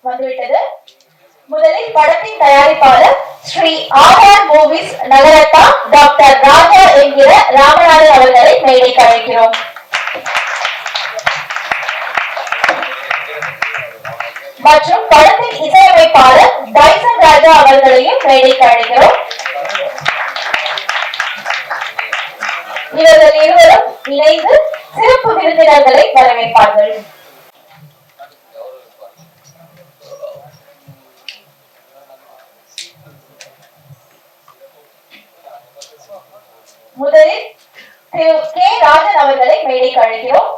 வந்துவிட்டது. முதலில் படத்தின் தயாரிப்பாளர் ஸ்ரீ ஆர் மூவிஸ் நகரத்தா டாக்டர் ராஜா என்கிற ராமநாதன் அவர்களை மேடைக்கு அழைக்கிறோம். மற்றும் படத்தின் இசையமைப்பாளர் டைசன் ராஜா அவர்களையும் மேடைக்கு அழைக்கிறோம். இவர்கள் இருவரும் இணைந்து சிறப்பு விருந்தினர்களை வரவேற்பார்கள். முதலில் திரு கே ராஜன் அவர்களை மேடைக்கு அழைக்கிறோம்.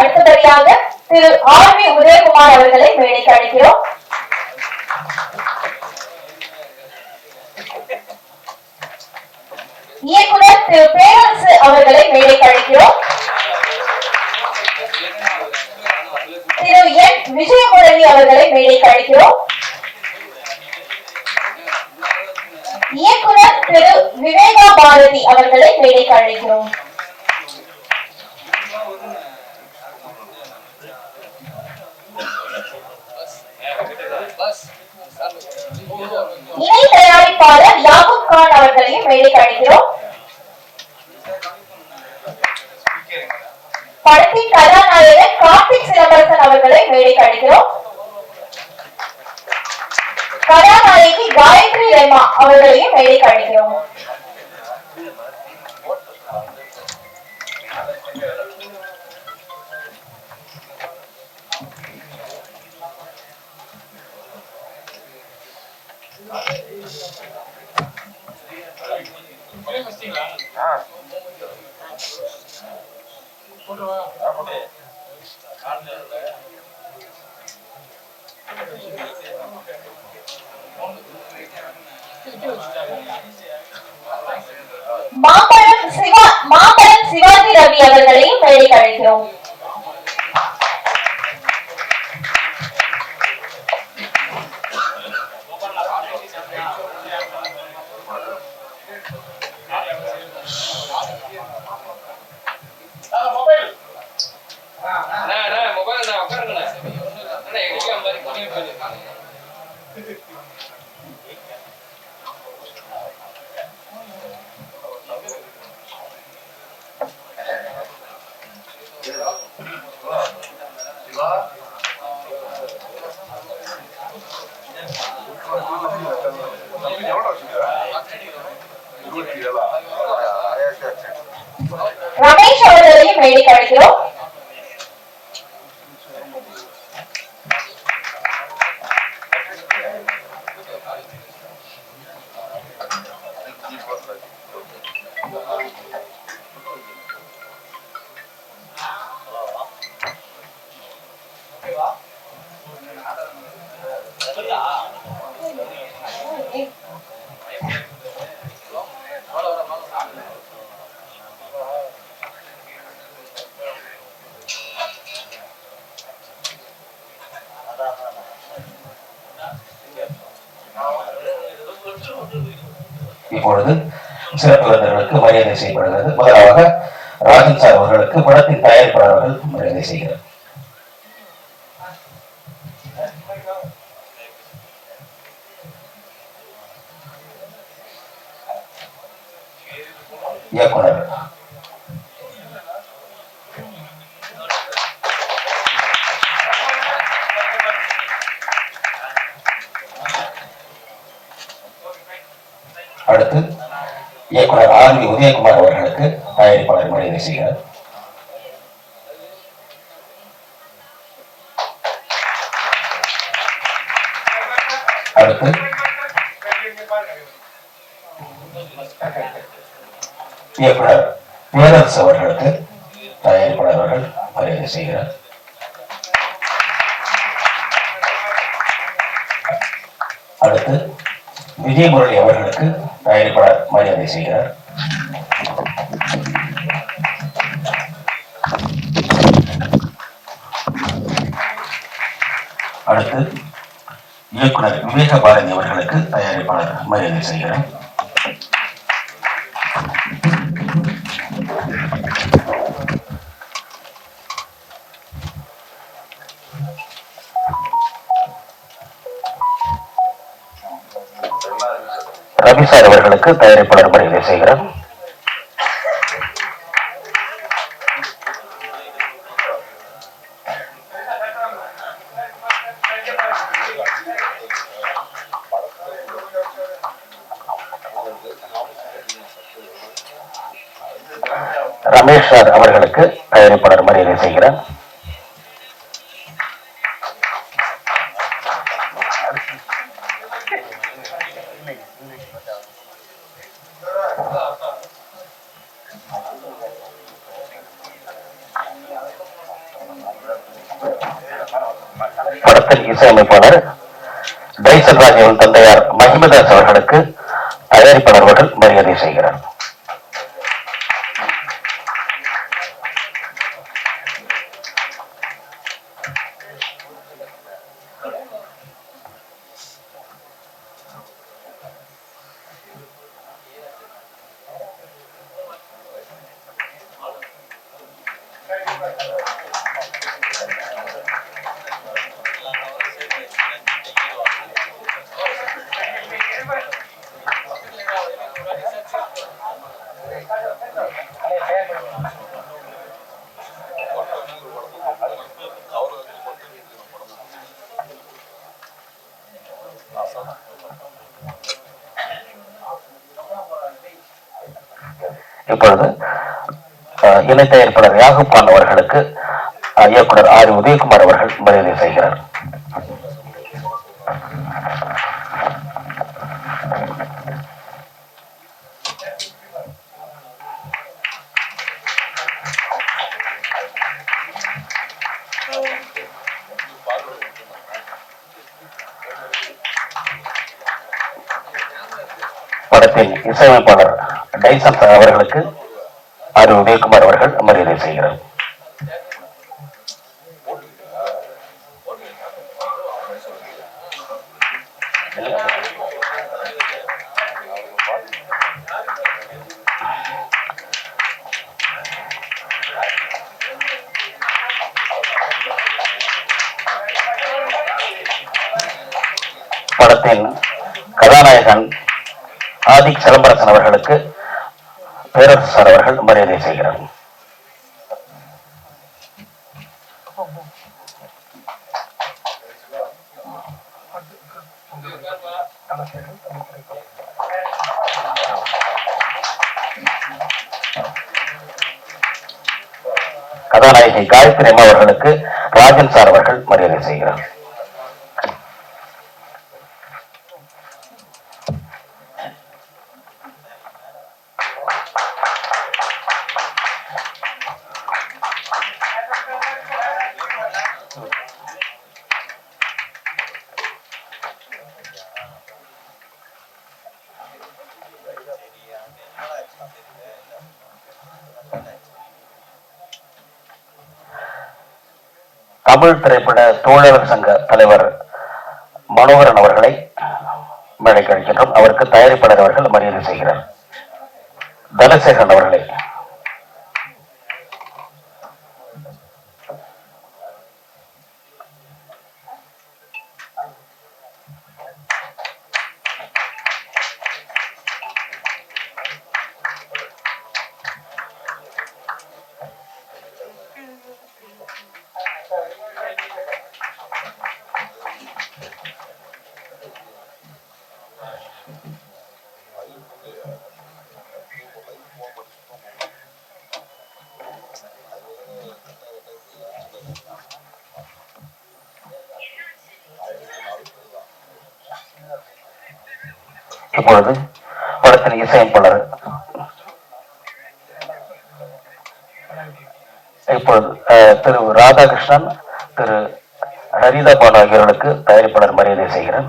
அடுத்தபடியாக திரு ஆர் வி உதயகுமார் அவர்களை மேடைக்கு அழைக்கிறோம். இயக்குனர் திரு பேரரசு அவர்களை மேடைக்கு அழைக்கிறோம். திரு என் விஜயமுரளி அவர்களை மேடைக்கு அழைக்கிறோம். இயக்குனர் திரு விவேகா பாரதி அவர்களை மேடைக்கு அழைக்கிறோம். இணை தயாரிப்பாளர் யாகூப் கான் அவர்களையும் மேடைக்கு அழைக்கிறோம். படத்தின் கதாநாயகர் கார்த்திக் சிலம்பரசன் அவர்களை மேடைக்கு அழைக்கிறோம். கதாநாயகி காயத்ரி ரெமா அவர்களையும் மேடைக்கு அழைக்கிறோம். மாம்பழம் சிவாஜி ரவி அவர்களையும் மேடைக்கு அழைக்கிறோம். ரமேஷ் அவர்களையும் மேடைக்கு அழைக்கிறோம். இப்பொழுது சிறப்பு விருந்தினர்களுக்கு மரியாதை செய்யப்படுகிறது. முதலாக ராஜன் சார் அவர்களுக்கு படத்தின் தயாரிப்பாளர்கள் மரியாதை செய்கிறார். இயக்குனர் அடுத்து இயக்குனர் ஆர் வி உதயகுமார் அவர்களுக்கு தயாரிப்பாளர் மரியாதை செய்கிறார். அடுத்து இயக்குனர் பேரரசு அவர்களுக்கு தயாரிப்பாளர் அவர்கள் மரியாதை செய்கிறார். அடுத்து விஜயமுரளி அவர்களுக்கு தயாரிப்பாளர் மரியாதை செய்கிறார். அடுத்து இயக்குனர் விவேக பாரதி அவர்களுக்கு தயாரிப்பாளர் மரியாதை செய்கிறார். ரவி சார் அவர்களுக்கு தயாரிப்பாளர் மரியாதை செய்கிறார். ரமேஷ் சார் அவர்களுக்கு தயாரிப்பாளர் மரியாதை செய்கிறார். படத்தின் இசையமைப்பாளர் டைசன் ராஜின் தந்தையார் மஹிமதாஸ் அவர்களுக்கு தயாரிப்பாளர் அவர்கள் மரியாதை செய்கிறார். இப்பொழுது இணை தயாரிப்பாளர் யாகூப் கான் அவர்களுக்கு இயக்குனர் ஆர் உதயகுமார் அவர்கள் மரியாதை செய்கிறார். படத்தின் இசையமைப்பாளர் டைசன் அவர்களுக்கு ஆர் உதயகுமார் அவர்கள் மரியாதை செய்கிறார். படத்தின் கதாநாயகன் ஆதிக் சிலம்பரசன் அவர்களுக்கு பேரரசு சார் அவர்கள் மரியாதை செய்கிறார். கதாநாயகி காயத்ரி அம்மா அவர்களுக்கு ராஜன் சார் அவர்கள் மரியாதை செய்கிறார். தமிழ் திரைப்பட தோழர் சங்க தலைவர் மனோகரன் அவர்களை மேடைக்கு அழைக்கின்றோம். அவருக்கு தயாரிப்பாளர் அவர்கள் மரியாதை செய்கிறார். தனசேகரன் அவர்களை இப்பொழுது படத்தின் இசையமைப்பாளர் இப்பொழுது திரு ராதாகிருஷ்ணன், திரு ஹரிதா பாலு ஆகியோர்களுக்கு தயாரிப்பாளர் மரியாதை செய்கிறார்.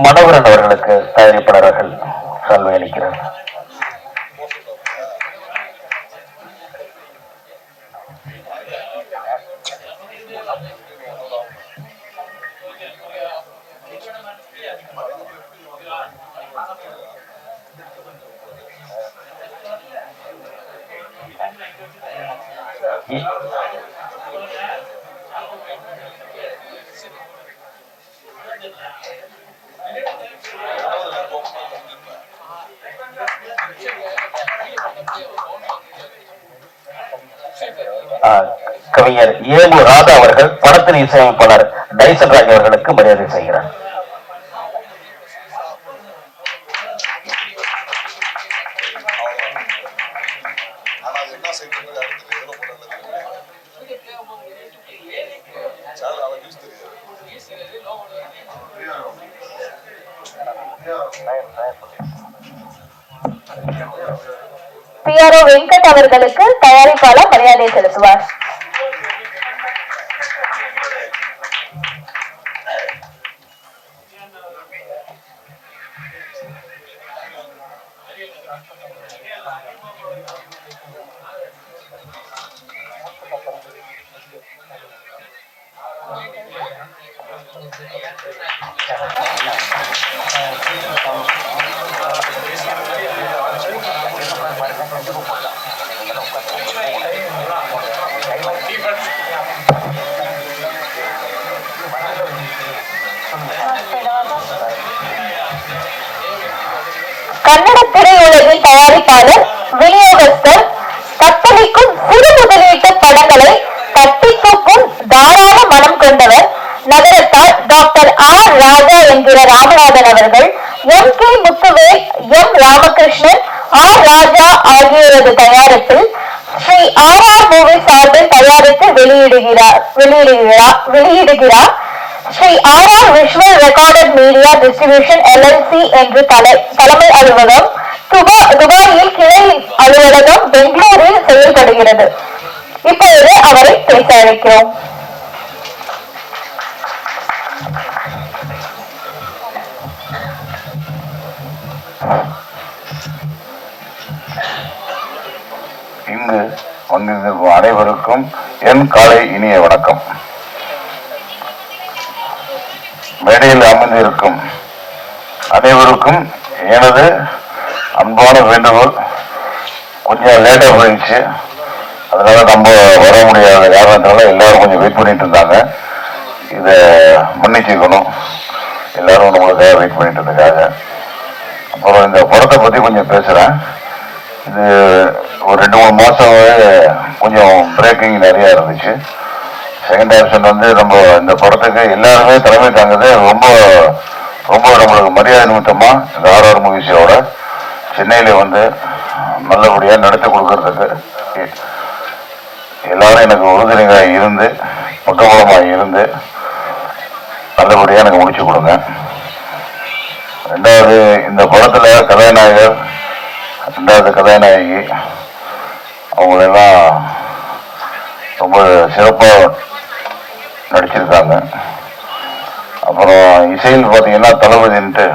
மனோகரன் அவர்களுக்கு தயாரிப்பாளர்கள் சால்வை அளிக்கிறார். கவிஞர் ஏமு ராதா அவர்கள் படத்தின் இசையமைப்பாளர் டைசன் ராஜ் அவர்களுக்கு மரியாதை செய்கிறார். PRO வெங்கட் அவர்களுக்கு தயாரிப்பாளர் மரியாதை செலுத்துவார். கன்னட திரையுலகின் தயாரிப்பாளர், விநியோகஸ்தர், தத்தளிக்கும் சிறு முதலீட்டு படங்களை தட்டி தூக்கும் தாராள மனம் கொண்டவர், நகரத்தார் டாக்டர் ஆர் ராஜா என்கிற ராமநாதன் அவர்கள் M.K. Muthuvel, M. Ramakrishnan, R Raja ஆகியோரது தயாரிப்பில் ஸ்ரீ RR மூவிஸ் சார்பில் தயாரித்து வெளியிடுகிறார். Sri RR visual recorded media distribution LLC என்று தலைமை அலுவலகம் துபாயில், கிளை அலுவலகம் பெங்களூரில் செயல்படுகிறது. இப்பொழுது அவரை பேச அழைக்கிறோம். இங்கு வந்திருக்கும் அனைவருக்கும் என் காலை இனிய வணக்கம். மேடையில் அமர்ந்திருக்கும் அனைவருக்கும் எனது அன்பான வேண்டுகோள், கொஞ்சம் லேட்டா போயிடுச்சு, அதனால நம்ம வர முடியாத காரணத்தினால எல்லாரும் கொஞ்சம் வெயிட் பண்ணிட்டு இருந்தாங்க. இதை மன்னிச்சுக்கணும், எல்லாரும் நம்மளுக்காக வெயிட் பண்ணிட்டு இருந்ததுக்காக. அப்புறம் இந்த படத்தை பத்தி கொஞ்சம் பேசுறேன். இது ஒரு 2-3 மாசமாவே கொஞ்சம் பிரேக்கிங் நிறைய இருந்துச்சு. செகண்ட் ஆப்ஷன் நம்ம இந்த படத்துக்கு எல்லாருமே தலைமை தாங்குது. ரொம்ப ரொம்ப நம்மளுக்கு மரியாதை நிமித்தமா இந்த RR மூவிஸோட சென்னையில நல்லபடியா நடத்தி கொடுக்கறதுக்கு எல்லாரும் எனக்கு உறுதுணையாக இருந்து, பக்கபலமாக இருந்து நல்லபடியா எனக்கு முடிச்சு கொடுங்க. ரெண்டாவது, இந்த படத்துல கதாநாயகர், ரெண்டாவது கதாநாயகி அவங்களெல்லாம் ரொம்ப சிறப்பாக நடிச்சிருக்காங்க. அப்புறம் இசையில் பார்த்தீங்கன்னா தளபதின்ட்டு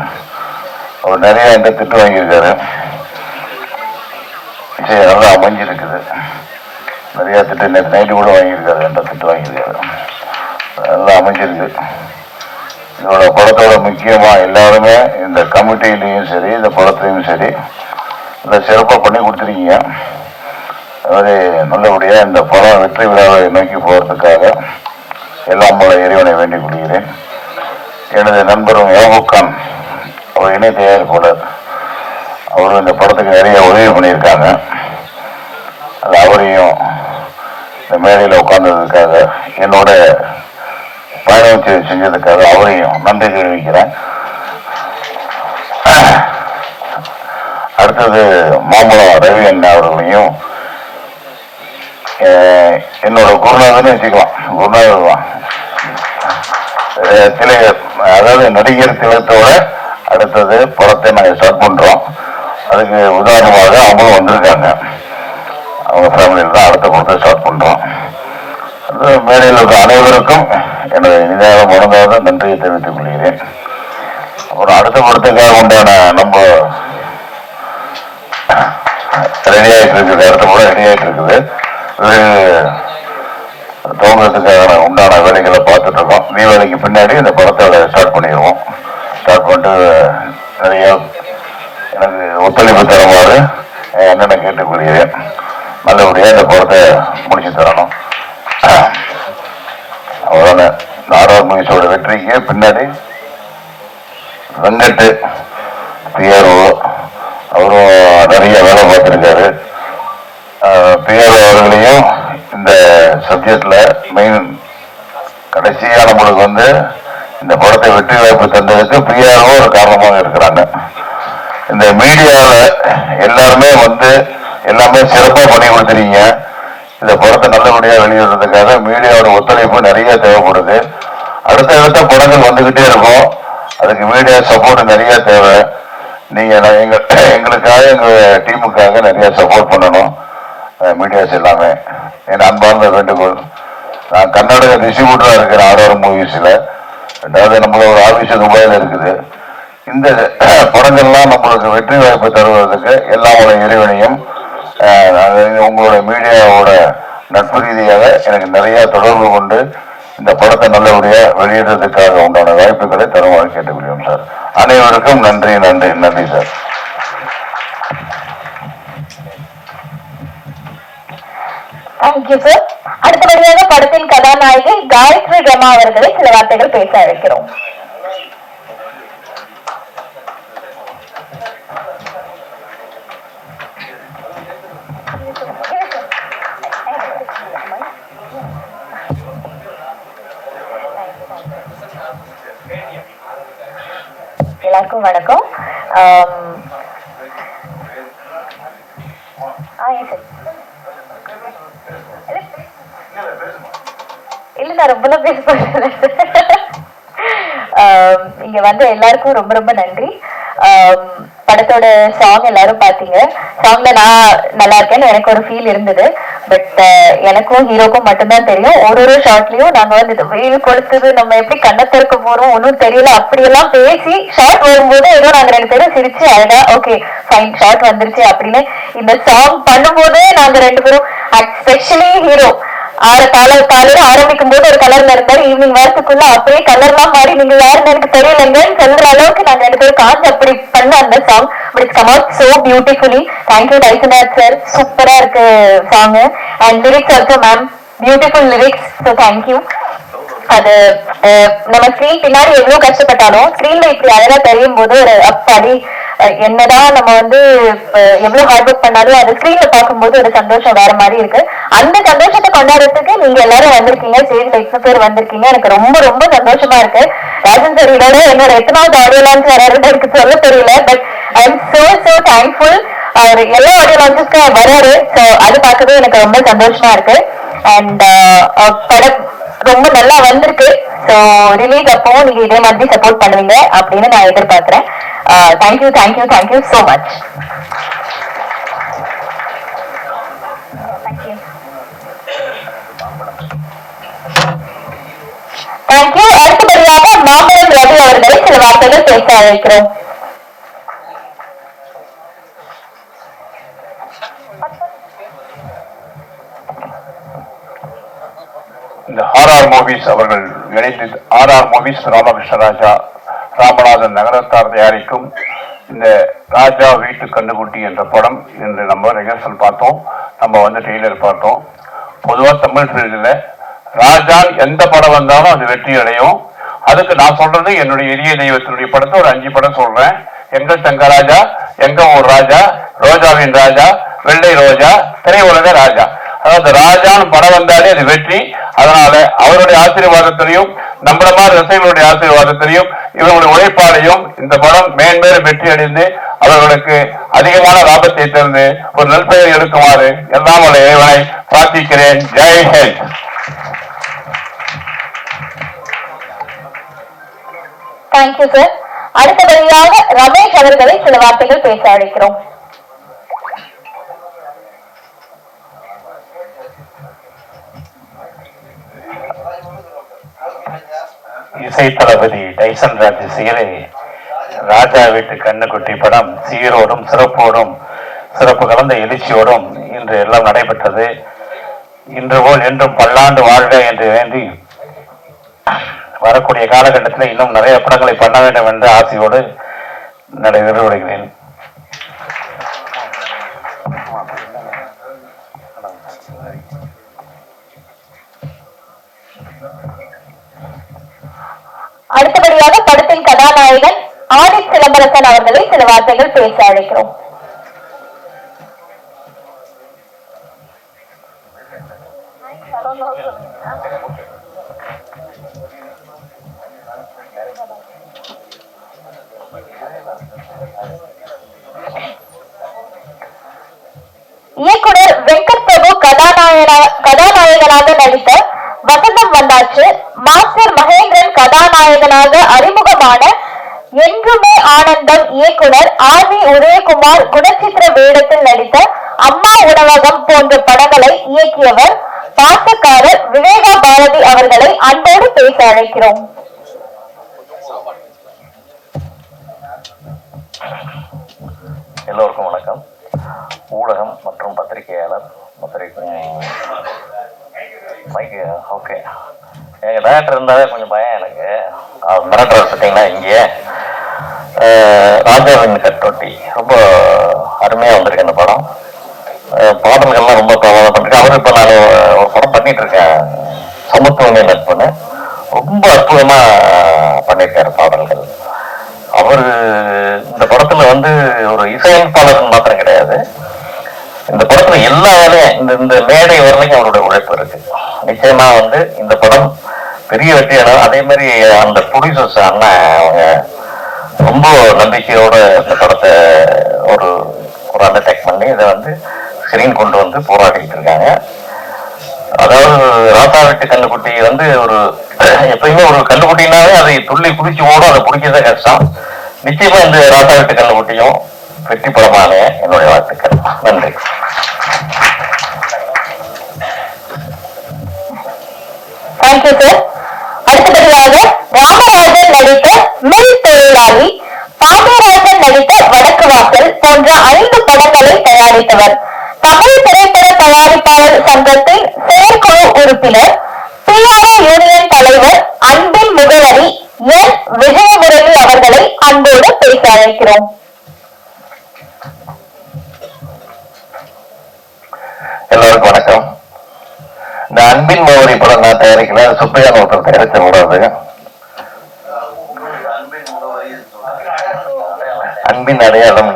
அவர் நிறைய எந்த திட்டு வாங்கியிருக்காரு. இசை நல்லா அமைஞ்சிருக்குது. நிறைய திட்டு நேற்று நைட்டு கூட வாங்கியிருக்காரு, எந்த திட்டு வாங்கியிருக்காரு, நல்லா அமைஞ்சிருக்கு. இதோட படத்தோட முக்கியமாக எல்லாருமே இந்த கமிட்டிலையும் சரி, இந்த படத்துலையும் சரி இதை சிறப்பாக பண்ணி கொடுத்துருக்கீங்க. அதாவது நல்லபடியாக இந்த படம் வெற்றி விழாவை நோக்கி போகிறதுக்காக எல்லாம் போல இறைவனை வேண்டிக் கொள்கிறேன். எனது நண்பரும் யாபுக்கான், அவர் இணை தயாரிப்பாளர், அவரும் இந்த படத்துக்கு நிறைய உதவி பண்ணியிருக்காங்க. அது அவரையும் இந்த மேடையில் உட்கார்ந்ததுக்காக, என்னோட பயணம் செஞ்சதுக்காக அவரையும் நன்றி தெரிவிக்கிறேன். அடுத்தது மாம்பழம் ரவி அண்ணா அவர்களையும் என்னோட குருநாதன்னு வச்சுக்கலாம், குருநாதர் தான். அதாவது நடிகர் திலகத்தோட அடுத்தது படத்தை நாங்கள் ஸ்டார்ட் பண்றோம். அதுக்கு உதாரணமாக அவங்களும் வந்திருக்காங்க. அவங்க ஃபேமிலியில் தான் அடுத்த படத்தை ஸ்டார்ட் பண்றோம். மேடையில் உள்ள அனைவருக்கும் எனது இனிதாக மனதாக நன்றியை தெரிவித்துக் கொள்கிறேன். அப்புறம் அடுத்த படத்துக்காக உண்டான நம்ம ரெடி ஆகிட்டு இருக்குது, அடுத்த படம் ரெடி ஆகிட்டு இருக்குது. துவங்குறதுக்காக உண்டான வேலைகளை பார்த்துட்டு இருக்கோம். தீபாவளிக்கு பின்னாடி இந்த படத்தை ஸ்டார்ட் பண்ணிடுவோம். ஸ்டார்ட் பண்ணிட்டு நிறைய எனக்கு ஒத்துழைப்பு தருமாறு என்னென்ன கேட்டுக்கொள்கிறேன். நல்லபடியாக இந்த படத்தை முடிச்சு தரணும். அவ்வளோதான ஆர்ஆர் மூவிஸோட வெற்றிக்கு பின்னாடி வெங்கட் பிஆர்ஓ அவரும் நிறைய வேலை பார்த்துருக்காரு. பிஆர்ஓ அவர்களையும் இந்த சப்ஜெக்ட்ல மெயின் கடைசியான நம்மளுக்கு இந்த படத்தை வெற்றி வாய்ப்பு தந்ததுக்கு பிஆர்ஓ ஒரு காரணமாக இருக்கிறாங்க. இந்த மீடியாவில் எல்லாருமே எல்லாமே சிறப்பாக பண்ணி கொடுத்துறீங்க. இந்த படத்தை நல்லபடியாக வெளியிடுறதுக்காக மீடியாவோட ஒத்துழைப்பு நிறைய தேவைப்படுது. அடுத்த படங்கள் வந்துகிட்டே இருக்கும். அதுக்கு மீடியா சப்போர்ட் நிறைய தேவை. நீங்க எங்களுக்காக எங்க டீமுக்காக நிறைய சப்போர்ட் பண்ணணும். மீடியாஸ் எல்லாமே என் அன்பார்ந்த வேண்டுகோள். நான் கர்நாடக டிஸ்ட்ரிபியூட்டரா இருக்கிறேன் ஆர்ஆர் மூவிஸ்ல. ரெண்டாவது நம்மளோட ஆபீஸ் துபாயில இருக்குது. இந்த படங்கள்லாம் நம்மளுக்கு வெற்றி வாய்ப்பு தருவதற்கு எல்லாமோட இறைவனையும் உங்களோட மீடியாவோட நட்பு ரீதியாக எனக்கு நிறைய தொடர்பு கொண்டு இந்த படத்தை நல்லபடியாக வெளியிடுறதுக்காக உண்டான வாய்ப்புகளை தருமாறு கேட்டுக்கொள்கிறோம் சார். அனைவருக்கும் நன்றி நன்றி நன்றி சார். Thank you sir. அடுத்தபடியாக படத்தின் கதாநாயகி காயத்ரி ரமா அவர்களை சில வார்த்தைகள் பேச அழைக்கிறோம். எல்லாருக்கும் வணக்கம். இல்ல நான் ரொம்ப பேச இங்க எல்லாருக்கும் ரொம்ப ரொம்ப நன்றி. படத்தோட சாங் எல்லாரும் பாத்தீங்க. சாங்ல நான் நல்லா இருக்கேன்னு எனக்கு ஒரு ஃபீல் இருந்தது. பட் எனக்கும் ஹீரோக்கும் மட்டும்தான் தெரியும். ஒரு ஷார்ட்லயும் நாங்க வெயில் கொளுத்துது, நம்ம எப்படி கண்ணை திறக்க போறோம் ஒன்னும் தெரியல, அப்படியெல்லாம் பேசி ஷார்ட் வரும்போது ஏதோ நாங்க 2 பேரும் சிரிச்சு அழகா ஓகே ஃபைன் ஷார்ட் வந்துருச்சு அப்படின்னு இந்த சாங் பண்ணும்போது நாங்க 2 பேரும் எஸ்பெஷலி ஹீரோ காலையில ஆரம்பிக்கும் போது ஒரு கலர்ல இருந்தாரு, ஈவினிங் வரத்துக்குள்ள அப்படியே கலர்லாம் மாறி நீங்க யாருன்னு எனக்கு தெரியலங்கன்னு சொல்ற அளவுக்கு நாங்க 2 பேரும் காஞ்சு அப்படி பண்ண அந்த song. But it's come out so beautifully. Thank you Tysonraj sir, சூப்பரா இருக்கு song. And lyrics also ma'am beautiful lyrics. So thank you. அது நம்ம ஸ்கிரீன் பின்னாடி எவ்வளவு கஷ்டப்பட்டாலும் ஸ்கிரீன்ல இப்படி அழகா தெரியும் போது ஒரு அப்பாடி என்னதான் நம்ம எவ்வளவு ஹார்ட் ஒர்க் பண்ணாலும் அது ஸ்கிரீன்ல பார்க்கும்போது ஒரு சந்தோஷம் வேற மாதிரி இருக்கு. அந்த சந்தோஷத்தை கொண்டாடுறதுக்கு நீங்க எல்லாரும் வந்திருக்கீங்க, ஸ்டேஜ்ல இத்தனை பேர் வந்திருக்கீங்க. எனக்கு ரொம்ப ரொம்ப சந்தோஷமா இருக்கு. ராஜன் சார் இதோட என்னோட எத்தனாவது ஆடியோ லான்ச் வராருன்னு எனக்கு சொல்ல தெரியல. But I am so thankful. அவர் எல்லா ஆடியோ லான்ச்சஸ்க்கும் வராரு. ஸோ அது பார்க்கவே எனக்கு ரொம்ப சந்தோஷமா இருக்கு. அண்ட் படம் ரொம்ப நல்லா வந்திருக்கு. ஸோ ரிலீஸ் அப்போ நீங்க இதே மாதிரி சப்போர்ட் பண்ணுவீங்க அப்படின்னு நான் எதிர்பார்க்கிறேன். Thank you thank you thank you so much. Thank you. அடுத்தபடியாக மாம்பழம் ரவி அவர்களை சில வார்த்தைகள் பேச அழைக்கிறோம். இந்த ஆர்ஆர் மூவிஸ் அவர்கள் இணைந்து ஆர்ஆர் மூவிஸ் ராமகிருஷ்ண ராஜா ராமநாதன் நகரத்தார் தயாரிக்கும் இந்த ராஜா வீட்டு கண்டுகுட்டி என்ற படம் இன்று நம்ம ரிஹர்சல் பார்த்தோம். நம்ம ட்ரெய்லர் பார்த்தோம். பொதுவாக தமிழ் ஃபீல்டில் ராஜா எந்த படம் வந்தாலும் அது வெற்றி அடையும். அதுக்கு நான் சொல்றது என்னுடைய எளிய தெய்வத்தினுடைய படத்தை ஒரு 5 படம் சொல்றேன். எங்கள் தங்கராஜா, எங்க ஊர் ராஜா, ரோஜாவின் ராஜா, வெள்ளை ரோஜா, திரையுலக ராஜா. அதாவது ராஜான்னு படம் வந்தாலே அது வெற்றி. அதனால அவருடைய ஆசீர்வாதத்திலையும் நம்மள மாதிரி ரசிகர்களுடைய ஆசீர்வாதத்திலையும் இவருடைய உழைப்பாளையும் இந்த படம் மேன்மேலும் வெற்றி அடைந்து அவர்களுக்கு அதிகமான லாபத்தை தந்து ஒரு நற்பெயர் எடுக்குமாறு எல்லாம் இறைவனை பிரார்த்திக்கிறேன். ஜெய் ஹிந்த். Thank you sir. அடுத்தபடியாக ரமேஷ் அவர்களை சில வார்த்தைகள் பேச அழைக்கிறோம். இசை தளபதி டைசன் ராஜ் இசையிலே ராஜா வீட்டு கண்ணுக்குட்டி படம் சீரோடும் சிறப்போடும் சிறப்பு கலந்த எழுச்சியோடும் இன்று எல்லாம் நடைபெற்றது. இன்று போல் என்றும் பல்லாண்டு வாழ்க என்று வேண்டி வரக்கூடிய காலகட்டத்தில் இன்னும் நிறைய படங்களை பண்ண வேண்டும் என்ற ஆசையோடு நிறைவேறுகிறேன். அடுத்தபடியாக படத்தின் கதாநாயகன் ஆதித் சிலம்பரசன் அவர்களை சில வார்த்தைகள் பேச அழைக்கிறோம். இயக்குனர் வெங்கட் பிரபு கதாநாயகனாக நடித்த வசந்தம் வந்தாச்சு, மாஸ்டர் மகேந்திரன் கதாநாயகனாக அறிமுகமான என்றுமே ஆனந்தம், இயக்குனர் ஆர்.வி. உதயகுமார் குணச்சித்திர வேடத்தில் நடித்த அம்மா உணவகம் போன்ற படங்களை இயக்கியவர் பாசக்காரர் விவேகா பாரதி அவர்களை அன்போடு பேச அழைக்கிறோம். எல்லோருக்கும் வணக்கம். ஊடகம் மற்றும் பத்திரிகையாளர் மைக்கு ஓகே. எங்கள் டேரக்டர் இருந்தாலே கொஞ்சம் பயம் எனக்கு. மிரட்டர் பார்த்தீங்கன்னா இங்கே ராஜாவின் கட்டொட்டி ரொம்ப அருமையாக வந்திருக்கு அந்த படம். பாடல்கள்லாம் ரொம்ப பிரபலம் பண்ணிருக்கேன். அவரு இப்போ நான் ஒரு படம் பண்ணிட்டு இருக்கேன், சமத்துவமே நட்புன்னு. ரொம்ப அற்புதமாக பண்ணியிருக்காரு பாடல்கள். அவர் இந்த படத்துல வந்து ஒரு இசையமைப்பாளர் மாத்திரம் கிடையாது, இந்த படத்துல எல்லா வேலையும் இந்த மேடை வரலையும் அவருடைய உழைப்பு இருக்கு. நிச்சயமா வந்து இந்த படம் பெரிய வெற்றியான, அதே மாதிரி அந்த ப்ரொடியூசர்ஸ் அண்ணன் அவங்க ரொம்ப நம்பிக்கையோட இந்த படத்தை ஒரு அண்டர்டேக் பண்ணி இதை வந்து ஸ்கிரீன் கொண்டு வந்து போராடிட்டு இருக்காங்க. அதாவது ராசா வீட்டு கண்ணுக்குட்டி வந்து ஒரு எப்பயுமே ஒரு கண்ணுக்குட்டினாவே அதை துள்ளி குதிச்சு ஓடும், அதை பிடிக்கிறதே கஷ்டம். நிச்சயமா இந்த ராசா வீட்டு கண்ணுக்குட்டியும் வெற்றி படமான என்னுடைய வாழ்த்துக்கள். நன்றி. Thank you sir. அடுத்தபடியாக ராமராஜன் நடித்த மில் தொழிலாளி, பாண்டியராஜன் நடித்த வடக்கு வாசல் போன்ற 5 படங்களை தயாரித்தவர். தமிழ் திரைப்பட தயாரிப்பாளர் சங்கத்தின் செயற்குழு உறுப்பினர், PRO யூனியன் தலைவர், அன்பின் முகவரி என் விஜயமுரளி அவர்களை அன்போடு பேச அழைக்கிறோம். எல்லோருக்கும் வணக்கம். இந்த அன்பின் முகவரி படம் நான் தயாரிக்கல, சுப்பையான ஒருத்தர் தயாரித்த கூடாது. அன்பின் அடையாளம்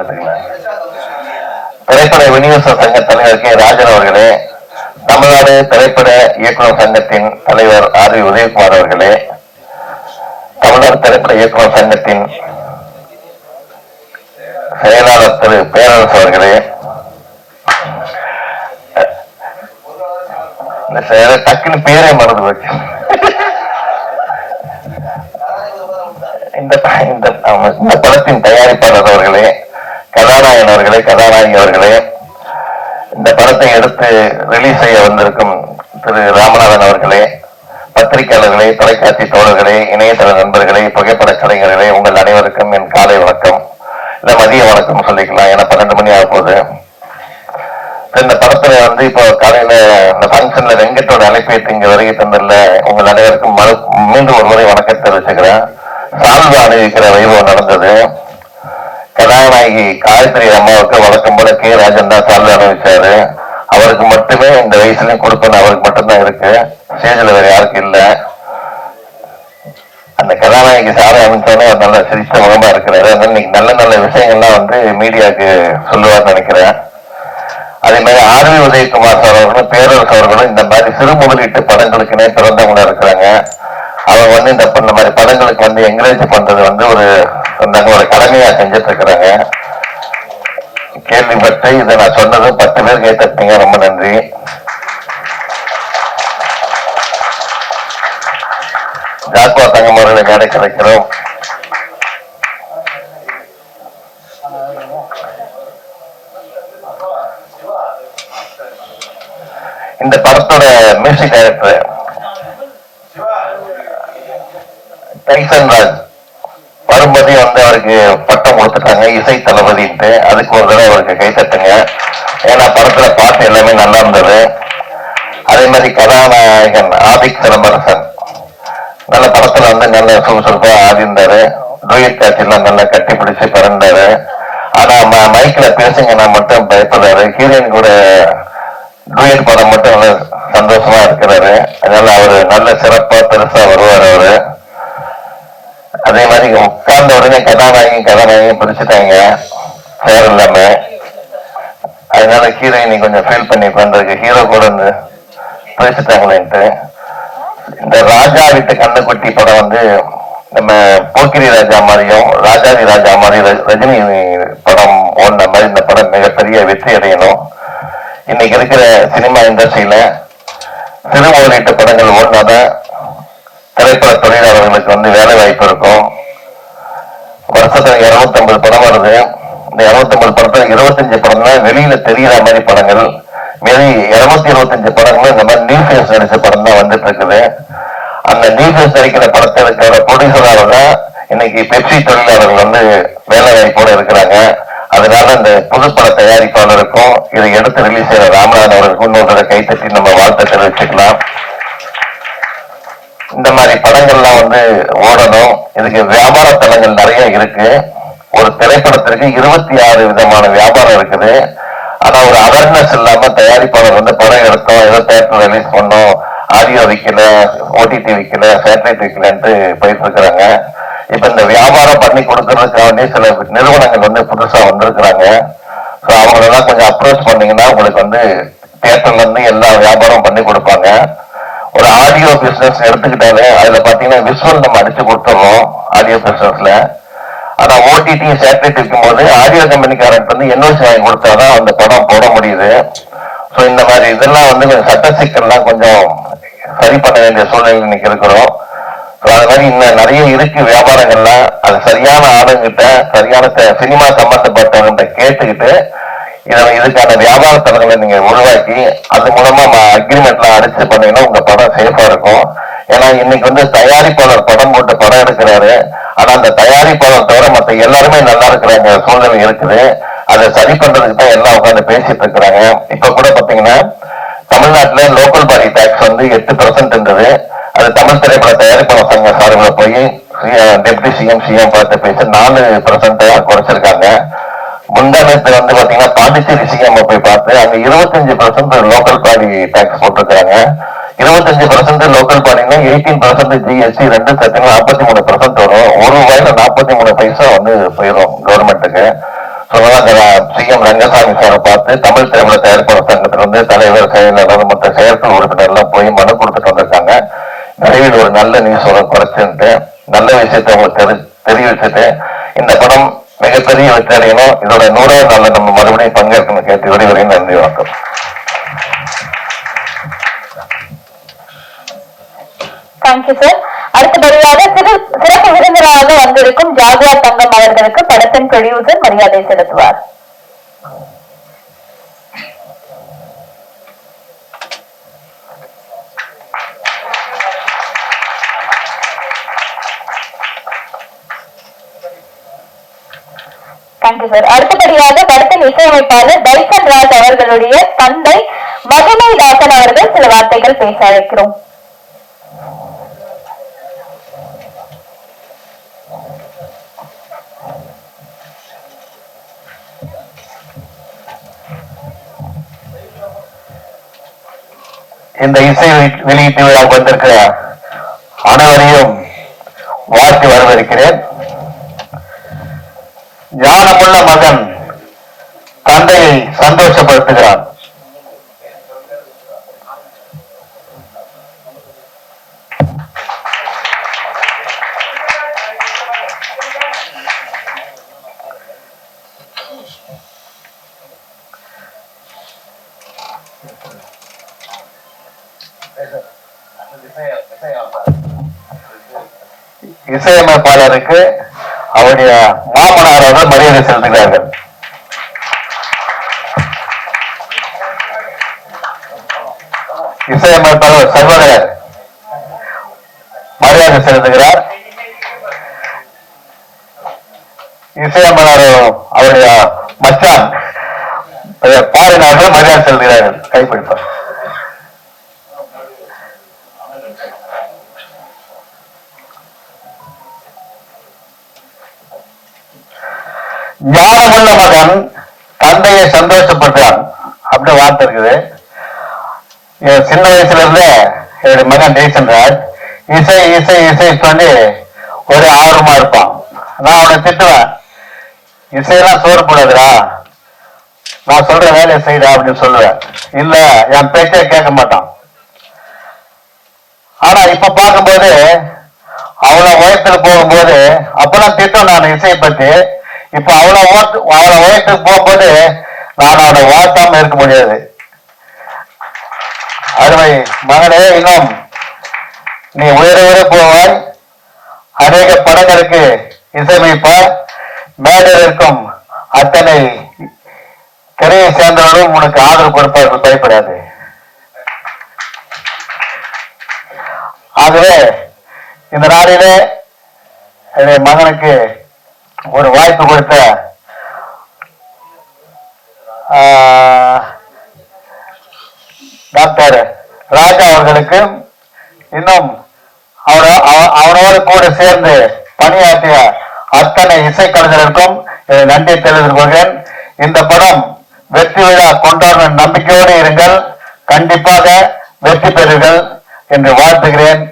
திரைப்பட விநியோக சங்க தலைவர் கே. ராஜன் அவர்களே, தமிழ்நாடு திரைப்பட இயக்குநர் சங்கத்தின் தலைவர் ஆர்.வி. உதயகுமார் அவர்களே, தமிழ்நாடு திரைப்பட இயக்குநர் சங்கத்தின் செயலாளர் திரு பேரரசு அவர்களே, டக்குன்னு பேரே மறந்து போச்சு. இந்த படத்தின் தயாரிப்பாளர் அவர்களே, கதாநாயகன் அவர்களே, கதாநாயகி அவர்களே, இந்த படத்தை எடுத்து ரிலீஸ் செய்ய வந்திருக்கும் திரு ராமநாதன் அவர்களே, பத்திரிகையாளர்களே, தொலைக்காட்சி தோழர்களே, இணையதள நண்பர்களே, புகைப்பட கலைஞர்களே, உங்கள் அனைவருக்கும் என் காலை வணக்கம், இல்ல மதிய வணக்கம் சொல்லிக்கலாம். ஏன்னா 12 மணி ஆக போகுது. இந்த படத்துல வந்து இப்போ காலையில இந்த பங்கன்ல வெங்கட்டோட அழைப்பேற்று இங்க வருகை தந்துள்ள உங்கள் அனைவருக்கும் மீண்டும் ஒரு முறை வணக்கத்தை தெரிவிச்சுக்கிறேன். சால்வா அணிவிக்கிற வைபவம் நடந்தது. கதாநாயகி காயத்ரி அம்மாவுக்கு வழக்கம் போல கே. ராஜன் தான் சால்வா அணிவிச்சாரு. அவருக்கு மட்டுமே இந்த வயசுலயும் கொடுப்பேன், அவருக்கு மட்டும்தான் இருக்கு, ஸ்டேஜ்ல வேற யாருக்கும் இல்லை. அந்த கதாநாயகி சாரை அமைச்சோன்னே ஒரு நல்ல சிரிச்ச முகமா இருக்கிறாரு. இன்னைக்கு நல்ல நல்ல விஷயங்கள்லாம் வந்து மீடியாவுக்கு சொல்லுவார்னு நினைக்கிறேன். அதே மாதிரி ஆர்.வி. உதயகுமார் சார் அவர்களும் பேரரசு அவர்களும் இந்த மாதிரி சிறு முதலீட்டு படங்களுக்குனே பிறந்தவங்களா இருக்கிறாங்க. அவங்க வந்து இந்த மாதிரி படங்களுக்கு வந்து என்கரேஜ் பண்றது வந்து ஒரு தங்களோட கடமையா செஞ்சுட்டு இருக்கிறாங்க. கேள்விப்பட்டு இதை நான் சொன்னதும் 10 பேர் கேட்டிருப்பீங்க, ரொம்ப நன்றி. ஜாக்குவா தங்கமர்களை மேடை கிடைக்கிறோம். இந்த படத்தோட மியூசிக் டைரக்டர் டைசன் ராஜ் வரும்போதே வந்து அவருக்கு பட்டம் கொடுத்துட்டாங்க இசை தளபதின்ட்டு. அதுக்கு ஒரு தடவை அவருக்கு கைத்தட்டுங்க. ஏன்னா படத்துல பாட்டு எல்லாமே நல்லா இருந்தது. அதே மாதிரி கதாநாயகன் ஆதிக் சிலம்பரசன் நல்ல படத்துல வந்து நல்ல சுறுசுறுப்பா ஆடி இருந்தாரு. டூயட் காட்சியெல்லாம் நல்லா கட்டி பிடிச்சு பிறந்தாரு. ஆனா மைக்ல பேசுங்கன்னா மட்டும் பயப்படுறாரு. ஹீரோயின் கூட டூயட் படம் மட்டும் நல்ல சந்தோஷமா இருக்கிறாரு. அதனால அவரு நல்ல சிறப்பா பெருசா வருவார் அவரு. அதே மாதிரி உட்கார்ந்த உடனே கதாநாயகம் பிடிச்சிட்டாங்க சேர் இல்லாம. அதனால ஹீரோயினி கொஞ்சம் ஃபீல் பண்ணி பண்றதுக்கு ஹீரோ கூட வந்து பிடிச்சிட்டாங்களேன்ட்டு. இந்த ராஜா வீட்டு கண்ணுக்குட்டி படம் வந்து நம்ம போக்கிரி ராஜா மாதிரியும் ராஜாதி ராஜா மாதிரி ரஜினி படம் ஓடுன மாதிரி இந்த படம் மிகப்பெரிய வெற்றி அடையணும். இன்னைக்கு இருக்கிற சினிமா இண்டஸ்ட்ரியில சிறு முதலீட்டு படங்கள் ஓடினாதான் திரைப்பட தொழிலாளர்களுக்கு வந்து வேலை வாய்ப்பு இருக்கும். வருஷத்துல 250 படம் வருது. இந்த 250 படத்துல 25 படம் தான் வெளியில தெரிகிற மாதிரி படங்கள். மீதி 225 படங்களும் இந்த மாதிரி நியூ ஃபேஸ் நடிச்ச படம் தான் வந்துட்டு இருக்குது. அந்த நியூ ஃபேஸ் நடிக்கிற படத்தை இருக்கிற ப்ரொடியூசராக தான் இன்னைக்கு பெப்சி தொழிலாளர்கள் வந்து வேலை வாய்ப்போடு இருக்கிறாங்க. அதனால இந்த புதுப்பட தயாரிப்பாளருக்கும் இதை எடுத்து ரிலீஸ் செய்யற ராமநாதன் அவர்களுக்கும் இன்னொரு கைத்தட்டி நம்ம வாழ்த்தை தெரிவிச்சுக்கலாம். இந்த மாதிரி படங்கள்லாம் வந்து ஓடணும். இதுக்கு வியாபார தளங்கள் நிறைய இருக்கு. ஒரு திரைப்படத்திற்கு 26 விதமான வியாபாரம் இருக்குது. ஆனா ஒரு அவேர்னஸ் இல்லாம தயாரிப்பாளர் வந்து படம் எடுத்தோம், ஏதோ தேட்டர் ரிலீஸ் பண்ணோம், ஆடியோ விற்கல, ஓடிடி விற்கல, சேட்டலைட் விற்கலன்ட்டு போயிட்டு இருக்கிறாங்க. இப்ப இந்த வியாபாரம் பண்ணி கொடுக்கறதுக்காண்டி சில நிறுவனங்கள் வந்து புதுசா வந்திருக்கிறாங்க. ஸோ அவங்களெல்லாம் கொஞ்சம் அப்ரோச் பண்ணீங்கன்னா உங்களுக்கு வந்து தியேட்டர்ல இருந்து எல்லா வியாபாரம் பண்ணி கொடுப்பாங்க. ஒரு ஆடியோ பிசினஸ் எடுத்துக்கிட்டாலே அதுல பாத்தீங்கன்னா விஷுவல் நம்ம அடிச்சு கொடுத்துறோம் ஆடியோ பிசினஸ்ல. ஆனா ஓடிடி சேட்டலைட் இருக்கும் போது ஆடியோ கம்பெனிக்காரன் வந்து என்ஓசி வாங்கி கொடுத்தாதான் அந்த படம் போட முடியுது. ஸோ இந்த மாதிரி இதெல்லாம் வந்து சட்ட சிக்கல்லாம் கொஞ்சம் சரி பண்ண வேண்டிய சூழ்நிலை இன்னைக்கு இருக்கிறோம். ஸோ அது மாதிரி இன்னும் நிறைய இருக்கு வியாபாரங்கள்லாம். அது சரியான ஆளுங்கிட்ட சரியான சினிமா சம்பந்தப்பட்டவங்கிட்ட கேட்டுக்கிட்டு இதுக்கான வியாபார தளங்களை நீங்க உருவாக்கி அது மூலமா அக்ரிமெண்ட்லாம் அடிச்சு பண்ணீங்கன்னா உங்க படம் சேஃபா இருக்கும். ஏன்னா இன்னைக்கு வந்து தயாரிப்பாளர் படம் போட்டு படம் எடுக்கிறாரு. ஆனா அந்த தயாரிப்பாளர் தவிர மற்ற எல்லாருமே நல்லா இருக்கிறாங்க சூழ்நிலை இருக்குது. அதை சரி பண்றதுக்கு தான் எல்லாம் உட்காந்து பேசிட்டு இருக்கிறாங்க. இப்ப கூட பாத்தீங்கன்னா தமிழ்நாட்டுல லோக்கல் பாடி டாக்ஸ் வந்து 8% இருந்தது. அது தமிழ் திரைப்பட தயாரிப்பாளர் சங்க சார்பில் போய் டெப்டி சிஎம் பார்த்து பேசி 4% குறைச்சிருக்காங்க. முந்தானத்துல வந்து பாத்தீங்கன்னா பாண்டிச்சேரி சிஎம் போய் பார்த்து அங்க 25% லோக்கல் பாடி டாக்ஸ் போட்டிருக்காங்க. 25% லோக்கல் பாடினா 18% ஜிஎஸ்டி, 2 சேர்த்து 43% வரும். ₹1 43 பைசா வந்து போயிடும் கவர்மெண்ட்டுக்கு. சிஎம் ரங்கசாமி சாரை பார்த்து தமிழ் திரைப்பட தயாரிப்பாளர் சங்கத்துல வந்து தலைவர், செயலாளர், மற்ற செயற்குழு உறுப்பினர் எல்லாம் போய் மனு கொடுத்துட்டு வந்திருக்காங்க. நிறைவில் ஒரு நல்ல நியூஸ் குறைச்சுட்டு நல்ல விஷயத்தை உங்களுக்கு தெரிவிச்சுட்டு இந்த படம் மிகப்பெரிய வெற்றி அடையணும். இதோட 100வது நாள்ல நம்ம மறுபடியும் பங்கேற்கணும் கேட்டு விடைவரையும் நன்றி, வணக்கம். Thank you sir. அடுத்தபடியாக சிறப்பு விருந்தினராக வந்திருக்கும் ஜாகுவார் தங்கம் அவர்களுக்கு படத்தின் ப்ரொடியூசர் மரியாதை செலுத்துவார். Thank you sir. அடுத்தபடியாக படத்தின் இசையமைப்பாளர் டைசன் ராஜ் அவர்களுடைய தந்தை மகிமை தாசன் அவர்கள் சில வார்த்தைகள் பேச அழைக்கிறோம். இந்த இசை வெளியீட்டு விழாவுக்கு வந்திருக்கிற அனைவரையும் வாழ்த்து வரவேற்கிறேன். ஞானமுள்ள மகன் தந்தையை சந்தோஷப்படுத்துகிறான். இசையமைப்பாளருக்கு அவருடைய மாமனாராக மரியாதை செலுத்துகிறார்கள். இசையமைப்பாளர் சர்வதேர் மரியாதை செலுத்துகிறார். இசையமைப்பாளர் அவருடைய மச்சான் பாரினார்கள் மரியாதை செலுத்துகிறார்கள். கைப்பிடிப்பார். ஞானமுள்ள மகன் தந்தையை சந்தோஷப்படுறான் அப்படி வார்த்தை இருக்குது. சின்ன வயசுல இருந்தே என்னுடைய மகன் ஜெய்சன்ராஜ் இசை இசை இசை சொல்லி ஒரு ஆர்வமா இருப்பான். நான் அவனை திட்டுவேன், இசையெல்லாம் சோறு போடாதுடா, நான் சொல்ற வேலையை செய்யறா அப்படின்னு சொல்லுவேன். இல்ல என் பேச்சே கேட்க மாட்டான். ஆனா இப்ப பார்க்கும்போது அவளை உயரத்துல போகும்போது அப்பெல்லாம் திட்டம் நான் இசையை பத்தி. இப்ப அவளை உயரத்துக்கு போகும்போது நான் அவனை வாழ்த்தாம இருக்க முடியாது. அருமை மகனே, இன்னும் நீ உயர உயர போவாய். அநேக படங்களுக்கு இசையமைப்பார். மேடையில் இருக்கும் அத்தனை திரையை சேர்ந்தவர்களும் உனக்கு ஆதரவு கொடுப்பார்கள், பயப்படாது. ஆகவே இந்த நாளிலே என்னுடைய மகனுக்கு ஒரு வாய்ப்பு கொடுத்த டாக்டர் ராஜா அவர்களுக்கு, இன்னும் அவனோடு கூட சேர்ந்து பணியாற்றிய அத்தனை இசைக்கலைஞருக்கும் நன்றி தெரிவித்துக் கொள்கிறேன். இந்த படம் வெற்றி விழா கொண்டாடும் நம்பிக்கையோடு இருங்கள். கண்டிப்பாக வெற்றி பெறுங்கள் என்று வாழ்த்துகிறேன்.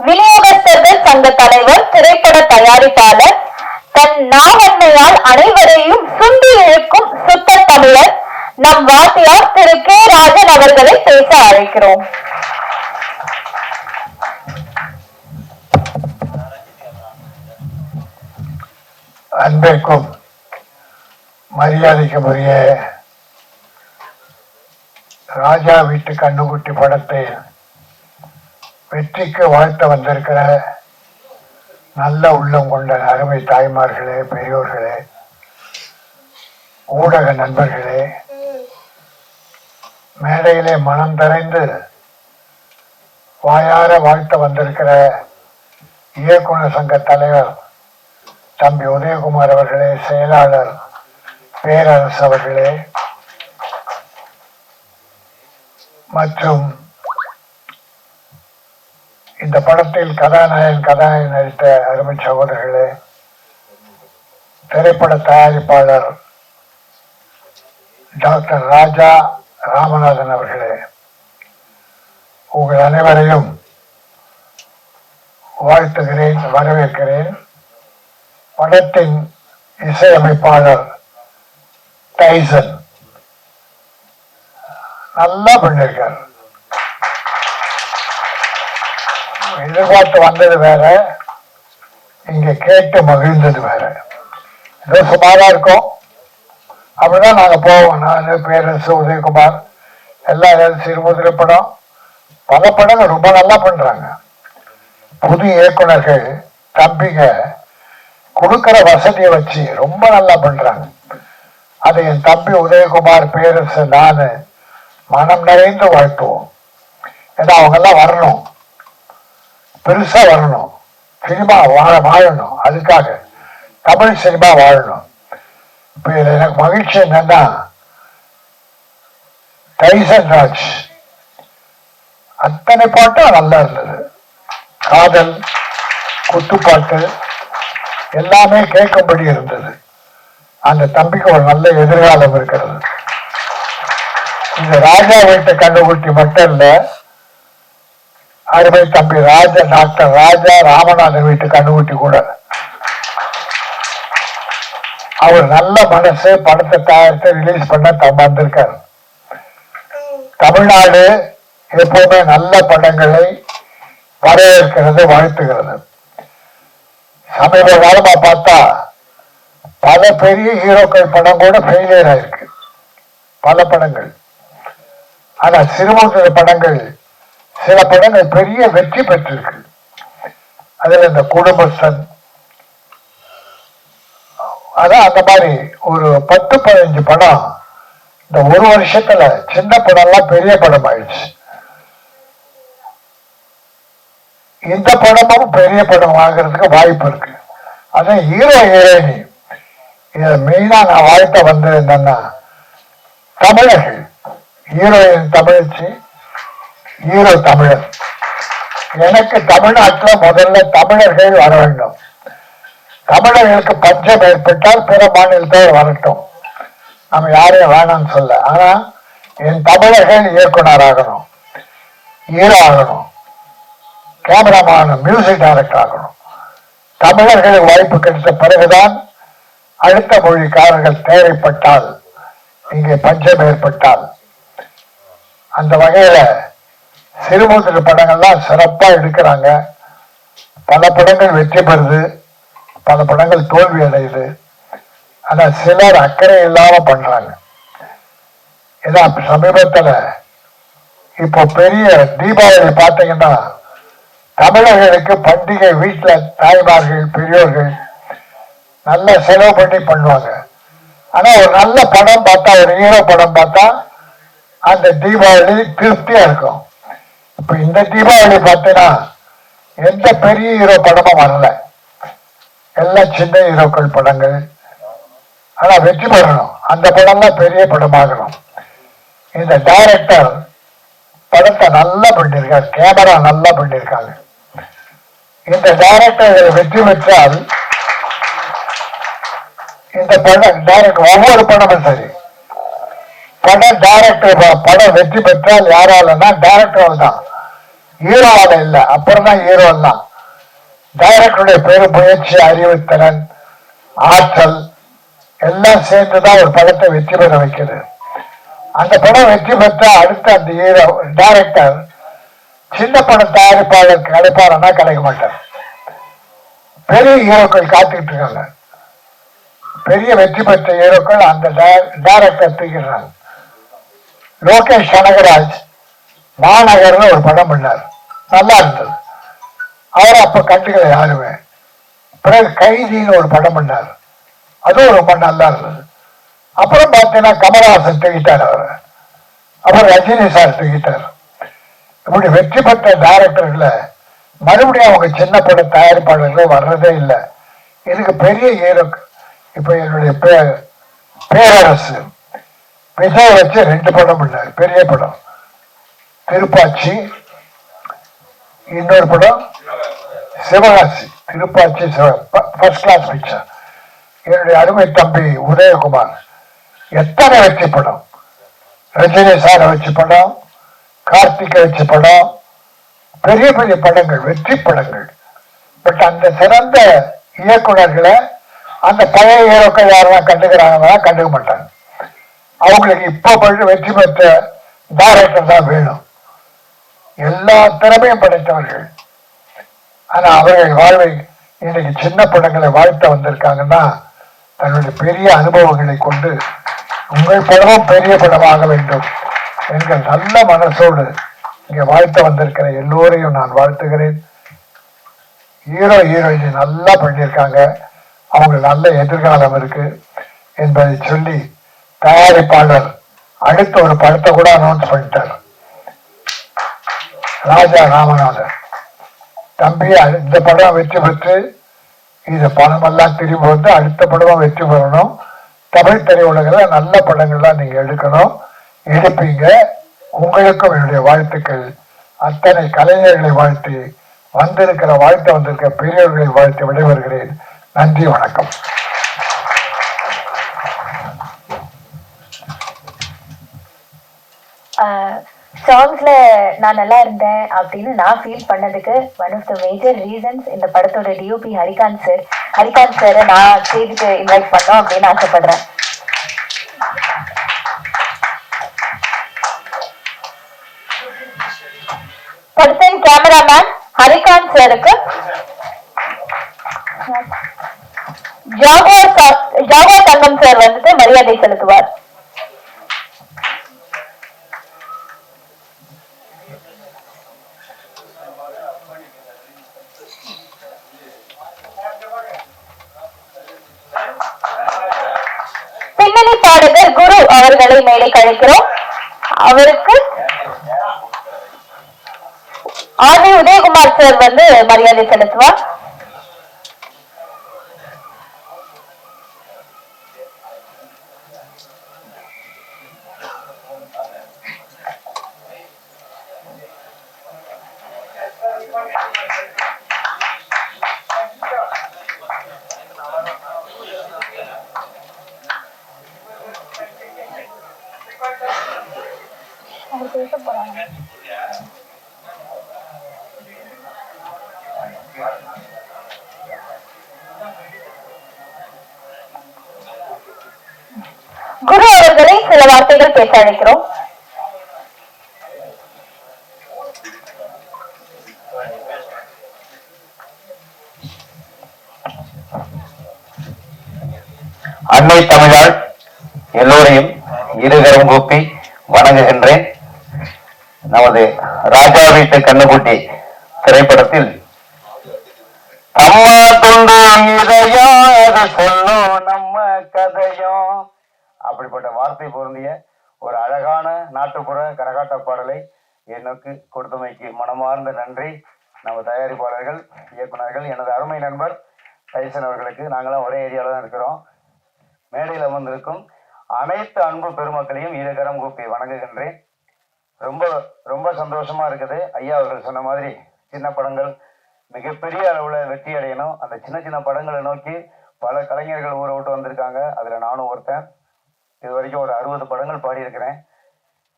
விநியோகஸ்தர்கள் சங்க தலைவர், திரைப்பட தயாரிப்பாளர், தன் நாவன்மையால் அனைவரையும் சுண்டி இழுக்கும் சுத்த தமிழர் நம் வாத்தியார் திரு கே ராஜன் அவர்களை பேச அழைக்கிறோம். அன்பிற்கும் மரியாதைக்கும் உரிய ராஜா வீட்டு கண்ணுக்குட்டி படத்தை வெற்றிக்கு வாழ்த்த வந்திருக்கிற நல்ல உள்ளம் கொண்ட அருமை தாய்மார்களே, பெரியோர்களே, ஊடக நண்பர்களே, மேடையிலே மனம் நிறைந்து வாயார வாழ்த்த வந்திருக்கிற இயக்குனர் சங்க தலைவர் தம்பி உதயகுமார் அவர்களே, செயலாளர் பேரரசு அவர்களே, மற்றும் இந்த படத்தில் கதாநாயகன் நடித்த அருமை சகோதரர்களே, திரைப்பட தயாரிப்பாளர் டாக்டர் ராஜா ராமநாதன் அவர்களே, உங்கள் அனைவரையும் வாழ்த்துகிறேன், வரவேற்கிறேன். படத்தின் இசையமைப்பாளர் டைசன் நல்லா பண்ணிருக்கார். எதிர்பார்த்து வந்தது வேற, இங்க கேட்டு மகிழ்ந்தது வேற. ஏதோ சுமாரா இருக்கும், அப்படிதான் நாங்க போவோம். நான் பேரரசு, உதயகுமார் எல்லாம் சிறுமுதிரை படம், பல படங்கள் ரொம்ப நல்லா பண்றாங்க. புது இயக்குனர்கள் தம்பிங்க கொடுக்கிற வசதியை வச்சு ரொம்ப நல்லா பண்றாங்க. அதை என் தம்பி உதயகுமார், பேரரசு, நானு மனம் நிறைந்து வாழ்த்துவோம். ஏன்னா அவங்க எல்லாம் வரணும், பெருசா வரணும், சினிமா வாழணும். அதுக்காக தமிழ் சினிமா வாழணும். இப்ப எனக்கு மகிழ்ச்சி என்னன்னா, டைசன் ராஜ் அத்தனை பாட்டும் நல்லா இருந்தது. காதல், குத்துப்பாட்டு எல்லாமே கேட்கும்படி இருந்தது. அந்த தம்பிக்கு ஒரு நல்ல எதிர்காலம் இருக்கிறது. இந்த ராஜா வீட்டு கண்டுகுட்டி மட்டும் இல்ல, அருமை தம்பி டாக்டர் ராஜா ராமநாதன் வீட்டு கண்டுகுட்டி கூட. அவர் நல்ல மனசு, படத்தை தயாரித்து ரிலீஸ் பண்ண வந்திருக்காரு. தமிழ்நாடு எப்பவுமே நல்ல படங்களை வரவேற்கிறது, வாழ்த்துகிறது. சமீப காலமா பார்த்தா பல பெரிய ஹீரோக்கள் படம் கூட ஃபெயிலியர் ஆயிருக்கு, பல படங்கள். ஆனா சிறுமுகை படங்கள் சில படங்கள் பெரிய வெற்றி பெற்றிருக்கு. அதுல இந்த குடும்பஸ்தன், அதான் அந்த மாதிரி ஒரு 10-15 படம் இந்த ஒரு வருஷத்துல சின்ன படம்லாம் பெரிய படம் ஆயிடுச்சு. இந்த படமும் பெரிய படம் ஆகிறதுக்கு வாய்ப்பு இருக்கு. அதான் ஹீரோ ஹீரோயினி இத மெயினா நான் வாழ்த்த வந்தது என்னன்னா, தமிழர்கள், ஹீரோயின் தமிழச்சி, ஹீரோ தமிழர். எனக்கு தமிழ்நாட்டுல முதல்ல தமிழர்கள் வர வேண்டும். தமிழர்களுக்கு பஞ்சம் ஏற்பட்டால் பிற மாநிலத்தோடு வரட்டும், நம்ம யாரையும் வேணாம்னு சொல்ல. ஆனா என் தமிழர்கள் இயக்குனர் ஆகணும், ஹீரோ ஆகணும், கேமராமேன், மியூசிக் டைரக்டர் ஆகணும். தமிழர்களுக்கு வாய்ப்பு கிடைத்த பிறகுதான் அடுத்த மொழிக்காரர்கள் தேவைப்பட்டால், இங்கே பஞ்சம் ஏற்பட்டால். அந்த வகையில சிறுமுதிர் படங்கள்லாம் சிறப்பா எடுக்கிறாங்க. பல படங்கள் வெற்றி பெறுது, பல படங்கள் தோல்வி அடையுது. ஆனா சிலர் அக்கறை இல்லாம பண்றாங்க. ஏன்னா சமீபத்துல இப்போ பெரிய தீபாவளி பார்த்தீங்கன்னா, தமிழர்களுக்கு பண்டிகை வீட்டுல தாய்மார்கள் பெரியோர்கள் நல்ல செலவு பண்ணி பண்ணுவாங்க. ஆனா ஒரு நல்ல படம் பார்த்தா, ஒரு ஹீரோ படம் பார்த்தா அந்த தீபாவளி திருப்தியா இருக்கும். இப்ப இந்த தீபாவளி பார்த்தீங்கன்னா எந்த பெரிய ஹீரோ படமும் வரல, எல்லாம் சின்ன ஹீரோக்கள் படங்கள். ஆனா வெற்றி பெறணும், அந்த படம்லாம் பெரிய படமாகணும். இந்த டைரக்டர் படத்தை நல்லா பண்ணியிருக்காரு, கேமரா நல்லா பண்ணியிருக்காங்க. இந்த டைரக்டர் வெற்றி பெற்றால், இந்த படம் டைரக்டர் ஒவ்வொரு படமும் சரி, படம் டைரக்டர் படம் வெற்றி பெற்றால் யாராலன்னா டைரக்டர் தான், ஹீரோவால இல்லை. அப்புறம் தான் ஹீரோ தான். டைரக்டருடைய பேரு முயற்சி, அறிவுத்திறன், ஆற்றல் எல்லாம் சேர்ந்துதான் ஒரு படத்தை வெற்றி பெற வைக்கிறது. அந்த படம் வெற்றி பெற்றா அடுத்த அந்த ஹீரோ டைரக்டர் சின்ன படம் தயாரிப்பாளர் கிடைப்பாருன்னா கிடைக்க மாட்டார். பெரிய ஹீரோக்கள் காத்துக்கிட்டு இருக்காங்க. பெரிய வெற்றி பெற்ற ஹீரோக்கள் அந்த டைரக்டர் தூக்கிறாங்க. லோகேஷ் கனகராஜ் மாநகர்னு ஒரு படம் பண்ணார், நல்லா இருந்தது. அவர் அப்ப கண்டுக்கல யாருமே. பிறகு கைதின்னு ஒரு படம் பண்ணார், அதுவும் ரொம்ப நல்லா இருந்தது. அப்புறம் பார்த்தீங்கன்னா கமலஹாசன் தூக்கிட்டார் அவர், அப்புறம் ரஜினி சார் தூக்கிட்டார். இப்படி வெற்றி பெற்ற டைரக்டர்களை மறுபடியும் அவங்க சின்ன பட தயாரிப்பாளர்கள் வர்றதே இல்லை. இதுக்கு பெரிய ஹீரோ இப்ப என்னுடைய பேரரசு விஜய் வச்சு 2 படம் பண்ணார், பெரிய படம். திருப்பாச்சி, இன்னொரு படம் Sivakasi. Thirupaachi first class picture. என்னுடைய அருமை தம்பி உதயகுமார் எத்தனை வெற்றி படம், ரஜினி சாரை வச்சு படம், கார்த்திகை வச்சு படம், பெரிய பெரிய படங்கள், வெற்றி படங்கள். பட் அந்த சிறந்த இயக்குநர்களை அந்த பழைய ஹீரோக்கள் யாரெல்லாம் கண்டுக்கிறாங்கன்னா கண்டுக்க மாட்டாங்க. அவங்களுக்கு இப்ப வெற்றி பெற்ற டைரக்டர் தான் வேணும், எல்லா திறமையும் படைத்தவர்கள். ஆனா அவர்கள் வாழ்வை இன்னைக்கு சின்ன படங்களை வாழ்த்த வந்திருக்காங்கன்னா தன்னுடைய பெரிய அனுபவங்களை கொண்டு உங்கள் படமும் பெரிய படமாக வேண்டும் என்கிற நல்ல மனசோடு இங்க வாழ்த்த வந்திருக்கிற எல்லோரையும் நான் வாழ்த்துகிறேன். ஹீரோ ஹீரோயினி நல்லா பண்ணியிருக்காங்க, அவங்க நல்ல எதிர்காலம் இருக்கு என்பதை சொல்லி தயாரிப்பாளர் அடுத்த ஒரு படத்தை கூட அனௌன்ஸ் பண்ணிட்டார். ராஜா ராமநாதன் தம்பி இந்த படம் வெற்றி பெற்று இந்த பணமெல்லாம் திரும்பி வந்து அடுத்த படமும் வெற்றி பெறணும். தமிழ் திரையுலகில் நல்ல படங்கள்லாம் நீங்க எடுக்கணும், எடுப்பீங்க. உங்களுக்கும் என்னுடைய வாழ்த்துக்கள். அத்தனை கலைஞர்களை வாழ்த்தி வந்திருக்கிற பெரியவர்களை வாழ்த்து விடைபெறுகிறேன். நன்றி, வணக்கம். சாங்ஸ்ல நான் நல்லா இருந்தேன் அப்படின்னு நான் ஃபீல் பண்ணதுக்கு one of the major reasons இந்த படத்தோட டிஓபி ஹரிகாந்த் சார் நான் ஸ்டேஜுக்கு இன்வைட் பண்ணோம் அப்படின்னு ஆசைப்படுறேன். படத்தின் கேமராமேன் ஹரிகாந்த் சாருக்கு ஜாகோ தங்கம் சார் வந்துட்டு மரியாதை செலுத்துவார். பாடகர் குரு அவர்களை மேலே கழிக்கிறோம். அவருக்கு ஆர்வி உதயகுமார் சார் வந்து மரியாதை செலுத்துவார். குரு அவர்களை சில வார்த்தைகள் பேச அழைக்கிறோம். அன்னை தமிழால் எல்லோரையும் இருகரம் கூப்பி வணங்குகின்றேன். நமது ராஜா வீட்டு கண்ணுக்குட்டி திரைப்படத்தில் அம்மா தொண்டு இதையோ அது சொல்லும் நம்ம கதையோ அப்படிப்பட்ட வார்த்தை பொருந்திய ஒரு அழகான நாட்டுப்புற கரகாட்ட பாடலை எனக்கு கொடுத்தமைக்கு மனமார்ந்த நன்றி. நம்ம தயாரிப்பாளர்கள், இயக்குநர்கள், எனது அருமை நண்பர் டைசன் அவர்களுக்கு. நாங்களாம் ஒரே ஏரியாவில் தான் இருக்கிறோம். மேடையில் அமர்ந்திருக்கும் அனைத்து அன்பு பெருமக்களையும் இருகரம் கூப்பி வணங்குகின்றேன். ரொம்ப ரொம்ப சந்தோஷமா இருக்குது. ஐயா அவர்கள் சொன்ன மாதிரி சின்ன படங்கள் மிகப்பெரிய அளவில் வெற்றி அடையணும். அந்த சின்ன சின்ன படங்களை நோக்கி பல கலைஞர்கள் ஊரை விட்டு வந்திருக்காங்க. அதில் நானும் ஒருத்தன். இது வரைக்கும் ஒரு 60 படங்கள் பாடியிருக்கிறேன்,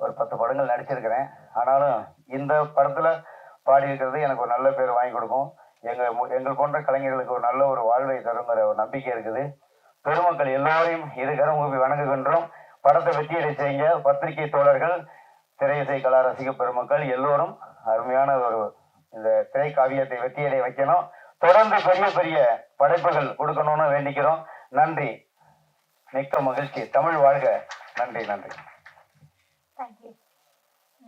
ஒரு 10 படங்கள் நடிச்சிருக்கிறேன். ஆனாலும் இந்த படத்தில் பாடியிருக்கிறது எனக்கு ஒரு நல்ல பேர் வாங்கி கொடுக்கும். எங்கள் போன்ற கலைஞர்களுக்கு ஒரு நல்ல ஒரு வாழ்வை தருங்கிற ஒரு நம்பிக்கை இருக்குது. பெருமக்கள் எல்லோரையும் இருகரம் கூப்பி வணங்குகின்றோம். படத்தை வெற்றியடை செய்யுங்க. பத்திரிகை தோழர்கள், திரையிசை கலா ரசிக பெருமக்கள் எல்லோரும் அருமையான ஒரு இந்த திரை காவியத்தை வெற்றியடை வைக்கணும். தொடர்ந்து பெரிய பெரிய படைப்புகள் கொடுக்கணும்னு வேண்டிக்கிறோம். நன்றி, மிக்க மகிழ்ச்சி. தமிழ் வாழ்க. நன்றி நன்றி.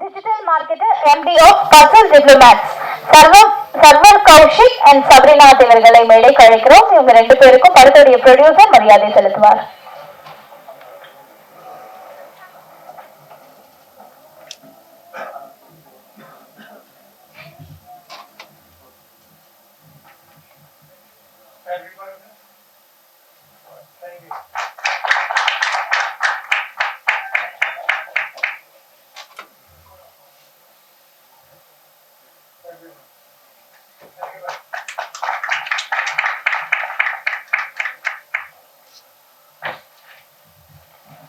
Digital marketer, MD of parcel diplomats server Kaushik and Sabarinath இவர்களை மேலே கழிக்கிறோம். இவங்க 2 பேருக்கும் படத்துடைய ப்ரொடியூசர் மரியாதை செலுத்துவார்.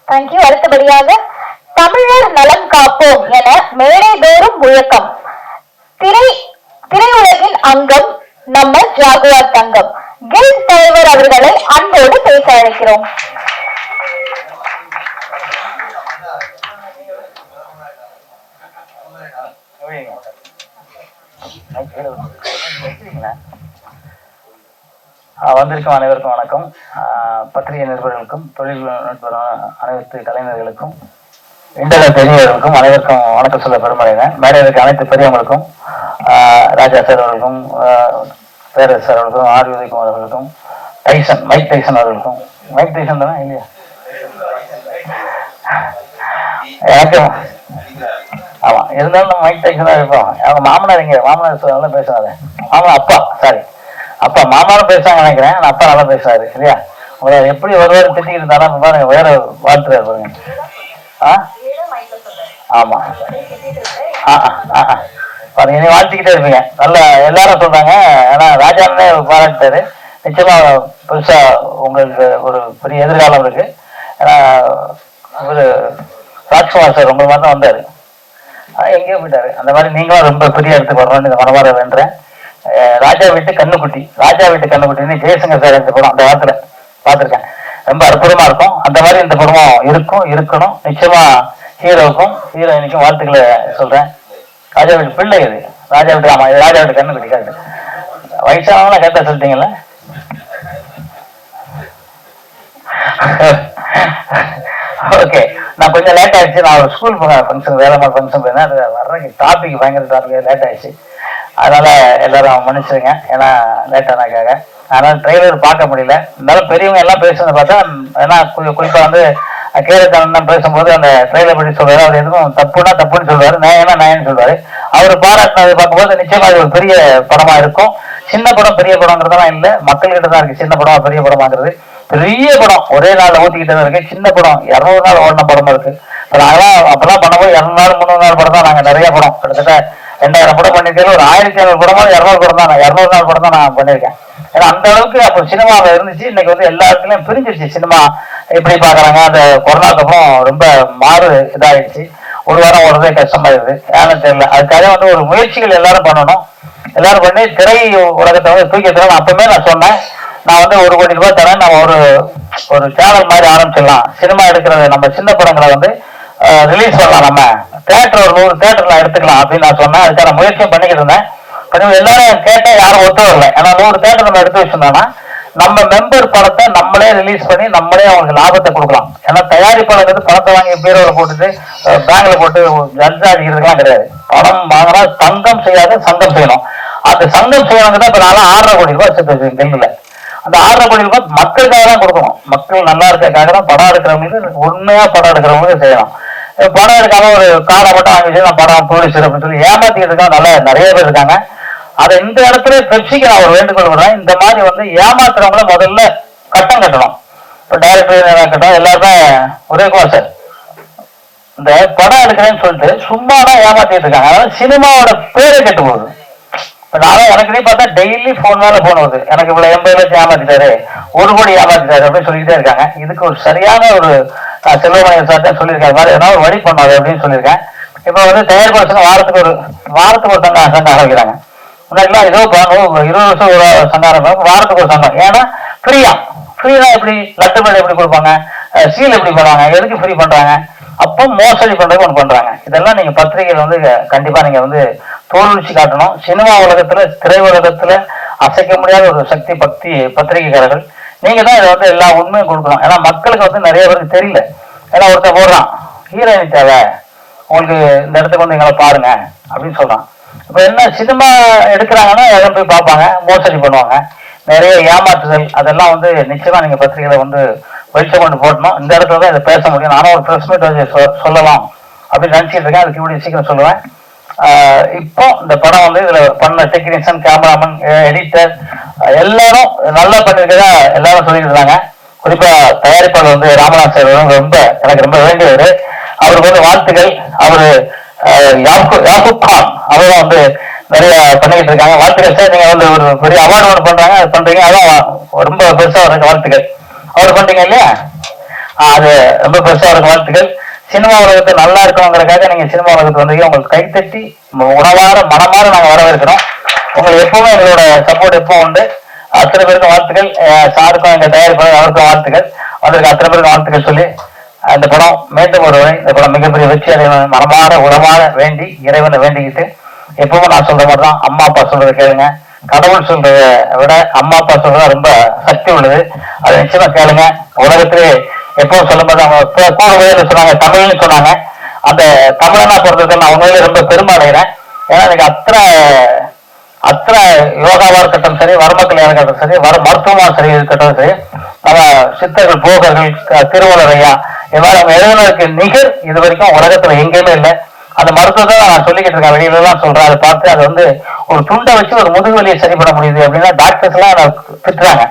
தேங்க்யூ. அடுத்தபடியாக தமிழர் நலம் காப்போம் என மேடைதோறும் முழக்கம். திரையுலகின் அங்கம் நம்ம ஜாகுவார் தங்கம் கில் தலைவர் அவர்களை அன்போடு பேச அழைக்கிறோம். வந்திருக்கும் அனைவருக்கும் வணக்கம். பத்திரிகை நிருபர்களுக்கும், தொழில் நுட்ப அனைத்து கலைஞர்களுக்கும், இன்டர்நெட் பெரியவர்களுக்கும் அனைவருக்கும் வணக்கம் சொல்ல பெருமடைகிறேன். மேடையில் இருக்க அனைத்து பெரியவங்களுக்கும், ராஜா சார் அவர்களுக்கும், பேரரசு சார் அவர்களுக்கும், ஆர் உதயகுமார் அவர்களுக்கும், மைக் டைசன் அவர்களுக்கும். மைக் டைசன் தானே இல்லையா? எனக்கு ஆமா, இருந்தாலும் மைக் டைசன் தான் இருப்போம். அவங்க மாமனார் இங்க, மாமனார் நல்லா பேசுறாரு. மாமனார் அப்பா மாமாவும் பேசுறாங்க நினைக்கிறேன். அப்பா நல்லா பேசுறாரு இல்லையா? உங்களை எப்படி ஒருவர் திட்டி இருந்தாலும் பாருங்க, வேற வாழ்த்துறாரு பாருங்க. ஆமா பாருங்க, இனி வாழ்த்திக்கிட்டே இருப்பீங்க. நல்லா எல்லாரும் சொல்றாங்க. ஏன்னா ராஜானே பாராட்டாரு. நிச்சயமா பெருசா உங்களுக்கு ஒரு பெரிய எதிர்காலம் இருக்கு. ஏன்னா ஒரு ராஜ்குமார் சார் உங்களை மாதிரி தான் வந்தாரு, எங்கேயோ போயிட்டாரு. அந்த மாதிரி நீங்களும் ரொம்ப பெரிய இடத்துக்கு வரணும்னு இந்த மனமாற வேண்டுறேன். ராஜா வீட்டு கண்ணுக்குட்டின்னு ஜெயசங்கர் சார் இந்த படம் அந்த வாரத்துல பார்த்துருக்கேன். ரொம்ப அற்புதமா இருக்கும். அந்த மாதிரி இந்த படமும் இருக்கணும். நிச்சயமா ஹீரோவுக்கும் ஹீரோயினுக்கும் வாழ்த்துக்களை சொல்றேன். ராஜா வீட்டு பிள்ளை இது. ராஜா வீட்டு கண்ணுக்குட்டி காட்டு. வயசானவங்களா கேட்டா சொல்லிட்டீங்கல்ல. ஓகே, நான் கொஞ்சம் லேட் ஆயிடுச்சு. நான் ஒரு ஸ்கூல் ஃபங்க்ஷன், வேலைமா ஃபங்க்ஷன் போயிருந்தேன். அது வர்றதுக்கு டாபிக் பயங்கர டாபிக் லேட் ஆயிடுச்சு. அதனால எல்லாரும் மன்னிச்சிருங்க, ஏன்னா லேட்டானாக்காக. அதனால ட்ரெய்லர் பார்க்க முடியல. இருந்தாலும் பெரியவங்க எல்லாம் பேசுறத பார்த்தா, ஏன்னா குறிப்பா வந்து கேரளன் பேசும்போது அந்த ட்ரெயிலர் பற்றி சொல்றாரு. அவர் எதுவும் தப்புன்னா தப்புன்னு சொல்றாரு, நியாயம்னா நியாயம்னு சொல்றாரு. அவர் பாராட்டினதை பார்க்கும்போது நிச்சயமா அது ஒரு பெரிய படமா இருக்கும். சின்ன படம் பெரிய படம்ங்கிறதெல்லாம் இல்லை, மக்கள்கிட்ட தான் இருக்கு சின்ன படம் பெரிய படமாங்கிறது. பெரிய படம் ஒரே நாள்ல ஊத்திக்கிட்டே இருக்கு. சின்ன படம் 200 நாள் ஓடின படமா இருக்கு. நாங்களாம் அப்பெல்லாம் பண்ணும்போது 200 நாள் 300 நாள் படம் தான். நாங்க நிறைய படம் கிட்டத்தட்ட 2000 படம் பண்ணிருக்கேன். ஒரு 1500 படமா 200 படம் தான், 200 நாள் படம் தான் நான் பண்ணியிருக்கேன். ஏன்னா அந்த அளவுக்கு அப்போ சினிமாவில் இருந்துச்சு. இன்னைக்கு வந்து எல்லா இடத்துலயும் பிரிஞ்சிருச்சு சினிமா. எப்படி பாக்குறாங்க, அந்த கொரோனாக்கு அப்புறம் ரொம்ப இதாயிடுச்சு. ஒரு வாரம் ஓடுறதே கஷ்டமாயிருது, ஏன்னு தெரியல. அதுக்காக வந்து ஒரு முயற்சிகள் எல்லாரும் பண்ணணும். எல்லாரும் பண்ணி திரை உலகத்தை வந்து தூக்கி தரணும். அப்பவுமே நான் சொன்னேன், நான் வந்து 1 கோடி ரூபாய் தரேன், நம்ம ஒரு சேனல் மாதிரி ஆரம்பிச்சிடலாம். சினிமா எடுக்கிறது நம்ம சின்ன படங்களை வந்து ரிலீஸ் பண்ணலாம், நம்ம தேட்டர் ஒரு 100 தேட்டர்ல எடுத்துக்கலாம் அப்படின்னு நான் சொன்னேன். அதுக்கான முயற்சியும் பண்ணிக்கிட்டு இருந்தேன். எல்லாரும் கேட்டேன், யாரும் ஒத்து வரல. ஏன்னா 100 தேட்டர் நம்ம எடுத்து வச்சிருந்தோம்னா நம்ம மெம்பர் படத்தை நம்மளே ரிலீஸ் பண்ணி நம்மளே அவங்களுக்கு லாபத்தை கொடுக்கலாம். ஏன்னா தயாரிப்பாளர் படத்தை வாங்கி பீரோவில் போட்டுட்டு பேங்க்ல போட்டு ஜட்ஜா அடிக்கிறதுக்கெல்லாம் கிடையாது. படம் வாங்கினா தங்கம் செய்யாத சங்கம் செய்யணும். அந்த சங்கம் செய்யணுங்க தான் இப்ப நான் 6.5 கோடி ரூபாய் வச்சுட்டு வச்சிருக்கேன் டெல்லியில. அந்த 6.5 கோடி ரூபாய் மக்களுக்காக தான் கொடுக்கணும். மக்கள் நல்லா இருக்கிறதுக்காக தான் படம் எடுக்கிறவங்களுக்கு, உண்மையா படம் எடுக்கிறவங்களுக்கு செய்யணும். படம் எடுக்காம ஒரு காரை மட்டும் வாங்கி நான் படம் போலீஸ் அப்படின்னு சொல்லி ஏமாத்திக்கிறதுக்காக நிறைய பேர் இருக்காங்க. அதை இந்த இடத்துல பெப்சிக்கு நான் ஒரு வேண்டுகோள் விடுறேன். இந்த மாதிரி வந்து ஏமாத்துறவங்கள முதல்ல கட்டம் கட்டணும். இப்போ டைரக்டர் கட்டணும், எல்லாருமே ஒரே சார் இந்த படம் எடுக்கிறேன்னு சொல்லிட்டு சும்மாதான் ஏமாத்திட்டு இருக்காங்க. அதனால சினிமாவோட பேரை கெட்டு போகுது. இப்போ நானும் எனக்குனே பார்த்தா டெய்லி ஃபோன் மேல ஃபோன் வருது, எனக்கு இவ்வளவு 80 லட்சம் ஏமாத்திட்டாரு, 1 கோடி ஏமாத்திட்டாரு அப்படின்னு சொல்லிக்கிட்டே இருக்காங்க. இதுக்கு ஒரு சரியான ஒரு செல்வமணியன் சார் தான் சொல்லியிருக்காரு, மாதிரி ஏதாவது வழி பண்ணாது அப்படின்னு சொல்லியிருக்கேன். இப்போ வந்து தயாரிப்பாளர் வாரத்துக்கு ஒரு சங்கம் ஆரம்பிக்கிறாங்க. முன்னாடிலாம் ஏதோ 20 வருஷம் ஒரு சங்கம் ஆரம்பிப்பாங்க, வாரத்துக்கு ஒரு சங்கம். ஏன்னா ஃப்ரீனா எப்படி லட்டு மேல எப்படி கொடுப்பாங்க, சீல் எப்படி பண்ணுவாங்க, எதுக்கு ஃப்ரீ பண்றாங்க? அப்போ மோசடி பண்றதுக்கு ஒன்று பண்றாங்க. இதெல்லாம் நீங்க பத்திரிகைகள் வந்து கண்டிப்பா நீங்க வந்து தோல்விச்சு காட்டணும். சினிமா உலகத்துல, திரை உலகத்துல அசைக்க முடியாத ஒரு சக்தி பத்திரிகைக்காரர்கள் நீங்க தான் இதை வந்து எல்லா உண்மையும் கொடுக்கணும். ஏன்னா மக்களுக்கு வந்து நிறைய பேருக்கு தெரியல. ஏன்னா ஒருத்தர் போடுறான், ஹீரோயின் தேவை உங்களுக்கு, இந்த இடத்துக்கு வந்து எங்களை பாருங்க அப்படின்னு சொல்றான். இப்ப என்ன சினிமா எடுக்கிறாங்கன்னா எல்லாம் போய் பார்ப்பாங்க, மோசடி பண்ணுவாங்க, நிறைய ஏமாற்றுதல். அதெல்லாம் வந்து நிச்சயமா நீங்க பத்திரிகைகளை வந்து வெளிச்சம் கொண்டு போட்டணும். இந்த இடத்துல தான் இதை பேச முடியும். நானும் ஒரு ப்ரெஸ் மீட் சொல்லலாம் அப்படின்னு நினைச்சிட்டு இருக்கேன். அதுக்கு இப்படி சீக்கிரம் சொல்லுவேன். இப்போ இந்த படம் வந்து இதுல பண்ண டெக்னீஷியன், கேமராமேன், எடிட்டர் எல்லாரும் நல்லா பண்ணிருக்கதா எல்லாரும் சொல்லிட்டு இருந்தாங்க. குறிப்பா தயாரிப்பாளர் வந்து ராமநாத் சார் ரொம்ப எனக்கு ரொம்ப வேண்டியவர். அவருக்கு வந்து வாழ்த்துக்கள். அவரு யாகுப் கான் அவரும் வந்து நிறைய பண்ணிக்கிட்டு இருக்காங்க. வாழ்த்துக்கள் சார். நீங்க வந்து ஒரு பெரிய அவார்டு ஒன்று பண்றாங்க, அது பண்றீங்க, அதான் ரொம்ப பெருசா இருக்கு. வாழ்த்துக்கள். அவர் பண்றீங்க இல்லையா, அது ரொம்ப பெருசா இருக்கு. வாழ்த்துக்கள். சினிமா உலகத்தை நல்லா இருக்கணுங்கிறதுக்காக நீங்க சினிமா உலகத்துக்கு வந்தீங்க. உங்களுக்கு கைத்தட்டி உணவார மனமாற நாங்க வரவேற்கிறோம். உங்களுக்கு எப்பவுமே எங்களோட சப்போர்ட் எப்பவும் உண்டு. அத்தனை பேருக்கும் வாழ்த்துக்கள். சாருக்கும் எங்க தயாரிப்பாளர் அவருக்கும் வாழ்த்துக்கள். அவருக்கு அத்தனை பேருக்கும் வாழ்த்துக்கள் சொல்லி இந்த படம் மீண்டும் ஒருவரை இந்த படம் மிகப்பெரிய வெற்றி அடைவன் மனமாற உணவார வேண்டி இறைவனை வேண்டிக்கிட்டு, எப்பவும் நான் சொல்ற மாதிரி தான், அம்மா அப்பா சொல்றதை கேளுங்க. கடவுள் சொல்றத விட அம்மா அப்பா சொல்றதா ரொம்ப சக்தி உள்ளது. அதை நிச்சயமா கேளுங்க. உலகத்திலே எப்பவும் சொல்லும் போது அவங்க கூட சொன்னாங்க, தமிழ்னு சொன்னாங்க. அந்த தமிழனா பிறந்ததுக்கு நான் உண்மையிலே ரொம்ப பெருமை அடைகிறேன். ஏன்னா எனக்கு அத்தனை யோகாவா இருக்கட்டும் சரி, வரமக்கலையா இருக்கட்டும் சரி, மருத்துவமா சரி இருக்கட்டும் சரி, நம்ம சித்தர்கள், போகர்கள், திருவள்ளுவர் ஐயா, இவ்வாறு அவங்க எழுதுனதுக்கு நிகர் இது வரைக்கும் உலகத்துல எங்கேயுமே இல்லை. அந்த மருத்துவத்தை நான் சொல்லிக்கிட்டு இருக்கேன், வெளியில எல்லாம் சொல்றேன். அதை பார்த்து அது வந்து ஒரு துண்டை வச்சு ஒரு முதுகுவலியை சரி பண்ண முடியுது அப்படின்னா டாக்டர்ஸ் எல்லாம் திட்டுறாங்க.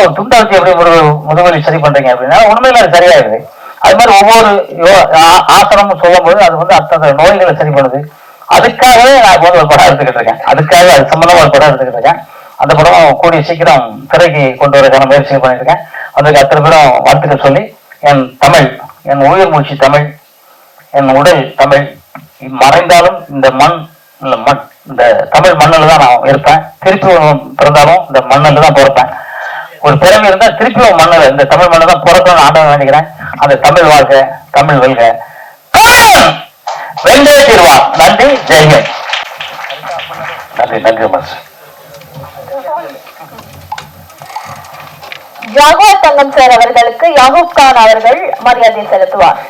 ஒரு துண்டை வச்சு எப்படி ஒரு முதுகுவலி சரி பண்றீங்க அப்படின்னா உண்மையில அது சரியாயிருது. அது மாதிரி ஒவ்வொரு ஆசனமும் சொல்லும் போது அது வந்து அத்தனை நோய்களை சரி பண்ணுது. அதுக்காகவே நான் இப்போ ஒரு படம் எடுத்துக்கிட்டு இருக்கேன். அதுக்காக அது சம்பந்தமா ஒரு படம் எடுத்துக்கிட்டு இருக்கேன். அந்த படம் கூடிய சீக்கிரம் திரைக்கு கொண்டு வரக்கான முயற்சி பண்ணிட்டு இருக்கேன். அதுக்கு அத்தனை பேரும் வாழ்த்துக்கள் சொல்லி, என் தமிழ், என் உயிர் மூச்சு தமிழ், என் உடல் தமிழ், மறைந்தாலும் இந்த இந்த தமிழ் மண்ணில் தான் நான் இருப்பேன். திருப்பி பிறந்தாலும் இந்த மண்ணில் தான் பிறப்பேன். ஒரு பிறவி இருந்தா திருப்பி மண்ணில், இந்த தமிழ் மண்ணில் தான் பிறக்கணும்னு ஆண்டவன் வேண்டிக்கிறேன். அந்த தமிழ் வாழ்க, தமிழ் வெல்க, வென்றே தீர்வான். நன்றி, ஜெய்ஹிந்த். நன்றி மாஸ்டர். யாகூப் தங்கம் சார் அவர்களுக்கு யாகூப் கான் அவர்கள் மரியாதை செலுத்துவார்.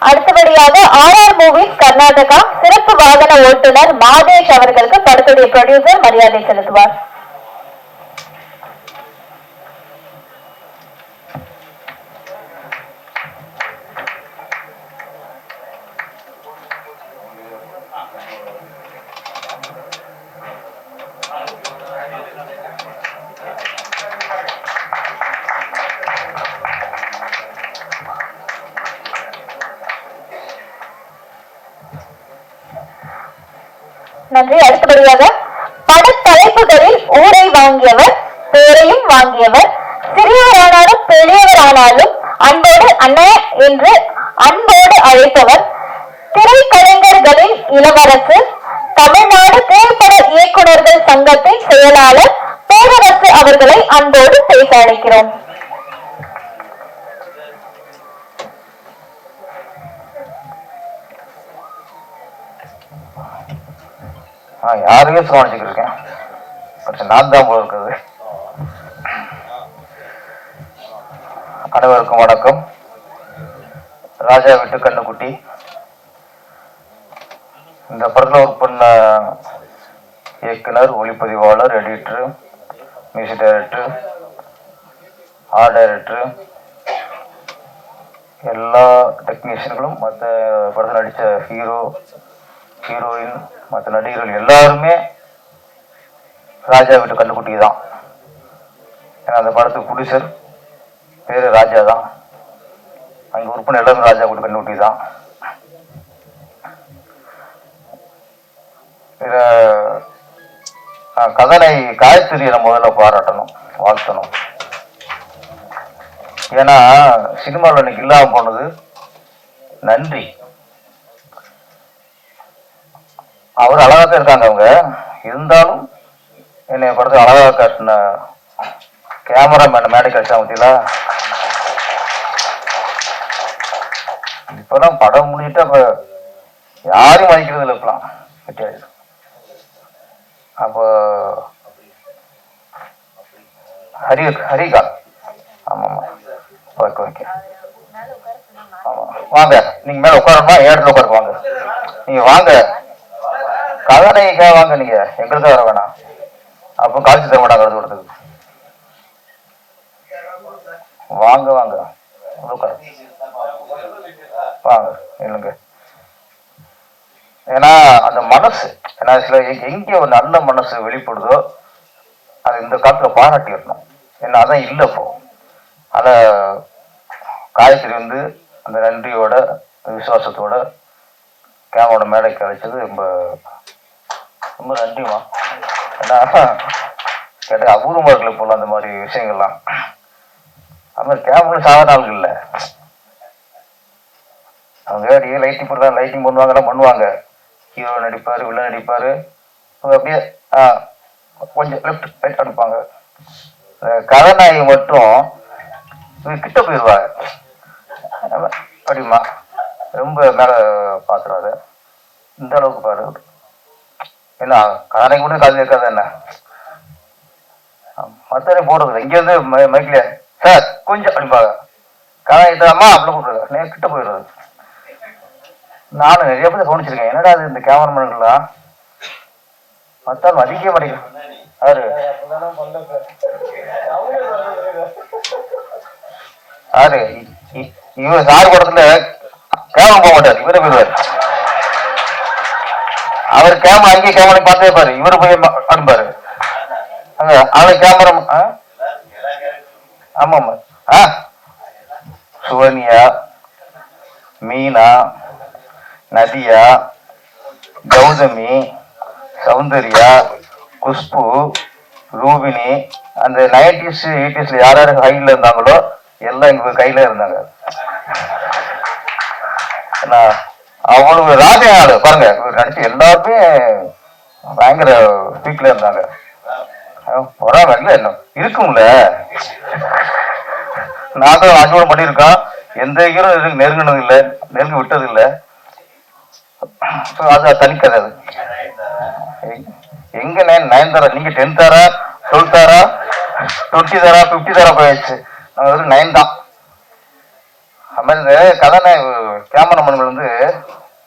அடுத்தபடியாக ஆர்ஆர் மூவிஸ் கர்நாடகா சிறப்பு வாகன ஓட்டுநர் மாதேஷ் அவர்களுக்கு படத்துடைய ப்ரொடியூசர் மரியாதை செலுத்துவார். நன்றி. அடுத்தபடியாக படத்தலைப்புகளில் ஊரை வாங்கியவர், பேரையும் வாங்கியவர், சிறியவரானாலும் பெரியவரானாலும் அன்போடு அண்ணே என்று அன்போடு அழைப்பவர், திரைக்கலைஞர்களின் இளவரசு, தமிழ்நாடு திரைப்பட இயக்குநர்கள் சங்கத்தின் செயலாளர் பேரரசு அவர்களை அன்போடு பேச அழைக்கிறோம். யாருமே கவனிச்சுக்கிட்டு இருக்கேன், நான் தான் போல இருக்குது. அனைவருக்கும் வணக்கம். ராஜா வீட்டு கண்ணுக்குட்டி இந்த படத்தில் ஒர்க் பண்ண இயக்குனர், ஒளிப்பதிவாளர், editor, music director, art director, எல்லா டெக்னீஷியன்களும், மற்ற படத்தில் நடித்த ஹீரோ, ஹீரோயின், மற்ற நடிகர்கள் எல்லாருமே ராஜா வீட்டு கண்ணுக்குட்டி தான். ஏன்னா அந்த படத்துக்கு ப்ரொடியூசர் பேரு ராஜா தான். அங்கே உறுப்பினர் எல்லாருமே ராஜா வீட்டு கண்ணுக்குட்டி தான். கதனை காயத்ரியை நம்ம முதல்ல பாராட்டணும், வாழ்த்தணும். ஏன்னா சினிமாவில் இன்னைக்கு இல்லாமல் போனது நன்றி. அவர் அழகாக தான் இருக்காங்க, அவங்க இருந்தாலும் என்னை படத்தை அழகாக காட்டின கேமராமேன் மேடை கழிச்சா பத்தியில இப்பெல்லாம் படம் முடிச்சுட்டு அப்ப யாரும் மதிக்கிறது இல்லை இப்பெல்லாம் வெற்றியாயிடும். அப்போ ஹரிகால், ஆமாம் ஓகே ஓகே, ஆமாம் வாங்க, நீங்க மேல உட்காரணுமா, இடத்துல உட்காருக்கு வாங்க, நீங்க வாங்க, கதனைக்காக வாங்க, நீங்க எங்களுக்கு வர வேணாம், அப்போ காட்சி தர மாட்டாங்க அது கொடுத்தது. வாங்க வாங்க உட்காரு வாங்க இல்லைங்க. ஏன்னா அந்த மனசு, ஏன்னா சில எங்கே ஒரு நல்ல மனசு வெளிப்படுதோ அது இந்த காலத்துல பாராட்டிடணும். ஏன்னா அதான் இல்லை இப்போ. அதை காயத்ரி வந்து அந்த நன்றியோட விசுவாசத்தோட கேமரோட மேடைக்கு அழைச்சது ரொம்ப ரொம்ப நன்றிமா. ஏன்னா கேட்ட அபூர்வமாக இருக்கல போல அந்த மாதிரி விஷயங்கள்லாம். அது மாதிரி கேமரா சாதாரண ஆளுகள் இல்லை, அவங்க அப்படியே லைட்டிங் போடுறாங்க, லைட்டிங் பண்ணுவாங்கலாம் பண்ணுவாங்க. ஹீரோ நடிப்பார், வில்லன் நடிப்பார், அப்படியே கொஞ்சம் லெஃப்ட் ரைட் அடிப்பாங்க. கதாநாயகி மட்டும் கிட்ட போயிடுவாங்க அப்படிமா, ரொம்ப மேலே பார்த்துருவாரு. இந்த அளவுக்கு பாரு, என்ன கதாநாயகி கூட காது இருக்காது, என்ன மற்ற போடுறது இங்கேருந்து மைக்ல சார் கொஞ்சம் அடிப்பாங்க, கதாநாயகி அப்படி கூப்பிடுறது கிட்ட போயிடுறது. நானும் நிறைய பேர் கவனிச்சிருக்கேன், என்னடா அது இந்த கேமராமேன்லாம் மத்தாலும் மதிக்கவே மாட்டேங்குது. யாரு இவர் சார் படத்துல கேமரா போக மாட்டார், இவரை போயிடுவார். அவர் கேமரா அங்கேயே கேமரா பார்த்தே பாரு, இவரு போய் அனுப்பாரு அங்க அவளை கேமரா. ஆமாம் சுவனியா, மீனா, நதியா, கௌதமி, சௌந்தர்யா, குஷ்பு, ரூபினி, அந்த 90s 80s யார் யார் ஹைல இருந்தாங்களோ எல்லாம் எங்க கையில இருந்தாங்க. அவ்வளவு ராஜநாடு பாருங்க, நடிச்சு எல்லாருமே பயங்கர பீக்ல இருந்தாங்க. பொறாம என்ன இருக்கும்ல, நான் தான் அஞ்சோடு பண்ணியிருக்கான், எந்த ஹீரோ நெருங்கினது இல்லை, நெருங்கி விட்டது இல்லை. அது தனிக்கதை. அது எங்க நயன்தாரா, நீங்க 10 தாரா, 12 தாரா, 20 தாரா, 50 தாரா போயாச்சு. நம்ம வெறும் 9 தான். அது மாதிரி இந்த கதாநாய கேமராமேன்கள் வந்து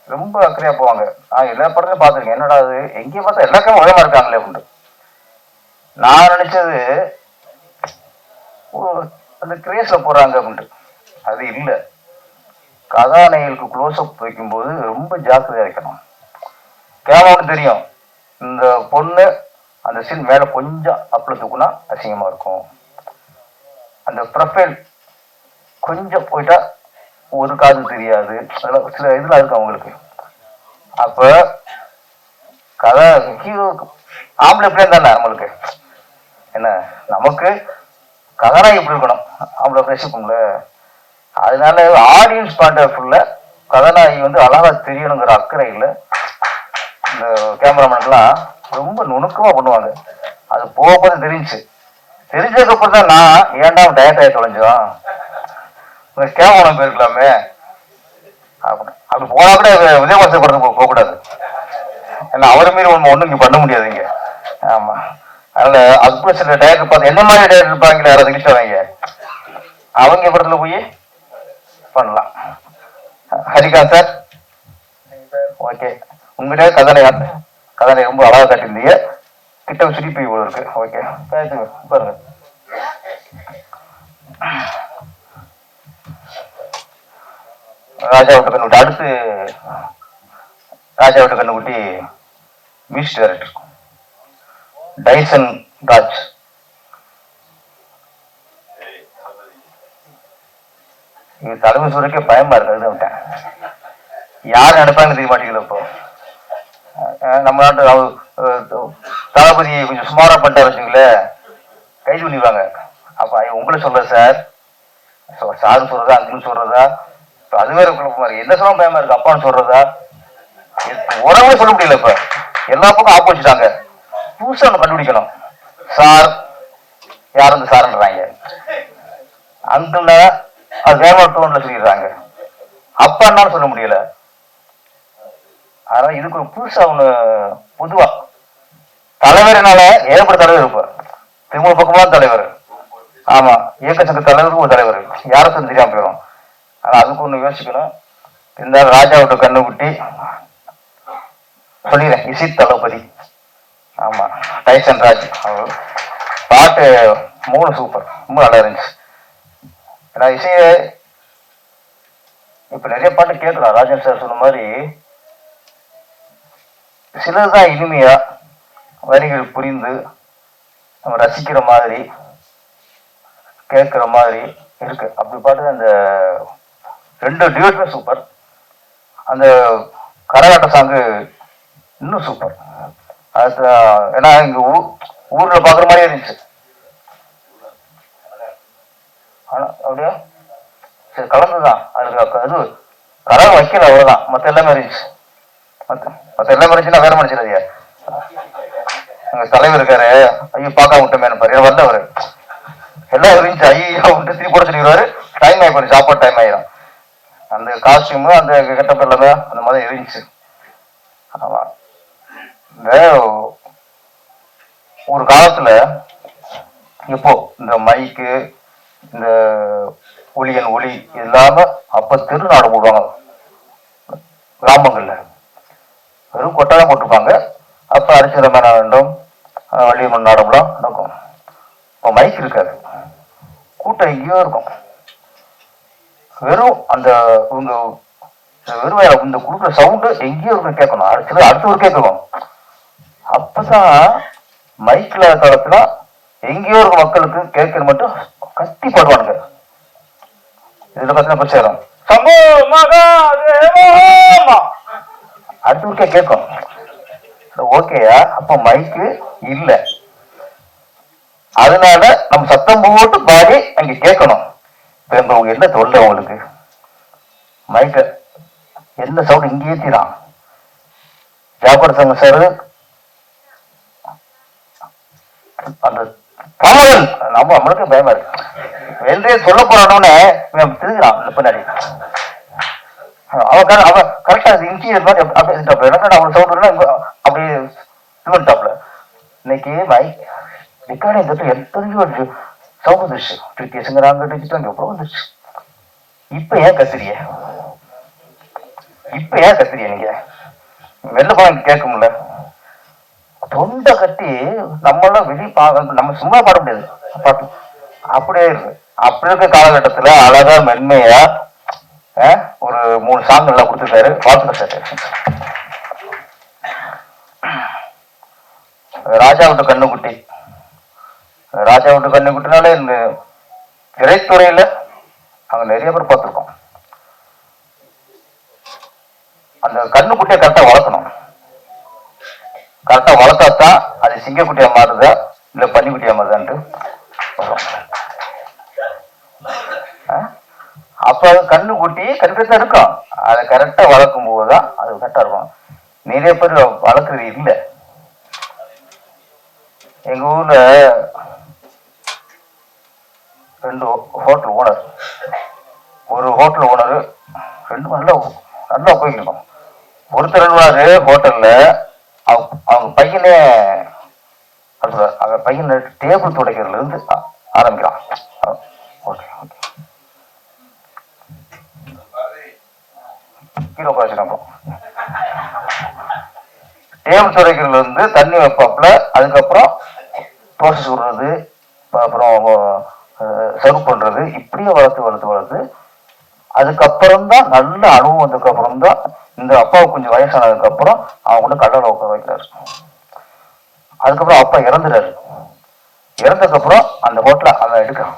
ரொம்ப அக்கறையா போவாங்க. நான் எல்லா படத்தையும் பார்த்துருக்கேன். என்னடா அது எங்கேயும் பார்த்தா எல்லா கேமரா ஒரே மாதிரி இருக்காங்களே அப்படின்ட்டு. நான் நினைச்சது அந்த கிரேஸ்ல போறாங்க அப்படின்ட்டு. அது இல்லை. கதாநாயகளுக்கு க்ளோஸ்அப் வைக்கும்போது ரொம்ப ஜாக்கிரதையா வைக்கணும். கேமராவுக்கு தெரியும் இந்த பொண்ணு அந்த சீன் மேல கொஞ்சம் அப்ல தூக்குனா அசிங்கமா இருக்கும். அந்த ப்ரொஃபைல் கொஞ்சம் போயிட்டா ஒரு காது தெரியாது. அதெல்லாம் சில இதுல இருக்கு அவங்களுக்கு. அப்ப கதை ஹீரோக்கு ஆம்பளை பிள்ளைங்க தானே நம்மளுக்கு என்ன, நமக்கு கதாநாயகி இப்படி இருக்கணும், ஆம்பளை ரசிப்போம்ல. அதனால ஆடியன்ஸ் பாயிண்ட் ஆஃப் வியூல கதாநாயகி வந்து அழகா தெரியணுங்கிற அக்கறை இல்லை. இந்த கேமராமேனுக்குலாம் ரொம்ப நுணுக்கமா பண்ணுவாங்க. அது போக தெரிஞ்சு தெரிஞ்சதுக்கு அப்புறம் தான் நான் ஏன்டா டயட் ஆகி தொலைஞ்சோம் கேமரா போயிருக்கலாமே அப்படி போனா கூட விஜயபாஸ்கர் படத்துக்கு போகக்கூடாது. ஏன்னா அவரை மீறி ஒன்றும் இங்கே பண்ண முடியாதுங்க. ஆமா, அதனால அதுக்குள்ள சில டயட் பார்த்து என்ன மாதிரி டயட் இருப்பாங்களே யாராவது நினைச்சவங்க அவங்க படத்துல போய் பண்ணலாம். ஹரிகாந்த் சார், ஓகே, உங்ககிட்ட கதாநாயகி ரொம்ப அழகா காட்டியிருந்தீங்க. கிட்ட சிரிப்பு இவ்வளவு இருக்கு. ஓகே, பாருங்க. ராஜா விட்டு கண்ணுக்குட்டி, அடுத்து ராஜா விட்டு கண்ணுக்குட்டி மியூசிக் டைரக்டர் டைசன் ராஜ். இது தலைமை சூழலுக்கே பயமா இருக்கு. விட்டேன் யார் நினைப்பாங்க தெரிய மாட்டேங்குது. இப்போ நம்ம நாட்டு தளபதி கொஞ்சம் சுமாரா பண்ணிட்டாரு வச்சுங்களேன், கைது பண்ணிடுவாங்க. அப்ப உங்களை சொல்ற சார் சாரு சொல்றதா அங்குன்னு சொல்றதா, அது வேற குழப்பமா இருக்கு. என்ன சொல்ல பயமா இருக்கு, அப்பான்னு சொல்றதா உறவே சொல்ல முடியல. இப்ப எல்லா பக்கம் ஆப்போசிட்டாங்க. புதுசா ஒண்ணு கண்டுபிடிக்கணும். சார் யார் வந்து சார்ன்றாங்க, அங்குல அது வேற டோன்ல சொல்லிடுறாங்க, அப்பான்னு சொல்ல முடியல. அதனால இதுக்கு ஒரு புதுசா ஒண்ணு பொதுவா தலைவர்னால ஏகப்பட்ட தலைவர் இருப்பார். திருமூல பக்கமா தலைவர், ஆமா, இயக்க சங்க தலைவருக்கு ஒரு தலைவர், யாரை சொல்லி தெரியாம போயிடும். ஆனா அதுக்கு ஒண்ணு யோசிக்கணும். இந்த ராஜா விட்டு கண்ணுக்குட்டி சொல்லிடுறேன், இசை தளபதி, ஆமா, டைசன் ராஜ். பாட்டு 3 சூப்பர், ரொம்ப நல்லா இருந்துச்சு. ஏன்னா இசைய இப்ப நிறைய பாட்டு கேட்கலாம். ராஜன் சார் சொன்ன மாதிரி சிலதுதான் இனிமையா வரிகள் புரிந்து நம்ம ரசிக்கிற மாதிரி கேட்கிற மாதிரி இருக்கு. அப்படி பாட்டு அந்த 2 டியூட்டுமே சூப்பர். அந்த கரகாட்ட சாங்கு இன்னும் சூப்பர். அது ஏன்னா இங்க ஊர்ல பாக்குற மாதிரியே இருந்துச்சு. ஆனா அப்படியா சரி கலந்துதான் அதுக்கு அது கரகம் வைக்கல, அவ்வளவுதான். மத்த எல்லாமே இருந்துச்சு. மத்த எல்லாமே இருந்துச்சுன்னா வேற மனுஷன் எங்க தலைவர் இருக்காரு, ஐயோ பார்க்க விட்டோமே பாரு வரல அவரு, எல்லாம் இருந்துச்சு. ஐயோ விட்டு திருப்பி போட சொல்லிடுவாரு. டைம் ஆகி போயிடும், சாப்பாடு டைம் ஆயிடும். அந்த காஸ்டியூமு அந்த கெட்டப் எல்லாமே அந்த மாதிரி இருந்துச்சு. ஆமா, இந்த ஒரு காலத்துல இப்போ இந்த மைக்கு இந்த ஒளியன் ஒளி இல்லாம அப்ப திருநாடு போடுவாங்க கிராமங்கள்ல. வெறும் கொட்டாதான் போட்டிருப்பாங்க. அப்ப அரிசிரமான வேண்டும் வள்ளியம்மன் நாடம்லாம் நடக்கும். இப்போ மைக் இருக்காது, கூட்டம் எங்கேயோ இருக்கும். வெறும் அந்த இவங்க வெறும் இந்த கொடுக்குற சவுண்டு எங்கேயோ இருக்கு, கேட்கணும். அடுத்த ஒரு கேட்கணும். அப்பதான் மைக்ல காலத்துல எங்கேயோ இருக்க மக்களுக்கு கேட்கற மட்டும் கத்தி பாடுவானுங்க. இதுல பார்த்தீங்கன்னா பிரச்சாரம் சம்போ மகாதேவா அடுத்த ஊருக்கே கேட்கும். ஓகேயா, அப்ப மைக்கு இல்ல, அதனால நம்ம சத்தம் போட்டு பாடி அங்க கேட்கணும். இப்ப உங்க என்ன தொல்லை உங்களுக்கு, மைக்க என்ன சவுண்ட் இங்கே ஏத்திரான். ஜாபர் சங்க சார் அந்த தமிழ் நம்மளுக்கு பயமா இருக்கு. வெள்ளையே சொல்ல போறானோன்னு திருகிறான் பின்னாடி. அவன் கரெக்டா இன்டீரியர் மாதிரி அப்படியே அவன் சவுண்ட் அப்படியே டாப்ல. இன்னைக்கு மைக் ரெக்கார்டிங் எத்தனையோ சவுண்ட் வந்துருச்சு. டிடிஎஸ்ங்கிறாங்க, டிஜிட்டல் எவ்வளோ வந்துருச்சு. இப்ப ஏன் கத்துறிய? நீங்க வெளில போய் கேட்கும்ல, தொண்டை கட்டி நம்மளாம் வெளியே நம்ம சும்மா பாட முடியாது பாட்டு. அப்படியே இருக்கு. அப்படி இருக்க காலகட்டத்துல அழகா மென்மையா ஒரு 3 சாங் எல்லாம் கொடுத்துருக்காரு. வாழ்த்துக்கள் சார். ராஜா விட்டு கண்ணுக்குட்டி. ராஜா விட்டு கண்ணுக்குட்டினாலே இந்த திரைத்துறையில அங்க நிறைய பேர் பார்த்துருக்கோம். அந்த கண்ணுக்குட்டியை கரெக்டா வளர்க்கணும். கரெக்டா வளர்த்தாத்தான் அது சிங்கக்குட்டியா மாறுதா இல்ல பன்னிக்குட்டியா மாறுதான்ட்டு வரும். அப்ப கண்ணுக்குட்டி கரெக்டா இருக்கும். அதை கரெக்டா வளர்க்கும் போதுதான் அது கரெக்டா இருக்கும். நிறைய பேர் வளர்க்கறது இல்லை. எங்க ஊர்ல 2 ஹோட்டல் ஓனர், ஒரு ஹோட்டல் ஓனர் 2 நல்லா போய்க்கணும். ஒருத்தர் ஹோட்டல்ல அவங்க பையனே அவங்க பையனை டேபிள் துடைக்கிறதுல இருந்து ஆரம்பிக்கிறான். கீழே உட்காந்துருக்கோம். டேபிள் துடைக்கிறதுல இருந்து தண்ணி வைப்பாப்புல, அதுக்கப்புறம் தோசை சுடுறது, அப்புறம் சர்வ் பண்றது, இப்படியே வளர்த்து அதுக்கப்புறம் தான் நல்ல அனுபவம் வந்ததுக்கு அப்புறம் தான் இந்த அப்பாவுக்கு கொஞ்சம் வயசானதுக்கு அப்புறம் அவங்க கூட கடலை உட்கார வைக்கிறாரு. அதுக்கப்புறம் அப்பா இறந்துறாரு. இறந்ததுக்கு அப்புறம் அந்த ஹோட்டல அவன் எடுக்கிறான்.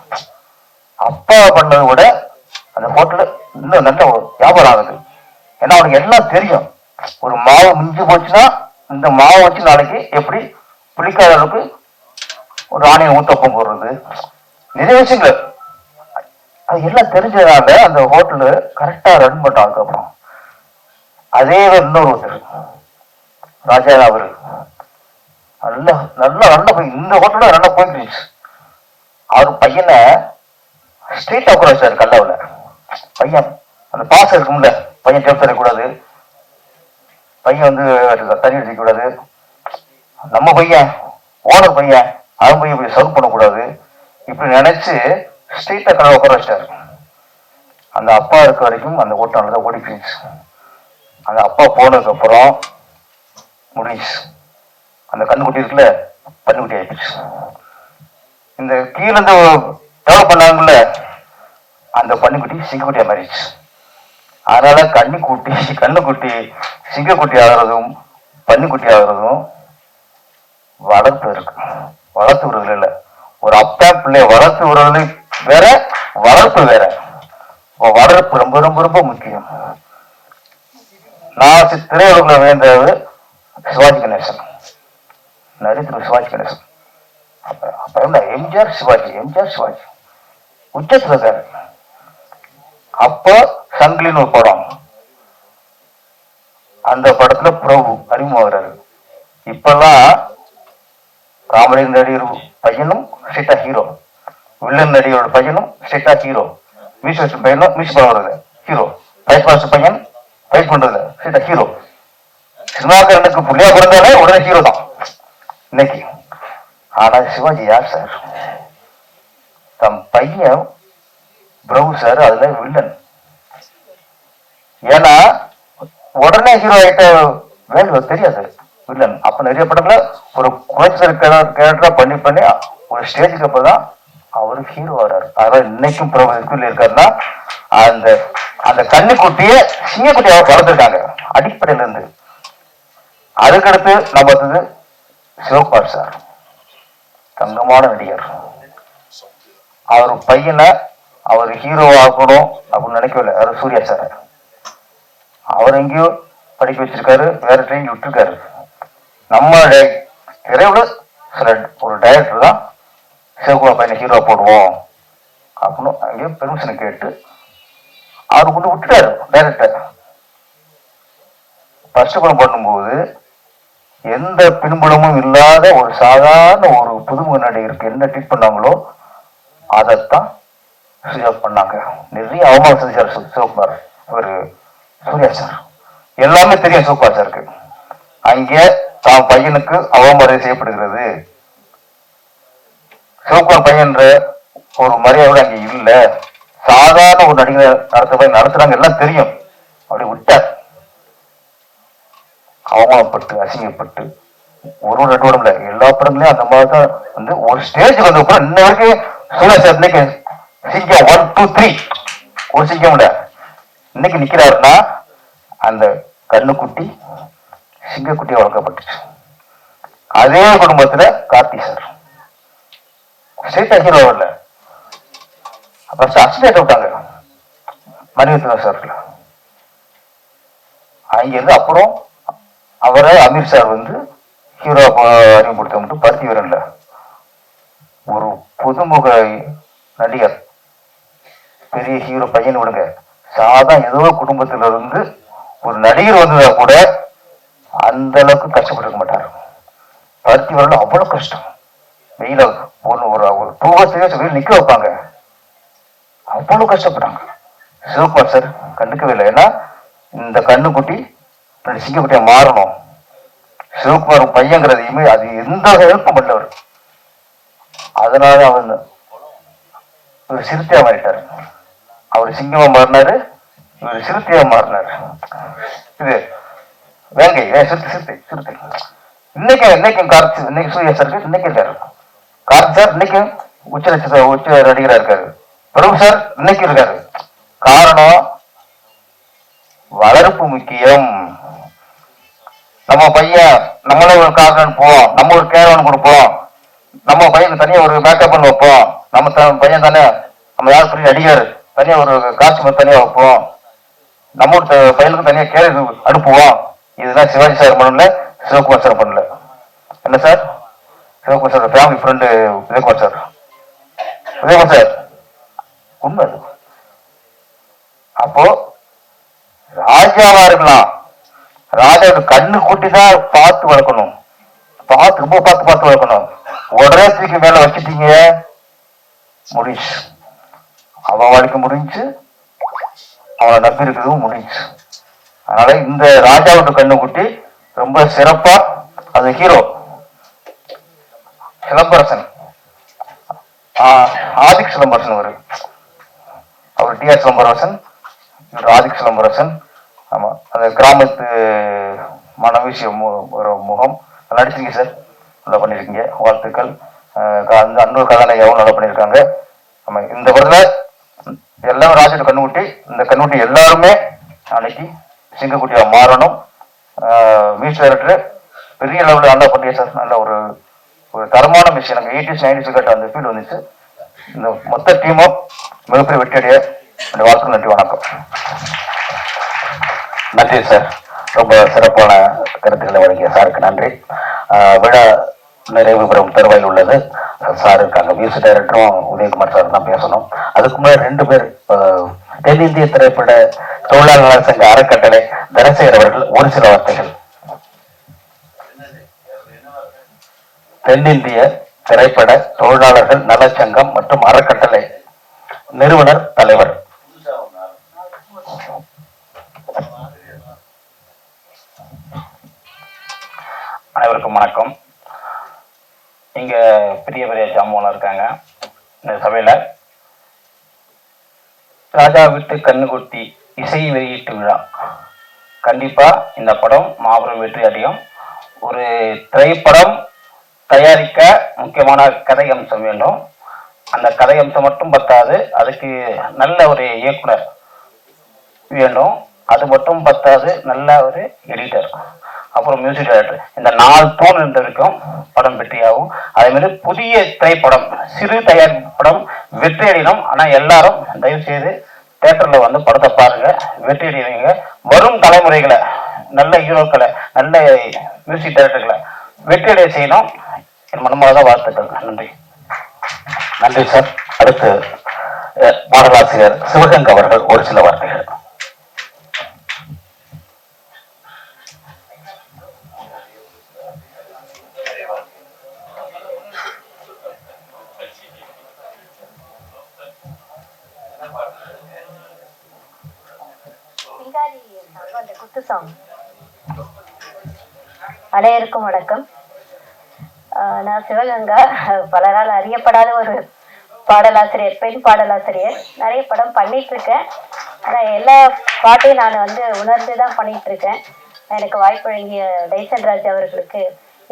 அப்பா பண்ணதை விட அந்த ஹோட்டல இன்னும் நல்ல வியாபாரம் ஆகுது. ஏன்னா அவனுக்கு எல்லாம் தெரியும். ஒரு மாவு மிஞ்சி போச்சுன்னா இந்த மாவை வச்சு நாளைக்கு எப்படி புளிக்காத அளவுக்கு ஒரு ஆணையம் ஊத்தப்பம் போடுறது, நிறைய விஷயங்கள் அது எல்லாம் தெரிஞ்சதுனால அந்த ஹோட்டலு கரெக்டா ரன் பண்ணான். அதுக்கப்புறம் அதே இன்னொரு ஒருத்தர் ராஜா, அவரு நல்லா போய் இந்த ஹோட்டல்ல நல்லா போயிட்டு அவர் பையனை ஸ்ட்ரீட் உட்கார வச்சாரு. கல்லாவில் பையன் அந்த பாசம் இருக்கும்ல, பையன் டெப் தரக்கூடாது, பையன் வந்து தண்ணி அடிக்கக்கூடாது, நம்ம பையன் ஓனர் பையன் அவன் பையன் போய் சர்வ் பண்ணக்கூடாது, இப்படி நினைச்சு ஸ்ட்ரீட்டை கடை உட்கார வச்சிட்டாரு. அந்த அப்பா இருக்க வரைக்கும் அந்த ஹோட்டல் தான் ஓடி போயிடுச்சு. அந்த அப்பா போனதுக்கு அப்புறம் முடிச்சு அந்த கண்ணுக்குட்டி இருக்குல்ல, பன்னிக்குட்டி ஆயிடுச்சு. இந்த கீழே இருந்து டெவலப் பண்ணாங்கல்ல, அந்த பன்னிக்குட்டி சிங்கக்குட்டியா மாறிடுச்சு. அதனால கண்ணுக்குட்டி சிங்கக்குட்டி ஆகிறதும் பன்னிக்குட்டி ஆகிறதும் வளர்த்து இருக்கு. வளர்த்து விடுறது இல்லை. ஒரு அப்பா பிள்ளைய வளர்த்து விடுறது வேற, வளர்ப்பு வேற. வளர்ப்பு ரொம்ப ரொம்ப ரொம்ப முக்கியம். நான் திரையுலகில் வேண்டது சிவாஜி கணேசன், நரித்திரு சிவாஜி கணேசன். அப்ப எம்ஜிஆர் சிவாஜி உச்சத்துல இருக்காரு. அப்போ சங்கிலின்னு ஒரு படம், அந்த படத்துல பிரபு அறிமுகமாகிறாரு. இப்பெல்லாம் காமெடி நடிகர் பையனும் ஸ்ட்ரெயிட்டா ஹீரோ, வில்லன் நடிகரோட பையனும் ஸ்ட்ரெயிட்டா ஹீரோ, மியூசிக் பையனும் மியூசிக் பண்றது ஹீரோ, ஃபைட் மாஸ்டர் பையன் ஃபைட் பண்றது ஸ்ட்ரெயிட்டா ஹீரோ. சினிமாக்காரனுக்கு புள்ளியா பிறந்தாலே உடனே ஹீரோ தான் இன்னைக்கு. ஆனா சிவாஜி யார் சார்? தம் பையன் பிரபு சார் அதுல வில்லன். ஏன்னா உடனே ஹீரோ ஆயிட்ட வேல்யூ தெரியாது வில்லன். அப்ப நிறைய படத்துல ஒரு குறைச்சல் கேரக்டரா பண்ணி ஒரு ஸ்டேஜுக்கு அப்பதான் அவரு ஹீரோ வர்றாரு. அதாவது இன்னைக்கும் பிரபு இருக்காருன்னா அந்த அந்த கண்ணுக்குட்டிய சிங்கக்குட்டியை வளர்த்துருக்காங்க அடிப்படையில இருந்து. அதுக்கடுத்து நம்ம பார்த்தது சிவகுமார் சார், தங்கமான நடிகர். அவர் பையனை அவர் ஹீரோ ஆக்கணும் அப்படின்னு நினைக்கல. அவர் சூர்யா சார், அவர் எங்கேயோ படிக்க வச்சிருக்காரு, வேற ட்ரெயின் விட்டுருக்காரு. நம்ம திரையுல சில ஒரு டைரக்டர் தான் சிவகுமார் பையனை ஹீரோ போடுவோம் அப்படின்னு அங்கேயோ பெர்மிஷன் கேட்டு அவர் கொண்டு விட்டுட்டாரு டைரக்டர். ஃபர்ஸ்ட் படம் பண்ணும்போது எந்த பின்புலமும் இல்லாத ஒரு சாதாரண ஒரு புதுமுக நடிகருக்கு என்ன ட்ரீட் பண்ணாங்களோ அதைத்தான் பண்ணாங்க. நிறைய அவமானம் செஞ்சார் சிவகுமார். ஒரு சூர்யா சார் எல்லாமே தெரியும் சிவகுமார் சாருக்கு. அங்கே தான் பையனுக்கு அவமரியாதை செய்யப்படுகிறது. சிவகுமார் பையன் ஒரு மரியாதை அங்கே இல்லை, சாதாரண ஒரு நடிகர் நடத்துறாங்க எல்லாம் தெரியும், அப்படி விட்டார். அவமானப்பட்டு அசிங்கப்பட்டு ஒரு ரெண்டு படம் இல்லை, எல்லா படங்களையும் அந்த மாதிரி தான் வந்து ஒரு ஸ்டேஜ் வந்த கூட இன்ன வரைக்கும் சூர்யா சார் இன்னைக்கு சிங்கம் 1 2 3 ஒரு சிங்கம் இல்ல இன்னைக்கு நிக்கிறாருன்னா அந்த கண்ணுக்குட்டி சிங்கக்குட்டி வளர்க்கப்பட்டுச்சு. அதே குடும்பத்துல கார்த்தி சார் ஸ்ட்ரெயிட்டா ஹீரோ இல்ல, அப்புறம் அசிஸ்டன்ட் விட்டாங்க மணிரத்னம் சார். அங்க இருந்து அப்புறம் அவரை அமீர் சார் வந்து ஹீரோ அறிமுகப்படுத்த பருத்தி வீரன்ல ஒரு புதுமுக நடிகர், பெரிய ஹீரோ பையன் விடுங்க, சாதா ஏதோ குடும்பத்துல இருந்து ஒரு நடிகர் வந்ததா கூட அந்த அளவுக்கு கஷ்டப்பட்டுக்க மாட்டார். பருத்தி வீரன்ல அவ்வளவு கஷ்டம், வெயில ஒரு 2 hours 3 hours வெயில் நிக்க வைப்பாங்க, அவ்வளவு கஷ்டப்பட்டாங்க. சிவகுமார் சார் கண்டுக்கவே இல்லை, ஏன்னா இந்த கண்ணுக்குட்டி சிங்கக்குட்டியா மாறணும், சிவகுமார் பையங்கிறதையுமே அது எந்த ஹெல்ப்பும் பண்ணவர். அதனால அவன் ஒரு சிறுத்தையா மாறிட்டாரு, அவர் சிங்கமா மாறினாரு, இவர் சிறுத்தையா மாறினாரு. இது வேங்கை சிறுத்தை சிறுத்தை இன்னைக்கும் கார்த்தி, இன்னைக்கு சூர்யா சாருக்கு இன்னைக்கு இருக்காரு, கார்த்தி சார் இன்னைக்கும் உச்ச நடிகரா இருக்காரு, பிரபு சார் இன்னைக்கு இருக்காரு. காரணம் வளர்ப்பு முக்கியம். நம்ம பையன் நம்மளே ஒரு காரணம் போவோம், நம்ம ஒரு கேரவன் கொடுப்போம், நம்ம பையனுக்கு தனியா ஒரு மேக்கப் பண்ணி வைப்போம், நம்ம பையன் தானே நம்ம யார் பெரிய நடிகர் தனியா ஒரு காஸ்டியூம் தனியா வைப்போம், நம்ம பையனுக்கு தனியா கேர் அனுப்புவோம். இதுதான் சிவாஜி சார் பண்ணல, சிவகுமார் சார் பண்ணல. என்ன sir, Sivakumar sir family friend Vijayakumar sir, Vijayakumar sir உண்மை. அப்போ ராஜாவா இருக்கலாம், ராஜாவோட கண்ணு கூட்டி தான் பார்த்து வளர்க்கணும், ரொம்ப பார்த்து வளர்க்கணும். உடனே தூக்கி மேல வச்சுட்டீங்க முடிஞ்சு, அவன் வாழ்க்கை முடிஞ்சு, அவனை நம்பி இருக்கிறதும் முடிஞ்சு. அதனால இந்த ராஜாவோட கண்ணு குட்டி ரொம்ப சிறப்பா, அது ஹீரோ சிலம்பரசன், ஆதிக் சிலம்பரசன், அவர் டிஆர் சிலம்பரசன், ஆதிக் சிலம்பரசன். ஆமா, அந்த கிராமத்து மனவீசிய ஒரு முகம் நடிச்சிருக்கீங்க சார், நல்லா பண்ணிருக்கீங்க, வாழ்த்துக்கள். அந்த அன்னூர் கதாநாயகியாவும் நல்லா பண்ணியிருக்காங்க. ஆமா, இந்த படத்துல எல்லாமே ராஜோட கண்ணுக்குட்டி, இந்த கண்ணுக்குட்டி எல்லாருமே நாளைக்கு சிங்கக்குட்டியா மாறணும். மியூசிக் டைரக்டர் பெரிய லெவலில் நல்லா பண்ணிய சார், நல்ல ஒரு தரமான மியூசிக். எனக்கு 80s 90s கேட்ட அந்த ஃபீல் வந்துச்சு. இந்த மொத்த டீமும் மிகப்பெரிய வெற்றியடைய வாழ்த்துக்கள். நன்றி, வணக்கம். நன்றி சார், ரொம்ப சிறப்பான கருத்துக்களை வழங்கிய சாருக்கு நன்றி. விழா நிறைவு பெறும் தருவாயில் உள்ளது. சார் இருக்காங்க, மியூசிக் டைரக்டரும் உதயகுமார் சார் தான் பேசணும். அதுக்கு முன்னாடி 2 பேர் தென்னிந்திய திரைப்பட தொழிலாளர் சங்க அறக்கட்டளை தனசேகர் அவர்கள் ஒரு சில வார்த்தைகள். தென்னிந்திய திரைப்பட தொழிலாளர்கள் நலச்சங்கம் மற்றும் அறக்கட்டளை நிறுவனர் தலைவர். அனைவருக்கும் வணக்கம். இங்க பெரிய பெரிய ஜாமுலாம் இருக்காங்க இந்த சபையில. ராஜா வீட்டு கண்ணுக்குட்டி இசை வெளியீட்டு விழா, கண்டிப்பா இந்த படம் மாபெரும் வெற்றி அடையும். ஒரு திரைப்படம் தயாரிக்க முக்கியமான கதை அம்சம் வேண்டும். அந்த கதை அம்சம் மட்டும் பத்தாது, அதுக்கு நல்ல ஒரு இயக்குனர் வேண்டும். அது மட்டும் பத்தாது, நல்ல ஒரு எடிட்டர், அப்புறம் மியூசிக் டைரக்டர். இந்த 4 தூண் இருந்திருக்கும் படம் வெற்றியாகும். அதே மாதிரி புதிய திரைப்படம், சிறு தயாரிப்பு படம் வெற்றி அடையணும். ஆனா எல்லாரும் தயவு செய்து தியேட்டர்ல வந்து படத்தை பாருங்க, வெற்றி அடைவீங்க. வரும் தலைமுறைகளை, நல்ல ஹீரோக்களை, நல்ல மியூசிக் டைரக்டர்களை வெற்றி அடைய செய்யணும். என் மனமார்ந்த வாழ்த்துக்கள். நன்றி. நன்றி சார். அடுத்து பாடலாசிரியர் சிவகங்கை அவர்கள் ஒரு சில வார்த்தைகள். அனைவருக்கும் வணக்கம். நான் சிவகங்கா, பலரால் அறியப்படாத ஒரு பாடலாசிரியர், பெண் பாடலாசிரியர். நிறைய படம் பண்ணிட்டு இருக்கேன். ஆனால் எல்லா பாட்டையும் நான் வந்து உணர்ந்து தான் பண்ணிட்டு இருக்கேன். எனக்கு வாய்ப்பு வழங்கிய டைசன் ராஜ் அவர்களுக்கு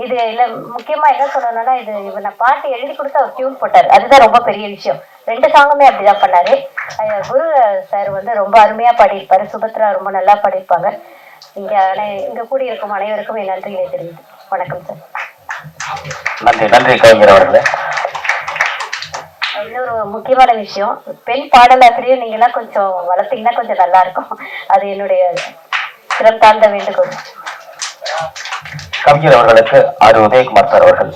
இது இல்லை. முக்கியமாக என்ன சொல்லணும்னா, இது நான் பாட்டு எழுதி கொடுத்து அவர் டியூன் போட்டார். அதுதான் ரொம்ப பெரிய விஷயம். 2 சாங்குமே அப்படிதான் பண்ணாரு. குரு சார் வந்து ரொம்ப அருமையாக பாடியிருப்பாரு. சுபத்ரா ரொம்ப நல்லா பாடியிருப்பாங்க. இங்கே கூடியிருக்கும் அனைவருக்கும் என் நன்றிகளை தெரிவித்து வணக்கம் சார். நன்றி நன்றி கவிஞர் அவர்களே. இன்னொரு முக்கியமான விஷயம், பெண் பாடலாசிரியர் நீங்களாம் கொஞ்சம் வளர்த்தீங்கன்னா கொஞ்சம் நல்லா இருக்கும். அது என்னுடைய சிரம் தாழ்ந்த வேண்டுகோள். கவிஞர் அவர்களுக்கு ஆர் உதயகுமார் சார் அவர்கள்.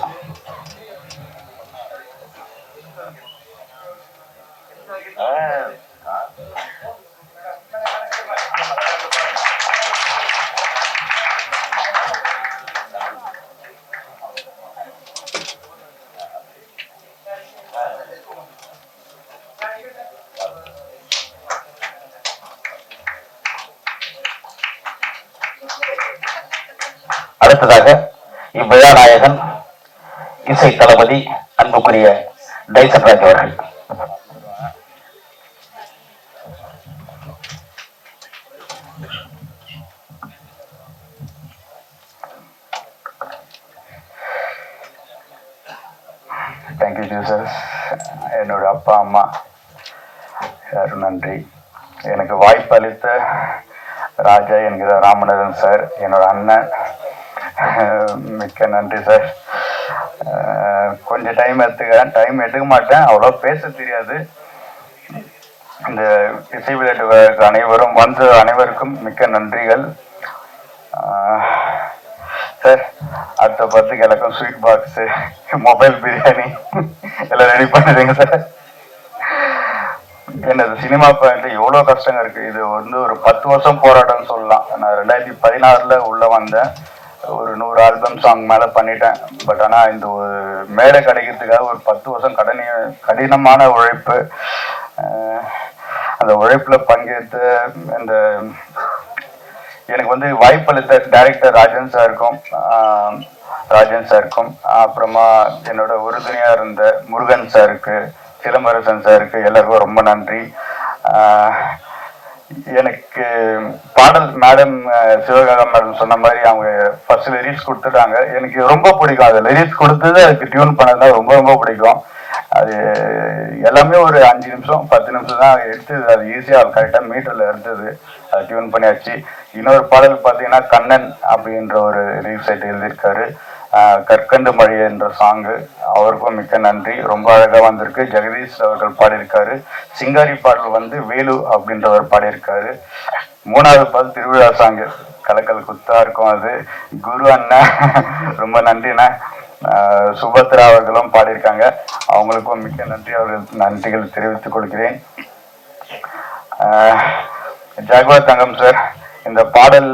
அடுத்ததாக இவ்விழா நாயகன் இசை தளபதி அன்புக்குரிய டைசன் ராஜ் அவர்கள். Thank you Jesus. என்னோட அப்பா அம்மா எல்லாரும் நன்றி. எனக்கு வாய்ப்பு அளித்த ராஜா என்கிற ராமநாதன் சார், என்னோட அண்ணன், மிக்க நன்றி சார். கொஞ்சம் டைம் எடுக்க மாட்டேன், அவ்வளோ பேச தெரியாது. இந்த இசை விளையாட்டு அனைவரும் வந்து அனைவருக்கும் மிக்க நன்றிகள் சார். அடுத்த 10 கிழக்கும் ஸ்வீட் பாக்ஸு, மொபைல் பிரியாணி எல்லாம் ரெடி பண்ணுறீங்க சார். என்னது சினிமா பாயிண்ட் எவ்வளோ கஷ்டங்க இருக்குது. இது வந்து ஒரு 10 வருஷம் போராட்டம்னு சொல்லலாம். நான் 2016 உள்ளே வந்தேன். ஒரு 100 ஆல்பம் சாங் மேலே பண்ணிட்டேன். பட் ஆனால் இந்த ஒரு மேடை கிடைக்கிறதுக்காக ஒரு 10 வருஷம் கடினமான உழைப்பு. அந்த உழைப்பில் பங்கேற்று இந்த எனக்கு வந்து வாய்ப்பளித்த டைரக்டர் ராஜன் சாருக்கும் அப்புறமா என்னோட உறுதுணையாக இருந்த முருகன் சாருக்கு, சிலம்பரசன் சாருக்கு எல்லாருக்கும் ரொம்ப நன்றி. எனக்கு பாடல் மேடம் சிவகாம மேடம் சொன்ன மாதிரி அவங்க ஃபர்ஸ்ட் லிரிக்ஸ் கொடுத்துட்டாங்க. எனக்கு ரொம்ப பிடிக்கும். அது லிரிக்ஸ் கொடுத்தது அதுக்கு டியூன் பண்ணதான் ரொம்ப ரொம்ப பிடிக்கும். அது எல்லாமே ஒரு 5 நிமிஷம் 10 நிமிஷம் தான் எடுத்தது. அது ஈஸியாக கரெக்டாக மீட்டரில் இருந்தது. அது டியூன் பண்ணியாச்சு. இன்னொரு பாடல் பார்த்தீங்கன்னா கண்ணன் அப்படின்ற ஒரு லிரிக்ஸ் சைட் எழுதியிருக்காரு. கற்கண்டு மழை என்ற சாங்கு, அவருக்கும் மிக்க நன்றி. ரொம்ப அழகாக வந்திருக்கு. ஜெகதீஷ் அவர்கள் பாடியிருக்காரு. சிங்காரி பாடல் வந்து வேலு அப்படின்றவர் பாடியிருக்காரு. 3வது பாடல் திருவிழா சாங்கு, கலக்கல் குத்தா இருக்கும். அது குரு அண்ணன் ரொம்ப நன்றிண்ணா. சுபத்ரா அவர்களும் பாடியிருக்காங்க. அவங்களுக்கும் மிக்க நன்றி. நன்றிகள் தெரிவித்துக் கொள்கிறேன். ஜாகுவார் தங்கம் சார், இந்த பாடல்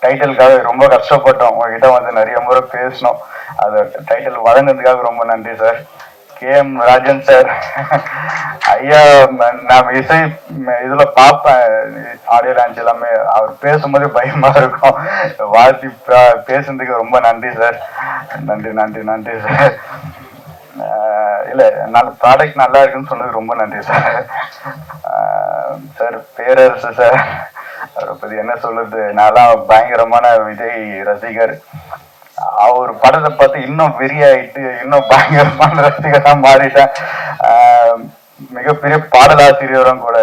டைட்டிலுக்காக ரொம்ப கஷ்டப்பட்டோம். உங்ககிட்ட வந்து நிறைய முறை பேசணும். அது டைட்டில் வழங்கினதுக்காக ரொம்ப நன்றி சார். KM ராஜன் சார், ஐயா நான் இசை இதுல பார்ப்பேன், ஆடியோ லான்ச் எல்லாமே. அவர் பேசும்போது பயமா இருக்கும். வாழ்த்தி பேசுனதுக்கு ரொம்ப நன்றி சார். நன்றி சார். இல்லை, ப்ராடக்ட் நல்லா இருக்குன்னு சொன்னதுக்கு ரொம்ப நன்றி சார். சார் பேரரசு சார், அவரை பத்தி என்ன சொல்றது, நான்லாம் பயங்கரமான விஜய் ரசிகர். அவர் படத்தை பார்த்து இன்னும் வெறியாயிட்டு இன்னும் பயங்கரமான ரசிகராக மாறிட்டேன். மிகப்பெரிய பாடலாசிரியரும் கூட.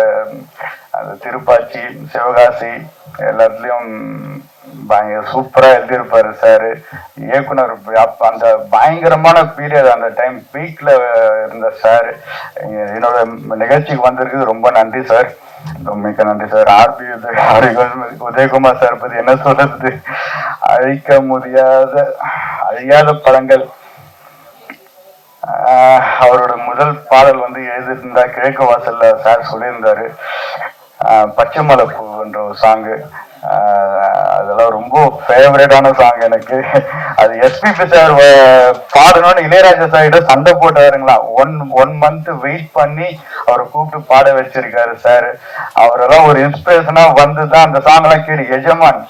அந்த திருப்பாச்சி, சிவகாசி எல்லாத்துலேயும் பயங்கர சூப்பராக எழுதியிருப்பாரு சார். இயக்குனர் அந்த பயங்கரமான பீரியட், அந்த டைம் பீக்ல இருந்த சார். என்னோட நிகழ்ச்சிக்கு வந்திருக்கு ரொம்ப நன்றி சார். மிக்க நன்றி சார். உதயகுமார் சார் பத்தி என்ன சொல்றது, அழியாத படங்கள். அவரோட முதல் பாடல் வந்து எழுதியிருந்தா கிழக்கு வாசல்ல சார் சொல்லியிருந்தாரு. பச்சை மலை பூன்ற ஒரு சாங்கு, அதெல்லாம் ரொம்ப ஃபேவரட்டான சாங் எனக்கு. அது எஸ்பிபி சார் பாடணும்னு இளையராஜா சார் சண்டை போட்டாருங்களா. ஒன் மந்த் வெயிட் பண்ணி அவரை கூப்பிட்டு பாட வச்சிருக்காரு சார். அவரெல்லாம் ஒரு இன்ஸ்பிரேஷனா வந்துதான் அந்த சாங் எல்லாம் கேடு. எஜமான்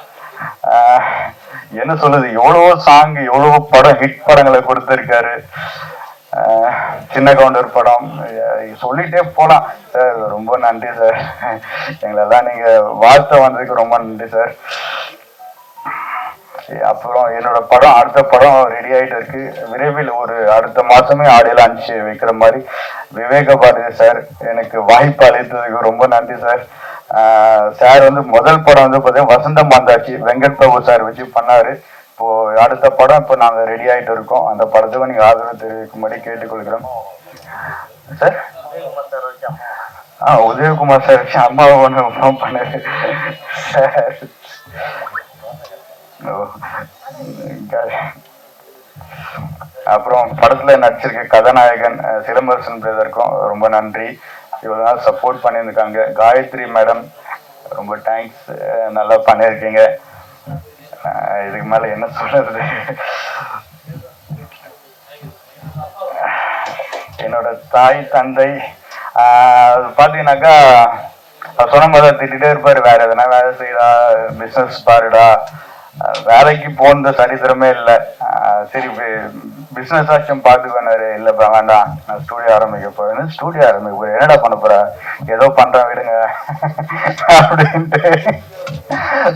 என்ன சொல்லுது, எவ்வளவோ சாங் எவ்வளவோ படம் ஹிட் படங்களை கொடுத்திருக்காரு. சின்ன கவுண்டர் படம் சொல்லிட்டே போகலாம் சார். ரொம்ப நன்றி சார், எங்களெல்லாம் நீங்கள் வாழ்த்த வந்ததுக்கு ரொம்ப நன்றி சார். அப்புறம் என்னோட படம், அடுத்த படம் ரெடி ஆகிட்டு இருக்கு. விரைவில் ஒரு அடுத்த மாதமே ஆடியோ லான்ச் வைக்கிற மாதிரி விவேக பாரதி சார் எனக்கு வாய்ப்பு அளித்ததுக்கு ரொம்ப நன்றி சார். சார் வந்து முதல் படம் வந்து பார்த்தீங்கன்னா வசந்தம் வந்தாச்சு வெங்கட் பிரபு சார் வச்சு பண்ணார். இப்போது அடுத்த படம் இப்போ நாங்கள் ரெடி ஆகிட்டு இருக்கோம். அந்த படத்துக்கு நீங்கள் ஆதரவு தெரிவிக்கும்படி கேட்டுக்கொள்கிறோம் சார். உதயகுமார் சார் வச்சு அம்மாவை ஒன்று பண்ணாரு சார். அப்புறம் படத்துல நடிச்சிருக்க கதாநாயகன் சிலம்பரசன் பிரதருக்கும் ரொம்ப நன்றி. இவ்வளவு நாள் சப்போர்ட் பண்ணியிருக்காங்க. காயத்ரி மேடம் ரொம்ப தேங்க்ஸ், நல்லா பண்ணியிருக்கீங்க. இதுக்கு மேல என்ன சொல்றது. என்னோட தாய் தந்தை பாத்தீங்கன்னாக்கா சொன்ன மாதிரி திட்டிகிட்டே இருப்பாரு, வேற எதனா வேலை செய்யறா, பிசினஸ் பாருடா. வேலைக்கு போன சரித்திரமே இல்லை. சரி பிசினஸ் ஆச்சும் பார்த்துக்கணாரு. இல்லைப்பா வேண்டாம், நான் ஸ்டூடியோ ஆரம்பிக்க போறேன். ஸ்டூடியோ ஆரம்பிக்க போறேன், என்னடா பண்ண போற, ஏதோ பண்றேன் விடுங்க அப்படின்ட்டு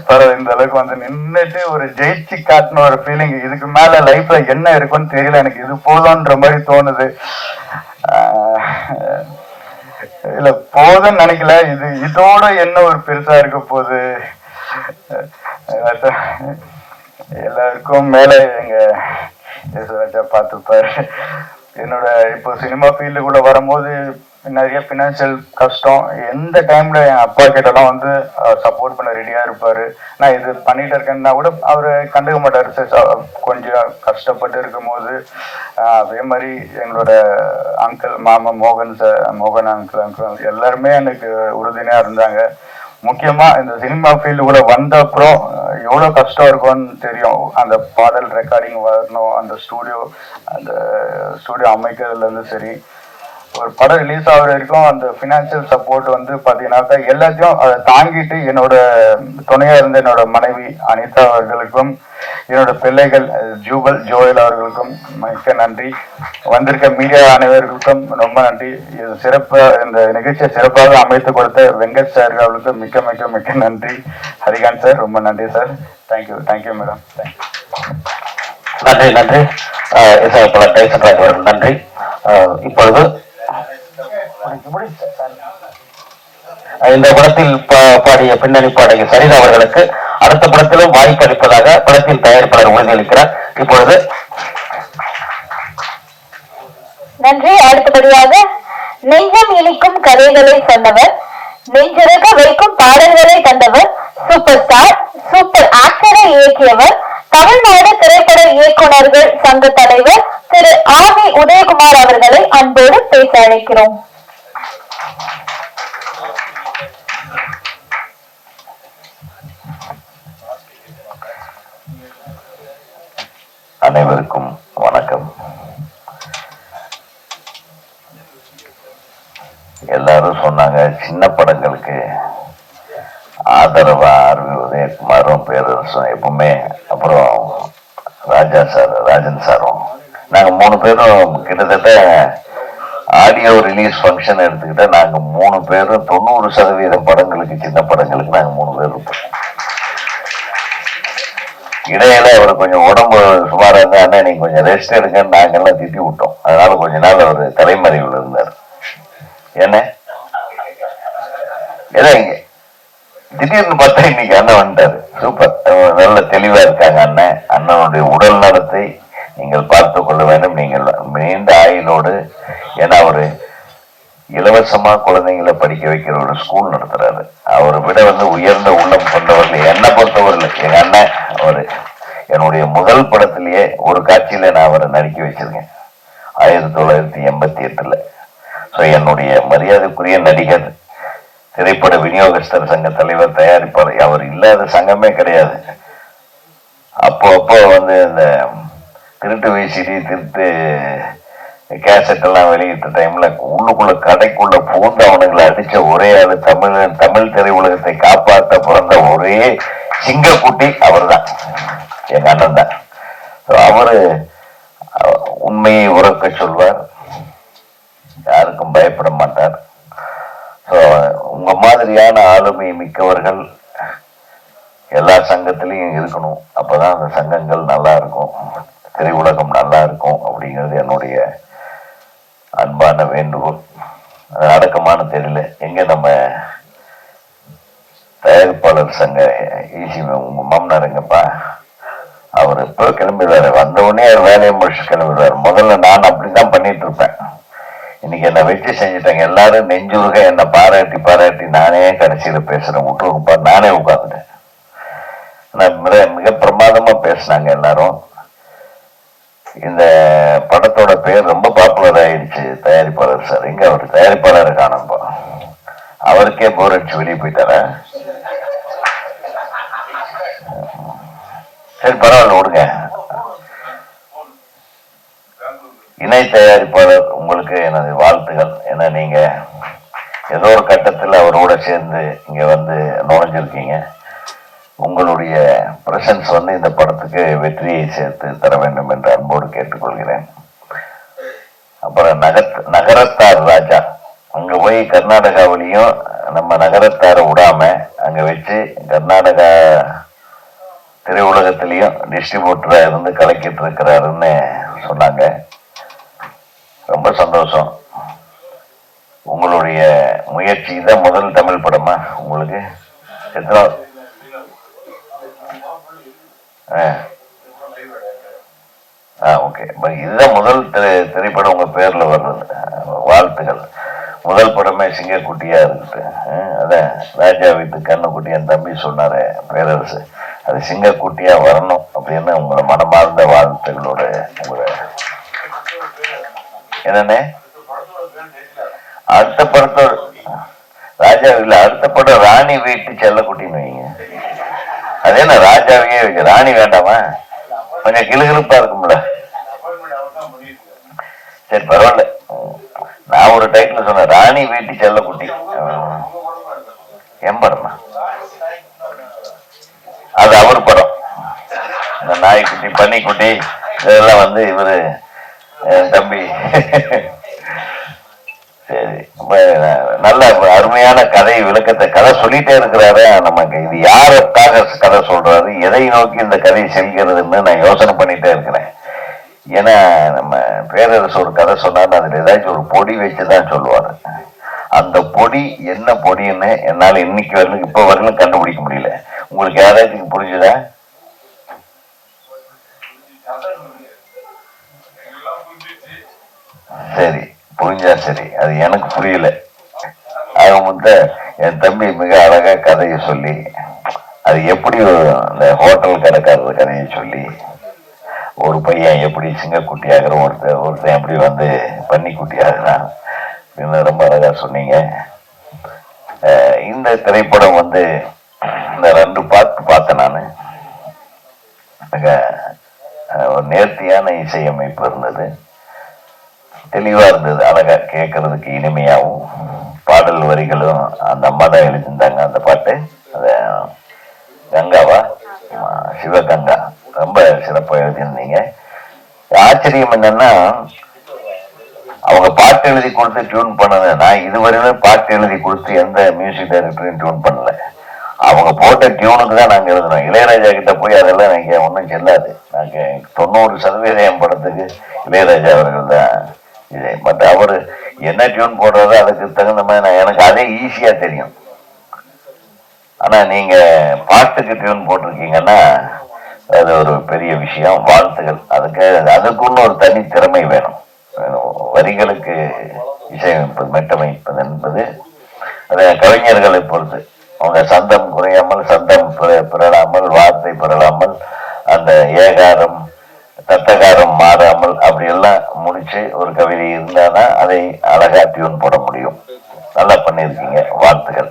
பரவாயில்ல. இந்த அளவுக்கு வந்து நின்றுட்டு ஒரு ஜெயிச்சு காட்டின ஒரு ஃபீலிங். இதுக்கு மேல லைஃப்ல என்ன இருக்குன்னு தெரியல எனக்கு. இது போதும்ன்ற மாதிரி தோணுது. இல்ல போதும்னு நினைக்கல, இதோட என்ன ஒரு பெருசா இருக்க போகுது. எல்லாருக்கும் மேல எங்க யேசுராஜா பார்த்துப்பாரு. என்னோட இப்போ சினிமா ஃபீல்டுக்குள்ள வரும்போது நிறைய ஃபினான்ஷியல் கஷ்டம். எந்த டைம்ல என் அப்பா கிட்டலாம் வந்து சப்போர்ட் பண்ண ரெடியா இருப்பாரு. நான் இது பண்ணிட்டு இருக்கேன்னா கூட அவரு கண்டுக்க மாட்டாரு. கொஞ்சம் கஷ்டப்பட்டு இருக்கும் போது அதே மாதிரி எங்களோட அங்கிள் மாமா மோகன் அங்கிள் எல்லாருமே எனக்கு உறுதுணையா இருந்தாங்க. முக்கியமா இந்த சினிமா ஃபீல்டுக்குள்ள வந்த அப்புறம் எவ்வளவு கஷ்டம் இருக்கும்னு தெரியும். அந்த பாடல் ரெக்கார்டிங் வரணும், அந்த ஸ்டூடியோ அமைக்கிறதுல இருந்து சரி, ஒரு படம் ரிலீஸ் ஆகிற வரைக்கும் அந்த ஃபினான்ஷியல் சப்போர்ட் வந்து பார்த்தீங்கன்னாக்கா எல்லாத்தையும் அதை தாங்கிட்டு என்னோட துணையா இருந்த என்னோட மனைவி அனிதா அவர்களுக்கும், என்னோட பிள்ளைகள் ஜோயல் அவர்களுக்கும் மிக்க நன்றி. வந்திருக்க மீடியா அனைவர்களுக்கும் ரொம்ப நன்றி. இது இந்த நிகழ்ச்சியை சிறப்பாக அமைத்து கொடுத்த வெங்கட் சார் அவர்களுக்கு மிக்க மிக்க மிக்க நன்றி. ஹரிகாந்த் சார் ரொம்ப நன்றி சார். Thank you madam. நன்றி நன்றி. நன்றி. இப்பொழுது இந்த படத்தில் பாடிய பின்னணி பாடகி சரிதா அவர்களுக்கு அடுத்த படத்திலும் வாய்ப்பு அளிப்பதாக படத்தின் தயாரிப்பாளர் உறுதியளிக்கிறார். இப்பொழுது நன்றி. அடுத்தபடியாக நெஞ்சம் இனிக்கும் கதைகளை சொன்னவர், நெஞ்சிறக்க வைக்கும் பாடல்களை தந்தவர், சூப்பர் ஸ்டார், சூப்பர் ஆக்டரை இயக்கியவர், தமிழ்நாடு திரைப்பட இயக்குநர்கள் சங்க தலைவர் திரு ஆர்.வி. உதயகுமார் அவர்களை அன்போடு பேச அழைக்கிறோம். அனைவருக்கும் வணக்கம். எல்லாரும் சொன்னாங்க சின்ன படங்களுக்கு ஆதரவா ஆர்.வி. உதயகுமாரும் பேரரசும் எப்பவுமே, அப்புறம் ராஜன் சாரும், நாங்க 3 பேரும் கிட்டத்தட்ட ஆடியோ ரிலீஸ் ஃபங்க்ஷன் எடுத்துக்கிட்டா நாங்க 3 பேரும் 90% படங்களுக்கு, சின்ன படங்களுக்கு நாங்க 3 பேர் இருப்போம். இடையில அவர் கொஞ்சம் உடம்பு சுமாரா இருந்தா, அண்ணா நீங்க கொஞ்சம் ரெஸ்ட் எடுங்கன்னு நாங்கெல்லாம் திட்டி விட்டோம். அதனால கொஞ்ச நாள் அவர் தலைமறைவில் இருந்தார். என்ன ஏதோ இங்க திடீர்னு பார்த்தா இன்னைக்கு அண்ணன் வந்துட்டாரு. சூப்பர், நல்ல தெளிவா இருக்காங்க அண்ணன். அண்ணனுடைய உடல் நலத்தை நீங்கள் பார்த்து கொள்ள வேண்டும். நீங்கள் நீண்ட ஆயுளோடு, ஏன்னா அவரு இலவசமா குழந்தைங்களை படிக்க வைக்கிற ஒரு ஸ்கூல் நடத்துறாரு. அவரை விட உயர்ந்த உள்ளம் கொண்டவர்கள் என்னை பொறுத்தவர்கள் எங்க அண்ணன். அவரு என்னுடைய முதல் படத்திலேயே ஒரு காட்சியில நான் அவரை நடிக்க வச்சிருக்கேன் 1988. ஸோ என்னுடைய மரியாதைக்குரிய நடிகர், திரைப்பட விநியோகஸ்தர் சங்க தலைவர், தயாரிப்பாளர், அவர் இல்லாத சங்கமே கிடையாது. அப்போ இந்த திருட்டு விசிடி, திருட்டு கேசட் எல்லாம் வெளியிட்ட டைம்ல உள்ளுக்குள்ள கடைக்குள்ள பூந்து அவனுங்களை அடிச்ச ஒரே ஆளு, தமிழ் திரையுலகத்தை காப்பாற்ற பிறந்த ஒரே சிங்கக்குட்டி அவர் தான், எங்க அண்ணன் தான். அவரு உண்மையை உறக்க சொல்வார், யாருக்கும் பயப்பட மாட்டார். ஸோ உங்க மாதிரியான ஆளுமை மிக்கவர்கள் எல்லா சங்கத்திலையும் இருக்கணும். அப்பதான் அந்த சங்கங்கள் நல்லா இருக்கும், திரையுலகம் நல்லா இருக்கும் அப்படிங்கிறது என்னுடைய அன்பான வேண்டுகோள். அது அடக்கமான தெரியல எங்க நம்ம தயாரிப்பாளர் சங்க ஈசி உங்க மாமனார் எங்கப்பா, அவர் இப்போ கிளம்பிடுவாரு, வந்த உடனே அவர் வேலையை முடிச்சு கிளம்பிடுவார். முதல்ல நான் அப்படிதான் பண்ணிட்டு இருப்பேன். இன்னைக்கு என்னை வச்சு செஞ்சுட்டாங்க, எல்லாரும் நெஞ்சுருக என்னை பாராட்டி பாராட்டி நானே கடைசியில பேசுறேன், விட்டுருக்குப்பா நானே உட்காந்துட்டேன். மிக பிரமாதமா பேசினாங்க எல்லாரும். இந்த படத்தோட பேர் ரொம்ப பாப்புலர் ஆயிடுச்சு. தயாரிப்பாளர் சார் எங்க, அவர் தயாரிப்பாளரை காணப்போ அவருக்கே போர் அடிச்சு வெளியே போயிட்டாரா? சரி பரவாயில்ல விடுங்க. இணை தயாரிப்பாளர் உங்களுக்கு எனது வாழ்த்துகள். ஏன்னா நீங்க ஏதோ ஒரு கட்டத்தில் அவரோட சேர்ந்து இங்க வந்து நுழைஞ்சிருக்கீங்க. உங்களுடைய பிரசன்ஸ் வந்து இந்த படத்துக்கு வெற்றியை சேர்த்து தர வேண்டும் என்று அன்போடு கேட்டுக்கொள்கிறேன். அப்புறம் நகரத்தார் ராஜா, அங்க போய் கர்நாடகாவிலையும் நம்ம நகரத்தாரை விடாம அங்க வச்சு கர்நாடகா திரையுலகத்திலையும் டிஸ்ட்ரிபியூட்டரா இருந்து கலக்கிட்டு இருக்கிறாருன்னு சொன்னாங்க. ரொம்ப சந்தோஷம். உங்களுடைய முயற்சி இதான் முதல் தமிழ் படமா உங்களுக்கு? எத்தனை? ஓகே, இதுதான் முதல் திரைப்படம் உங்க பேர்ல வர்றது. வாழ்த்துக்கள். முதல் படமே சிங்கக்குட்டியா இருக்கு. அதான் ராஜா வீட்டு கண்ணுக்குட்டி என் தம்பி சொன்னாரு பேரரசு, அது சிங்கக்குட்டியா வரணும் அப்படின்னு உங்களை மனமார்ந்த வாழ்த்துகளோட உங்களை என்னன்னு அடுத்த படத்தோட ராஜா இல்ல, அடுத்த படம் ராணி வீட்டு செல்லக்குட்டின்னு வைங்க. அது என்ன ராஜாவையே வைக்க, ராணி வேண்டாமா? கொஞ்சம் கிளுகிழுப்பா இருக்கும்ல. சரி பரவாயில்ல, நான் ஒரு டைட்டில் சொன்னேன், ராணி வீட்டு செல்லக்குட்டி. என் படமா அது? அவர் படம். இந்த நாய்க்குட்டி பன்னிக்குட்டி இதெல்லாம் வந்து இவரு தம்பி. சரி, நல்ல அருமையான கதை விளக்கத்தை கதை சொல்லிட்டே இருக்கிறாரு. நமக்கு இது யாருக்காக கதை சொல்றாரு, எதை நோக்கி இந்த கதை செல்கிறதுன்னு நான் யோசனை பண்ணிட்டே இருக்கிறேன். ஏன்னா நம்ம பேரரசு ஒரு கதை சொன்னாரு, அதுல ஏதாச்சும் ஒரு பொடி வச்சுதான் சொல்லுவாரு. அந்த பொடி என்ன பொடின்னு என்னால இன்னைக்கு வரலும் இப்ப வரலும் கண்டுபிடிக்க முடியல. உங்களுக்கு யாராச்சும் புரிஞ்சுதா? சரி புரிஞ்சா சரி, அது எனக்கு புரியல. அவங்க என் தம்பி மிக அழகா கதையை சொல்லி, அது எப்படி அந்த ஹோட்டல் கடைக்காரர் கதையை சொல்லி, ஒரு பையன் எப்படி சிங்கக்குட்டி ஆகிற, ஒருத்தன் எப்படி வந்து பன்னிக்குட்டி ஆகுறான், ரொம்ப அழகா சொன்னீங்க. இந்த திரைப்படம் வந்து இந்த 2 பார்த்தேன் நான். மிக ஒரு நேர்த்தியான இசையமைப்பு இருந்தது, தெளிவா இருந்தது, அழகா கேட்கறதுக்கு இனிமையாகவும். பாடல் வரிகளும் அந்த அம்மா தான் எழுதியிருந்தாங்க அந்த பாட்டு. அத கங்காவா, சிவகங்கா, ரொம்ப சிறப்பாக எழுதியிருந்தீங்க. ஆச்சரியம் என்னன்னா, அவங்க பாட்டு எழுதி கொடுத்து டியூன் பண்ணது. நான் இதுவரையிலும் பாட்டு எழுதி கொடுத்து எந்த மியூசிக் டைரக்டரையும் டியூன் பண்ணல. அவங்க போட்ட டியூனுக்கு தான் நாங்கள் எழுதுனோம். இளையராஜா கிட்ட போய் அதெல்லாம் நீங்க ஒன்றும் செல்லாது. நாங்கள் 90% என் படத்துக்கு இளையராஜா அவர்கள் தான் இது. பட் அவரு என்ன டியூன் போடுறதோ அதுக்கு தகுந்த மாதிரி எனக்கு அதே ஈஸியா தெரியும். ஆனா நீங்க பாட்டுக்கு டியூன் போட்டிருக்கீங்கன்னா அது ஒரு பெரிய விஷயம். வாழ்த்துகள். அதுக்குன்னு ஒரு தனி திறமை வேணும். வரிகளுக்கு இசையமைப்பது, மெட்டமைப்பது என்பது அது கவிஞர்களை பொறுத்து. அவங்க சந்தம் குறையாமல், சந்தம் பிறழாமல், வார்த்தை பிறழாமல், அந்த ஏகாரம் தத்தகாரம் மாறாமல் அப்படியெல்லாம் முடிச்சு ஒரு கவிதை இருந்தாதான் அதை அழகா டியூன் போட முடியும். நல்லா பண்ணியிருக்கீங்க, வாழ்த்துகள்.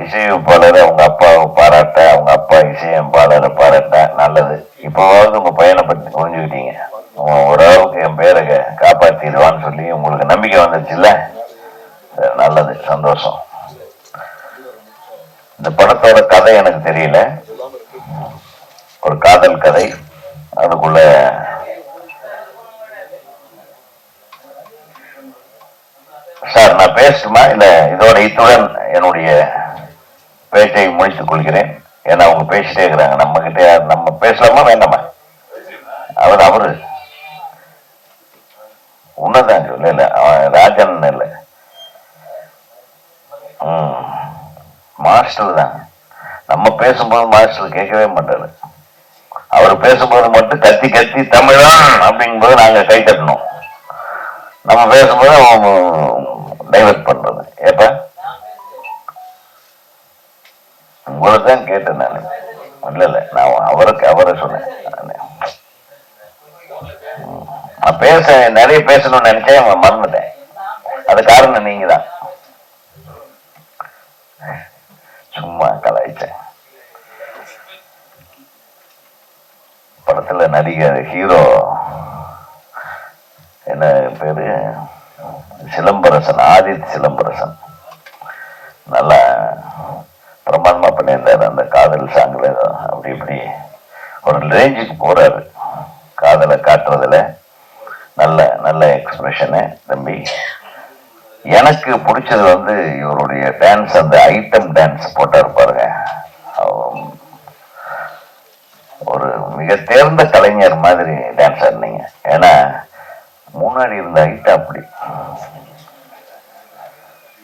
இசையமைப்பாளரை அவங்க அப்பாவை பாராட்ட, அவங்க அப்பா இசையமைப்பாளரை பாராட்ட நல்லது. இப்போவாவது உங்க பையனை பற்றி புரிஞ்சுக்கிட்டீங்க. ஓரளவுக்கு என் பேரை காப்பாற்றிடுவான்னு சொல்லி உங்களுக்கு நம்பிக்கை வந்துருச்சுல்ல, நல்லது, சந்தோஷம். இந்த படத்தோட கதை எனக்கு தெரியல, ஒரு காதல் கதை. அதுக்குள்ள சார் நான் பேசட்டுமா இல்ல இதோட இத்துடன் என்னுடைய பேச்சை முடித்துக் கொள்கிறேன். ஏன்னா அவங்க பேசிட்டே இருக்கிறாங்க, நம்ம கிட்ட நம்ம பேசலாமா வேண்டாமா? அவரு உன்னதான் சொல்ல இல்ல ராஜன் இல்ல மாஸ்டர் தான். நம்ம பேசும்போது மாஸ்டர் கேட்கவே மாட்டாரு. அவர் பேசும்போது மட்டும் கத்தி கத்தி தமிழன் அப்படிங்கும்போது நாங்க கை தட்டணும். நம்ம பேசும்போது டைவர்ட் பண்றது. ஏப்ப உங்களை தான் கேட்டேன் நான். இல்ல நான் அவரை சொன்னேன். நான் நிறைய பேசணும்னு நினைச்சேன், மறந்துட்டேன். அது காரணம் நீங்க தான். சும்மா கலாய்ச்சேன். படத்துல நடிகர் ஹீரோ என்ன பேரு சிலம்பரசன், ஆதித் சிலம்பரசன் நல்லா பிரமாதமா பண்ணியிருந்தாரு. அந்த காதல் சாங்குல அப்படி இப்படி ஒரு ரேஞ்சுக்கு போறாரு. காதலை காட்டுறதுல நல்ல நல்ல எக்ஸ்பிரஷனு தம்பி. எனக்கு பிடிச்சது இவருடைய டான்ஸ், அந்த ஐட்டம் டான்ஸ் போட்டாரு பாருங்க. ஒரு மிக தேர்ந்த கலைஞர் மாதிரி டான்ஸ் ஆடினீங்க. ஏன்னா முன்னாடி இருந்த ஐட்டம் அப்படி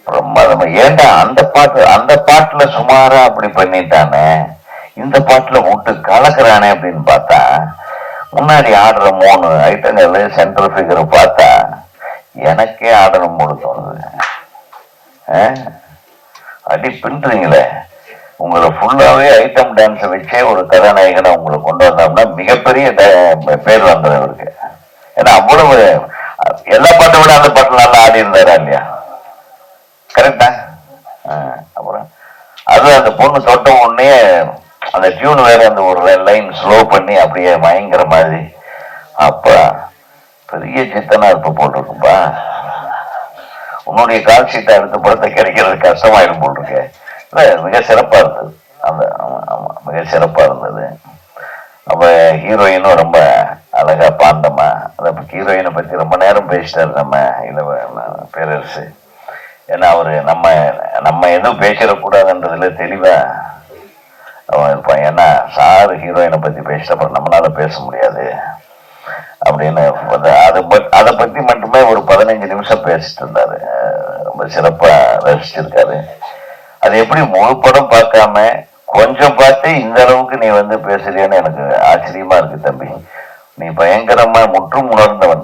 ரொம்ப ஏண்டா அந்த பாட்டுல சுமாரா அப்படி பண்ணிட்டானே, இந்த பாட்டுல விட்டு கலக்குறானே அப்படின்னு பார்த்தா, முன்னாடி ஆடுற 3 ஐட்டங்கள் சென்ட்ரல் ஃபிகரை பார்த்தா எனக்கே ஆடணும் போல தோணுது. அடி பின்றீங்களே. உங்களை ஃபுல்லாவே ஐட்டம் டான்ஸை வச்சே ஒரு கதாநாயகனை உங்களை கொண்டு வந்தோம்னா மிகப்பெரிய பேர் வந்தது அவருக்கு. ஏன்னா அவ்வளவு எல்லா பாட்டை விட அந்த பாட்டு நல்லா ஆடி இருந்தாரா இல்லையா? கரெக்டா? அப்புறம் அது அந்த பொண்ணு தொட்ட உடனே அந்த டியூன் வேற அந்த ஒரு லைன் ஸ்லோ பண்ணி அப்படியே மயங்கிற மாதிரி. அப்ப பெரிய சித்தனா இருப்ப போட்டிருக்குப்பா. உன்னுடைய கால் ஷீட்டை எடுத்து படத்தை கிடைக்கிறது கஷ்டமாயிடும் போட்டிருக்கு. மிக சிறப்பா இருந்தது. மிக சிறப்பா இருந்தது. அப்ப ஹீரோயினும் ரொம்ப அழகா பாண்டமா. அதை ஹீரோயினை பத்தி ரொம்ப நேரம் பேசிட்டாரு நம்ம பேரரசு. ஏன்னா அவரு நம்ம எதுவும் பேசிடக்கூடாதுன்றதுல தெளிவா அவன் இருப்பான். ஏன்னா சார் ஹீரோயினை பத்தி பேசிட்டப்ப நம்மளால பேச முடியாது அப்படின்னு அதை பத்தி மட்டுமே ஒரு 15 நிமிஷம் பேசிட்டு இருந்தாரு. ரொம்ப சிறப்பா ரசிச்சிருக்காரு. அது எப்படி முழு படம் பார்க்காம கொஞ்சம் பார்த்து இந்த அளவுக்கு நீ பேசுறியான்னு எனக்கு ஆச்சரியமா இருக்கு தம்பி. நீ பயங்கரமா முற்றும் உணர்ந்தவன்,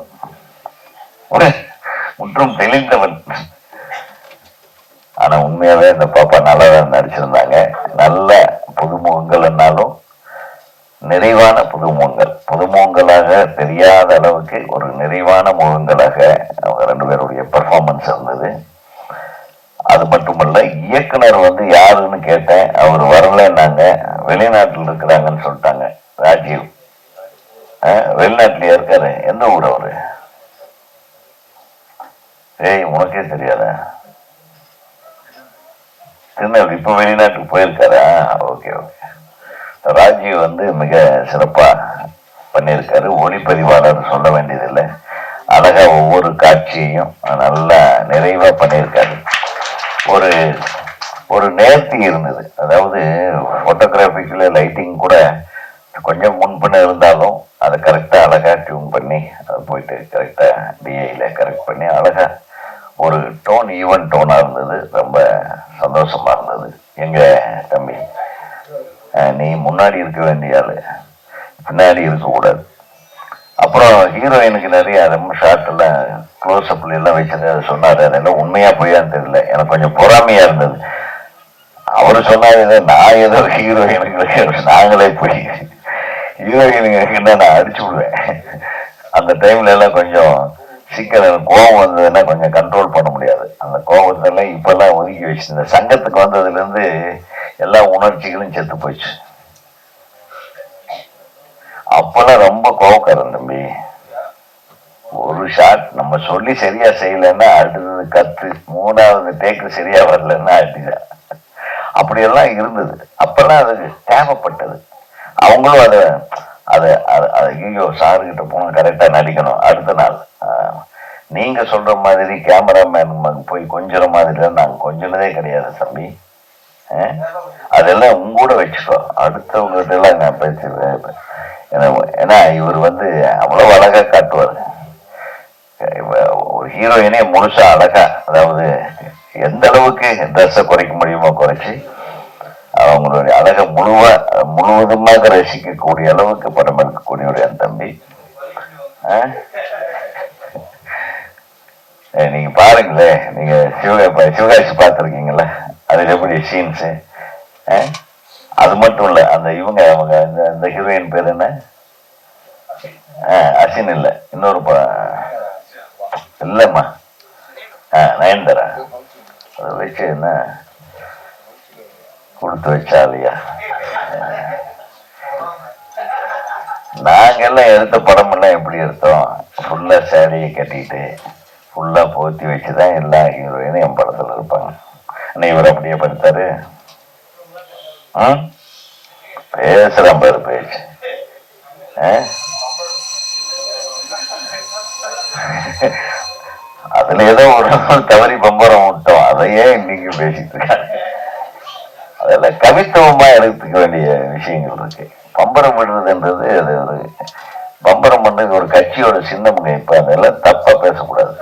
முற்றும் தெளிந்தவன். ஆனா உண்மையாவே இந்த பாப்பா நல்லா நடிச்சிருந்தாங்க. நல்ல புதுமுகங்கள்னாலும் நிறைவான புதுமுகங்களாக தெரியாத அளவுக்கு ஒரு நிறைவான முகங்களாக அவங்க 2 பேருடைய பெர்ஃபார்மன்ஸ் இருந்தது. அது மட்டுமல்ல, இயக்குனர் யாருன்னு கேட்டேன். அவர் வரலன்னாங்க, வெளிநாட்டில் இருக்கிறாங்கன்னு சொல்லிட்டாங்க. ராஜீவ் வெளிநாட்டிலேயே இருக்காரு. எந்த ஊர் அவரு? உனக்கே தெரியாதா? திருநெல்வேலி. இப்ப வெளிநாட்டுக்கு போயிருக்காரா? Okay okay. ராஜீவ் மிக சிறப்பா பண்ணியிருக்காரு. ஒளிப்பதிவாளர் சொல்ல வேண்டியதில்லை. அழகா ஒவ்வொரு காட்சியையும் நல்லா நிறைவா பண்ணியிருக்காரு. ஒரு நேர்த்தி இருந்தது. அதாவது போட்டோகிராபிக்குள்ள லைட்டிங் கூட கொஞ்சம் முன்பின்ன இருந்தாலும் அதை கரெக்டா அழகா டியூன் பண்ணி அதை போயிட்டு கரெக்டா டிஐல கரெக்ட் பண்ணி அழகா ஒரு டோன், ஈவன் டோனா இருந்தது. ரொம்ப சந்தோஷமா இருந்தது. எங்க தம்பி, நீ முன்னாடி இருக்க வேண்டிய ஆளு, பின்னாடி இருக்கக்கூடாது. அப்புறம் ஹீரோயினுக்கு நிறைய ரொம்ப ஷார்ட் எல்லாம் க்ளோஸ் அப்ல எல்லாம் வச்சது சொன்னாரு. அதெல்லாம் உண்மையா போயான்னு தெரியல. எனக்கு கொஞ்சம் பொறாமையா இருந்தது. அவரு சொன்னாரு, நான் ஏதோ ஹீரோயினுக்கு நாங்களே போய் ஹீரோயினுக்கு நான் அடிச்சு விடுவேன். அந்த டைம்ல எல்லாம் கொஞ்சம் சிக்கல், கோபம் வந்ததுன்னா கொஞ்சம் கண்ட்ரோல் பண்ண முடியாது. அந்த கோபத்தெல்லாம் இப்பெல்லாம் ஒதுக்கி வச்சு இந்த சங்கத்துக்கு வந்ததுல இருந்து எல்லா உணர்ச்சிகளும் செத்து போச்சு. அப்பெல்லாம் ரொம்ப கோபக்காரன் தம்பி. ஒரு ஷாட் நம்ம சொல்லி சரியா செய்யலன்னா அடுத்தது கத்து, 3வது டேக்கு சரியா வரலன்னா அடிதான். அப்படியெல்லாம் இருந்தது. அப்பெல்லாம் அதுக்கு தேவைப்பட்டது. அவங்களும் ஐயோ சாருக்கிட்ட போகணும், கரெக்டாக நடிக்கணும். அடுத்த நாள் நீங்க சொல்ற மாதிரி கேமராமேன் போய் கொஞ்சற மாதிரிலாம் நாங்கள் கொஞ்சனதே கிடையாது தம்பி. அதெல்லாம் உங்கூட வச்சுக்கோ, அடுத்தவங்ககிட்ட எல்லாம் நான் பேசுவேன். ஏன்னா இவர் அவ்வளவு அழகா காட்டுவார். ஒரு ஹீரோயினே முழுசா அழகா, அதாவது எந்த அளவுக்கு ட்ரெஸ்ஸை குறைக்க முடியுமோ குறைச்சி அவங்களுடைய அழகை முழுவதுமாக ரசிக்கக்கூடிய அளவுக்கு படம் எடுக்கக்கூடிய ஒரு என் தம்பி. நீங்க பாருங்களேன், நீங்க சிவகாசி பார்த்துருக்கீங்களா, அதுல எப்படி சீன்ஸு. அது மட்டும் இல்ல, அந்த அவங்க இந்த ஹீரோயின் பேர் என்ன, அசின் இல்ல, இன்னொரு இல்லம்மா, நயன்தாரா. அதை வச்சு என்ன கொடுத்து வச்சாலியா. நாங்கெல்லாம் எடுத்த படம் எல்லாம் எப்படி எடுத்தோம், ஃபுல்லா சேலையை கட்டிட்டு ஃபுல்லா போத்தி வச்சுதான் எல்லா ஹீரோயினும் என் படத்துல இருப்பாங்க. இவர் அப்படியே படுத்தாரு. பேசுறான் பாரு பேச்சு. அதுல ஏதோ ஒரு தவறி பம்பரம் விட்டோம், அதையே இன்னைக்கு பேசிட்டு இருக்காங்க. அதெல்லாம் கவித்துவமா எடுத்துக்க வேண்டிய விஷயங்கள் இருக்கு. பம்பரம் விடுறதுன்றது அது ஒரு பம்பரம் பண்றது ஒரு கட்சியோட சின்னமுங்க. இப்ப அதெல்லாம் தப்பா பேசக்கூடாது.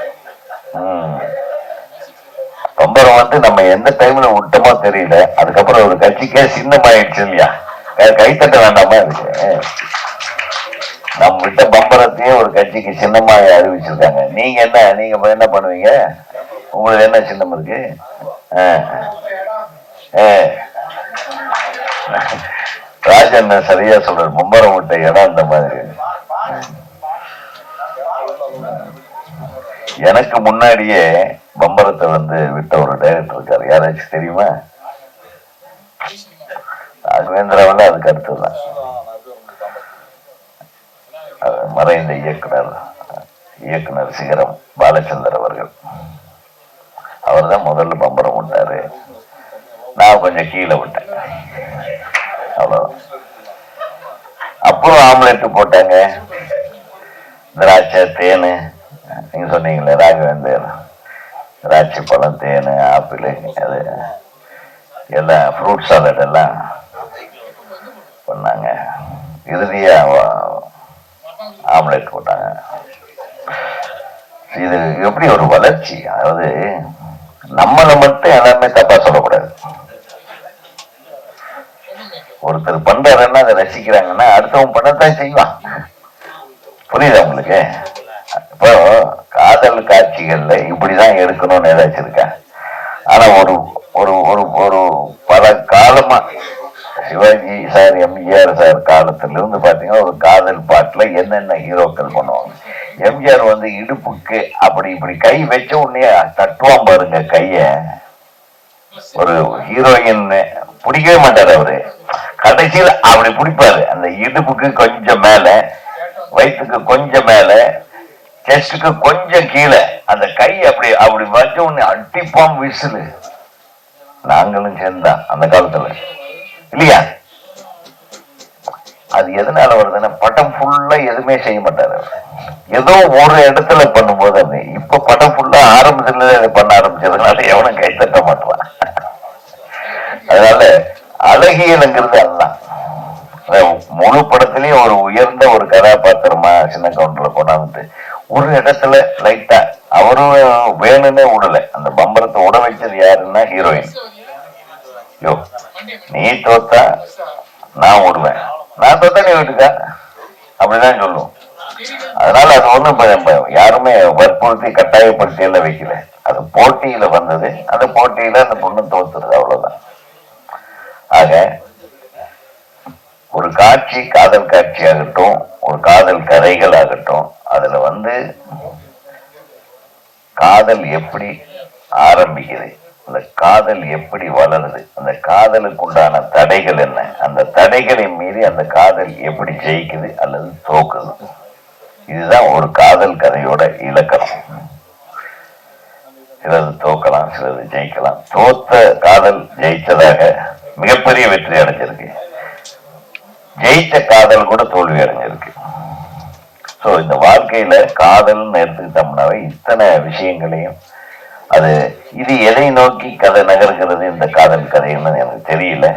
பம்பரம் நம்ம எந்த டைம்ல விட்டோமோ தெரியல, அதுக்கப்புறம் ஒரு கட்சிக்கே சின்னமாயிடுச்சு இல்லையா, கைத்தட்ட வேண்டாமா இருக்கு. நம்ம விட்ட பம்பரத்தையே ஒரு கட்சிக்கு சின்னமா அறிவிச்சிருக்காங்க. நீங்க என்ன பண்ணுவீங்க, உங்களுக்கு என்ன சின்னம் இருக்கு? ராஜன் சரியா சொல்ற, பம்பரம் விட்ட இடம் அந்த மாதிரி. எனக்கு முன்னாடியே பம்பரத்தை விட்ட ஒரு டைரக்டர் இருக்காரு, யாராச்சும் தெரியுமா? ராகவேந்திராவில் அதுக்கு அடுத்ததுதான் மறைந்த இயக்குனர் சிகரம் பாலச்சந்தர் அவர்கள். அவர் தான் முதல்ல பம்பரம் விட்டாரு, நான் கொஞ்சம் கீழே விட்டேன், அவ்வளவுதான். அப்புறம் ஆம்லெட் போட்டாங்க, திராட்சை தேனு, நீங்க சொன்னீங்களே ராகவேந்தர், திராட்சை பழம் தேனு ஆப்பிள் அது எல்லாம் ஃப்ரூட் சாலட் எல்லாம் பண்ணாங்க. இறுதியா ஆம்லெட் போட்டாங்க. இது எப்படி ஒரு வளர்ச்சி. அதாவது நம்மளை மட்டும் எல்லாமே தப்பா சொல்லக்கூடாது. ஒருத்தர் பண்றாருன்னா அதை ரசிக்கிறாங்கன்னா அடுத்தவங்க பண்ணத்தான் செய்வான். புரியுதா உங்களுக்கு? இப்போ காதல் காட்சிகள்ல இப்படிதான் எடுக்கணும்னு ஏதாச்சும் இருக்கா? ஆனா ஒரு ஒரு ஒரு ஒரு பல காலமா சிவாஜி சார், எம்ஜிஆர் சார் காலத்துல இருந்து பாத்தீங்கன்னா ஒரு காதல் பாட்டுல என்னென்ன ஹீரோக்கள் பண்ணுவாங்க. எம்ஜிஆர் இடுப்புக்கு அப்படி இப்படி கை வச்ச உடனே தட்டுவான் பாருங்க கைய. ஒரு ஹீரோயின் பிடிக்கவே மாட்டாரு அவரு, கடைசியில் அப்படி பிடிப்பாரு. அந்த இடுப்புக்கு கொஞ்சம் மேல, வயிற்றுக்கு கொஞ்சம் மேல, செஸ்டுக்கு கொஞ்சம் கீழே அந்த கை அப்படி அப்படி வச்ச உடனே அடிப்பான் விசிலு. நாங்களும் சேர்ந்தான் அந்த காலத்துல இல்லையா? அது எதனால வருதுன்னா படம் ஃபுல்லா எதுவுமே செய்ய மாட்டாரு, ஏதோ ஒரு இடத்துல பண்ணும்போது. அது இப்ப படம் ஃபுல்லா ஆரம்பத்துல பண்ண ஆரம்பிச்சதுனால எவனும் கைத்தட்ட மாட்டான். அதனால அழகியலுங்கிறது அதுதான். முழு படத்திலயும் ஒரு உயர்ந்த ஒரு கதாபாத்திரமா சின்ன கவுண்டர்ல கொண்டாந்து ஒரு இடத்துல லைட்டா அவரும் வேணும்னே விடல. அந்த பம்பரத்தை உட வச்சது யாருன்னா ஹீரோயின். யோ நீ தோத்தா நான் விடுவேன், நான் தோத்தா நீ விட்டுக்கா, அப்படிதான் சொல்லுவோம். அதனால அது ஒண்ணும் யாருமே வற்புறுத்தி கட்டாயப்படுத்தி எல்லாம் வைக்கல. அது போட்டியில வந்தது, அந்த போட்டியில அந்த பொண்ணு தோத்துறது, அவ்வளவுதான். ஆக ஒரு காட்சி, காதல் காட்சி ஆகட்டும், ஒரு காதல் கதைகள் ஆகட்டும், அதுல காதல் எப்படி ஆரம்பிக்குது, அந்த காதல் எப்படி வளருது, அந்த காதலுக்கு உண்டான தடைகள் என்ன, அந்த தடைகளை மீறி அந்த காதல் எப்படி ஜெயிக்குது அல்லது தோக்குது, இதுதான் ஒரு காதல் கதையோட இலக்கணம். சிலது தோக்கலாம், சிலது ஜெயிக்கலாம். தோத்த காதல் ஜெயிச்சதாக மிகப்பெரிய வெற்றி அடைஞ்சிருக்கு. ஜெயிச்ச காதல் கூட தோல்வி அடைஞ்சிருக்கு. ஸோ இந்த வாழ்க்கையில காதல்னு எடுத்துக்கிட்டோம்னாவே இத்தனை விஷயங்களையும் அது இது எதை நோக்கி கதை நகர்கிறது இந்த காதல் கதைன்னு எனக்கு தெரியல.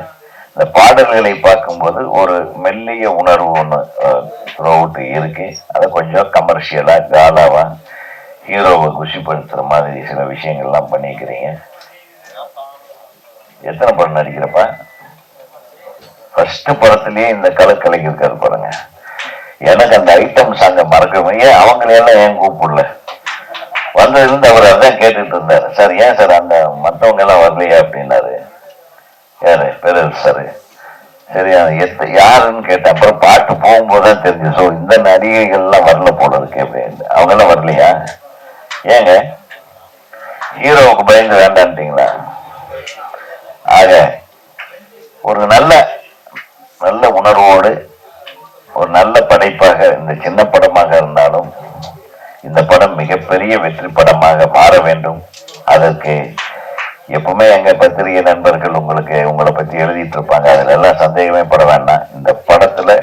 இந்த பாடல்களை பார்க்கும்போது ஒரு மெல்லிய உணர்வு ஒன்று இருக்கு. அதை கொஞ்சம் கமர்ஷியலா காலாவா ஹீரோவை குஷிப்படுத்துற மாதிரி சில விஷயங்கள்லாம் பண்ணிக்கிறீங்க. எத்தனை படம் நடிக்கிறப்ப ஃபர்ஸ்ட் படத்திலேயே இந்த கலக்கலைக்கு இருக்காது பாருங்க. எனக்கு அந்த ஐட்டம் சாங்க மறக்க முடியும். அவங்களையெல்லாம் ஏன் கூப்பிடல வந்ததுலேருந்து அவர் அதான் கேட்டுட்டு இருந்தாரு. சார் ஏன் சார் அந்த மற்றவங்க எல்லாம் வரலையா அப்படின்னாரு. யாரு பெரியல் சார். சரி யாருன்னு கேட்டேன். அப்புறம் பாட்டு போகும்போதுதான் தெரிஞ்சு. ஸோ இந்த நடிகைகள்லாம் வரல போல இருக்கு அப்படின்னு. அவங்க எல்லாம் வரலையா? ஏங்க ஹீரோவுக்கு பயந்து வேண்டான்ட்டீங்களா? ஆக ஒரு நல்ல நல்ல உணர்வோடு ஒரு நல்ல படைப்பாக இந்த சின்ன படமாக இருந்தாலும் இந்த படம் மிகப்பெரிய வெற்றி படமாக மாற வேண்டும். அதற்கு எப்பவுமே எங்க பத்திரிகை நண்பர்கள் உங்களை பத்தி எழுதிட்டு இருப்பாங்க. அதுல எல்லாம் சந்தேகமே பட வேண்டாம். இந்த படத்துல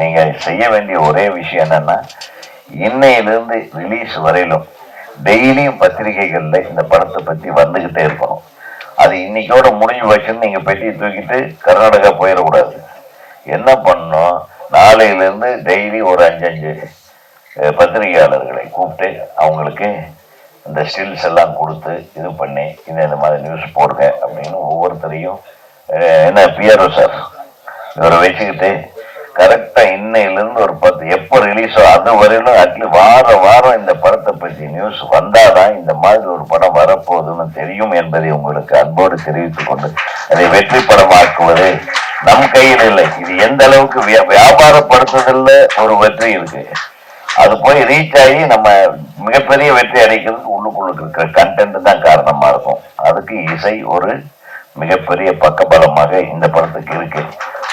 நீங்க செய்ய வேண்டிய ஒரே விஷயம் என்னன்னா, இன்னையிலிருந்து ரிலீஸ் வரையிலும் டெய்லியும் பத்திரிகைகள்ல இந்த படத்தை பத்தி வந்துகிட்டே இருக்கணும். அது இன்னைக்கோட முடிஞ்சு வச்சுன்னு நீங்க பெட்டியை தூக்கிட்டு கர்நாடகா போயிடக்கூடாது. என்ன பண்ணணும், நாளையிலிருந்து டெய்லி ஒரு 5 பத்திரிகையாளர்களை கூப்பிட்டு அவங்களுக்கு இந்த ஸ்டில்ஸ் எல்லாம் கொடுத்து இது பண்ணி இந்த மாதிரி நியூஸ் போடுங்க அப்படின்னு ஒவ்வொருத்தரையும் என்ன பிஆர்ஓ சார் இவரை வச்சுக்கிட்டு கரெக்டா இன்னையிலிருந்து ஒரு 10 எப்போ ரிலீஸோ அது வரையிலும் அட்லீஸ்ட் வாரம் இந்த படத்தை பற்றி நியூஸ் வந்தாதான் இந்த மாதிரி ஒரு படம் வரப்போகுதுன்னு தெரியும் என்பதை உங்களுக்கு அன்போடு தெரிவித்துக் கொண்டு அதை வெற்றி படமாக்குவது நம் கையில் இல்லை. இது எந்த அளவுக்கு வியாபாரப்படுத்துதல்ல ஒரு வெற்றி இருக்கு. அது போய் ரீச் ஆகி நம்ம மிகப்பெரிய வெற்றி அடைக்கிறதுக்கு உள்ளுக்குள்ளுக்கு இருக்கிற கண்டென்ட் தான் காரணமா இருக்கும். அதுக்கு இசை ஒரு மிகப்பெரிய பக்கபலமாக இந்த படத்துக்கு இருக்கு.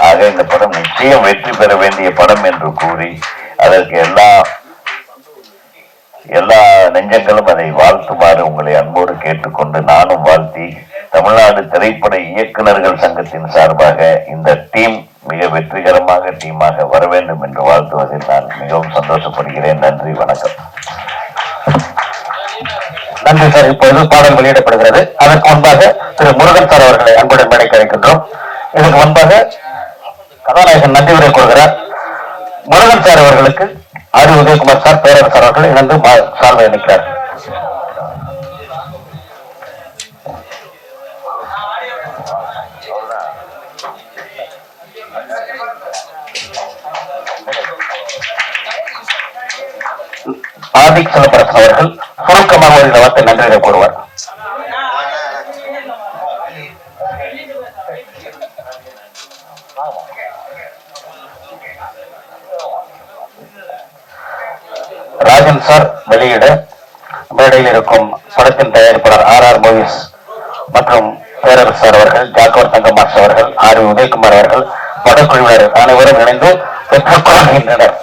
ஆக இந்த படம் நிச்சயம் வெற்றி பெற வேண்டிய படம் என்று கூறி அதற்கு எல்லா நெஞ்சங்களும் அதை வாழ்த்துமாறு உங்களை அன்போடு கேட்டுக்கொண்டு நானும் வாழ்த்தி தமிழ்நாடு திரைப்பட இயக்குநர்கள் சங்கத்தின் சார்பாக இந்த டீம் மிக வெற்றிகரமாக டீமாக வர வேண்டும் என்று வாழ்த்துவதில் நான் மிகவும் சந்தோஷப்படுகிறேன். நன்றி, வணக்கம். நன்றி சார். இப்பொழுது பாடல் வெளியிடப்படுகிறது. அதற்கு முன்பாக திரு முருகன் சார் அவர்களை அன்புடன் மேடைக்கு அழைக்கின்றோம். இதற்கு முன்பாக கதாநாயகன் நன்றி உரை கூறுகிறார். முருகன் சார் அவர்களுக்கு ஆர் உதயகுமார் சார், பேரரசர் அவர்கள் இணைந்து சால்வை அளிக்கிறார். ஆதிக் சிலம்பரசன் அவர்கள் சுருக்கமாக ஒரு வார்த்தை நன்றியை கூறுவார். ராஜன் சார் வெளியிட மேடையில் இருக்கும் படத்தின் தயாரிப்பாளர் ஆர்ஆர் மூவிஸ் மற்றும் பேரரசர் அவர்கள், ஜாக்கோர் தங்கமாஸ் அவர்கள், ஆர் உதயகுமார் அவர்கள், படக்குழுவினர் அனைவரும் இணைந்து பெற்றுக் கொள்கின்றனர்.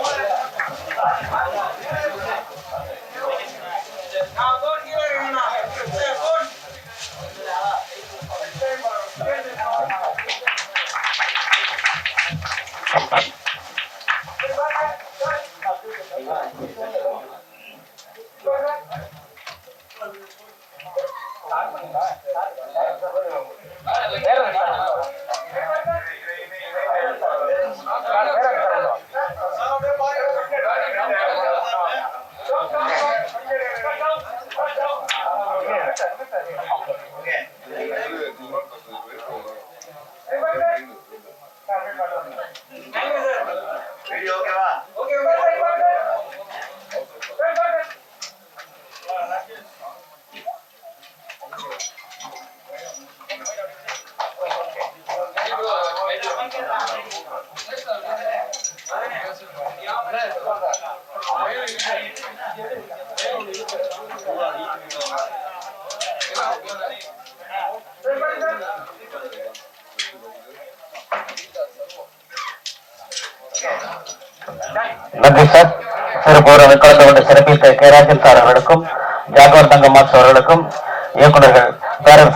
நன்றி சார். சிறப்பு கலந்து கொண்டு சிறப்பித்த கே ராஜன் சார் அவர்களுக்கும், ஜாகவர் தங்கம்மாஸ் அவர்களுக்கும், இயக்குநர்கள் பேரரசர்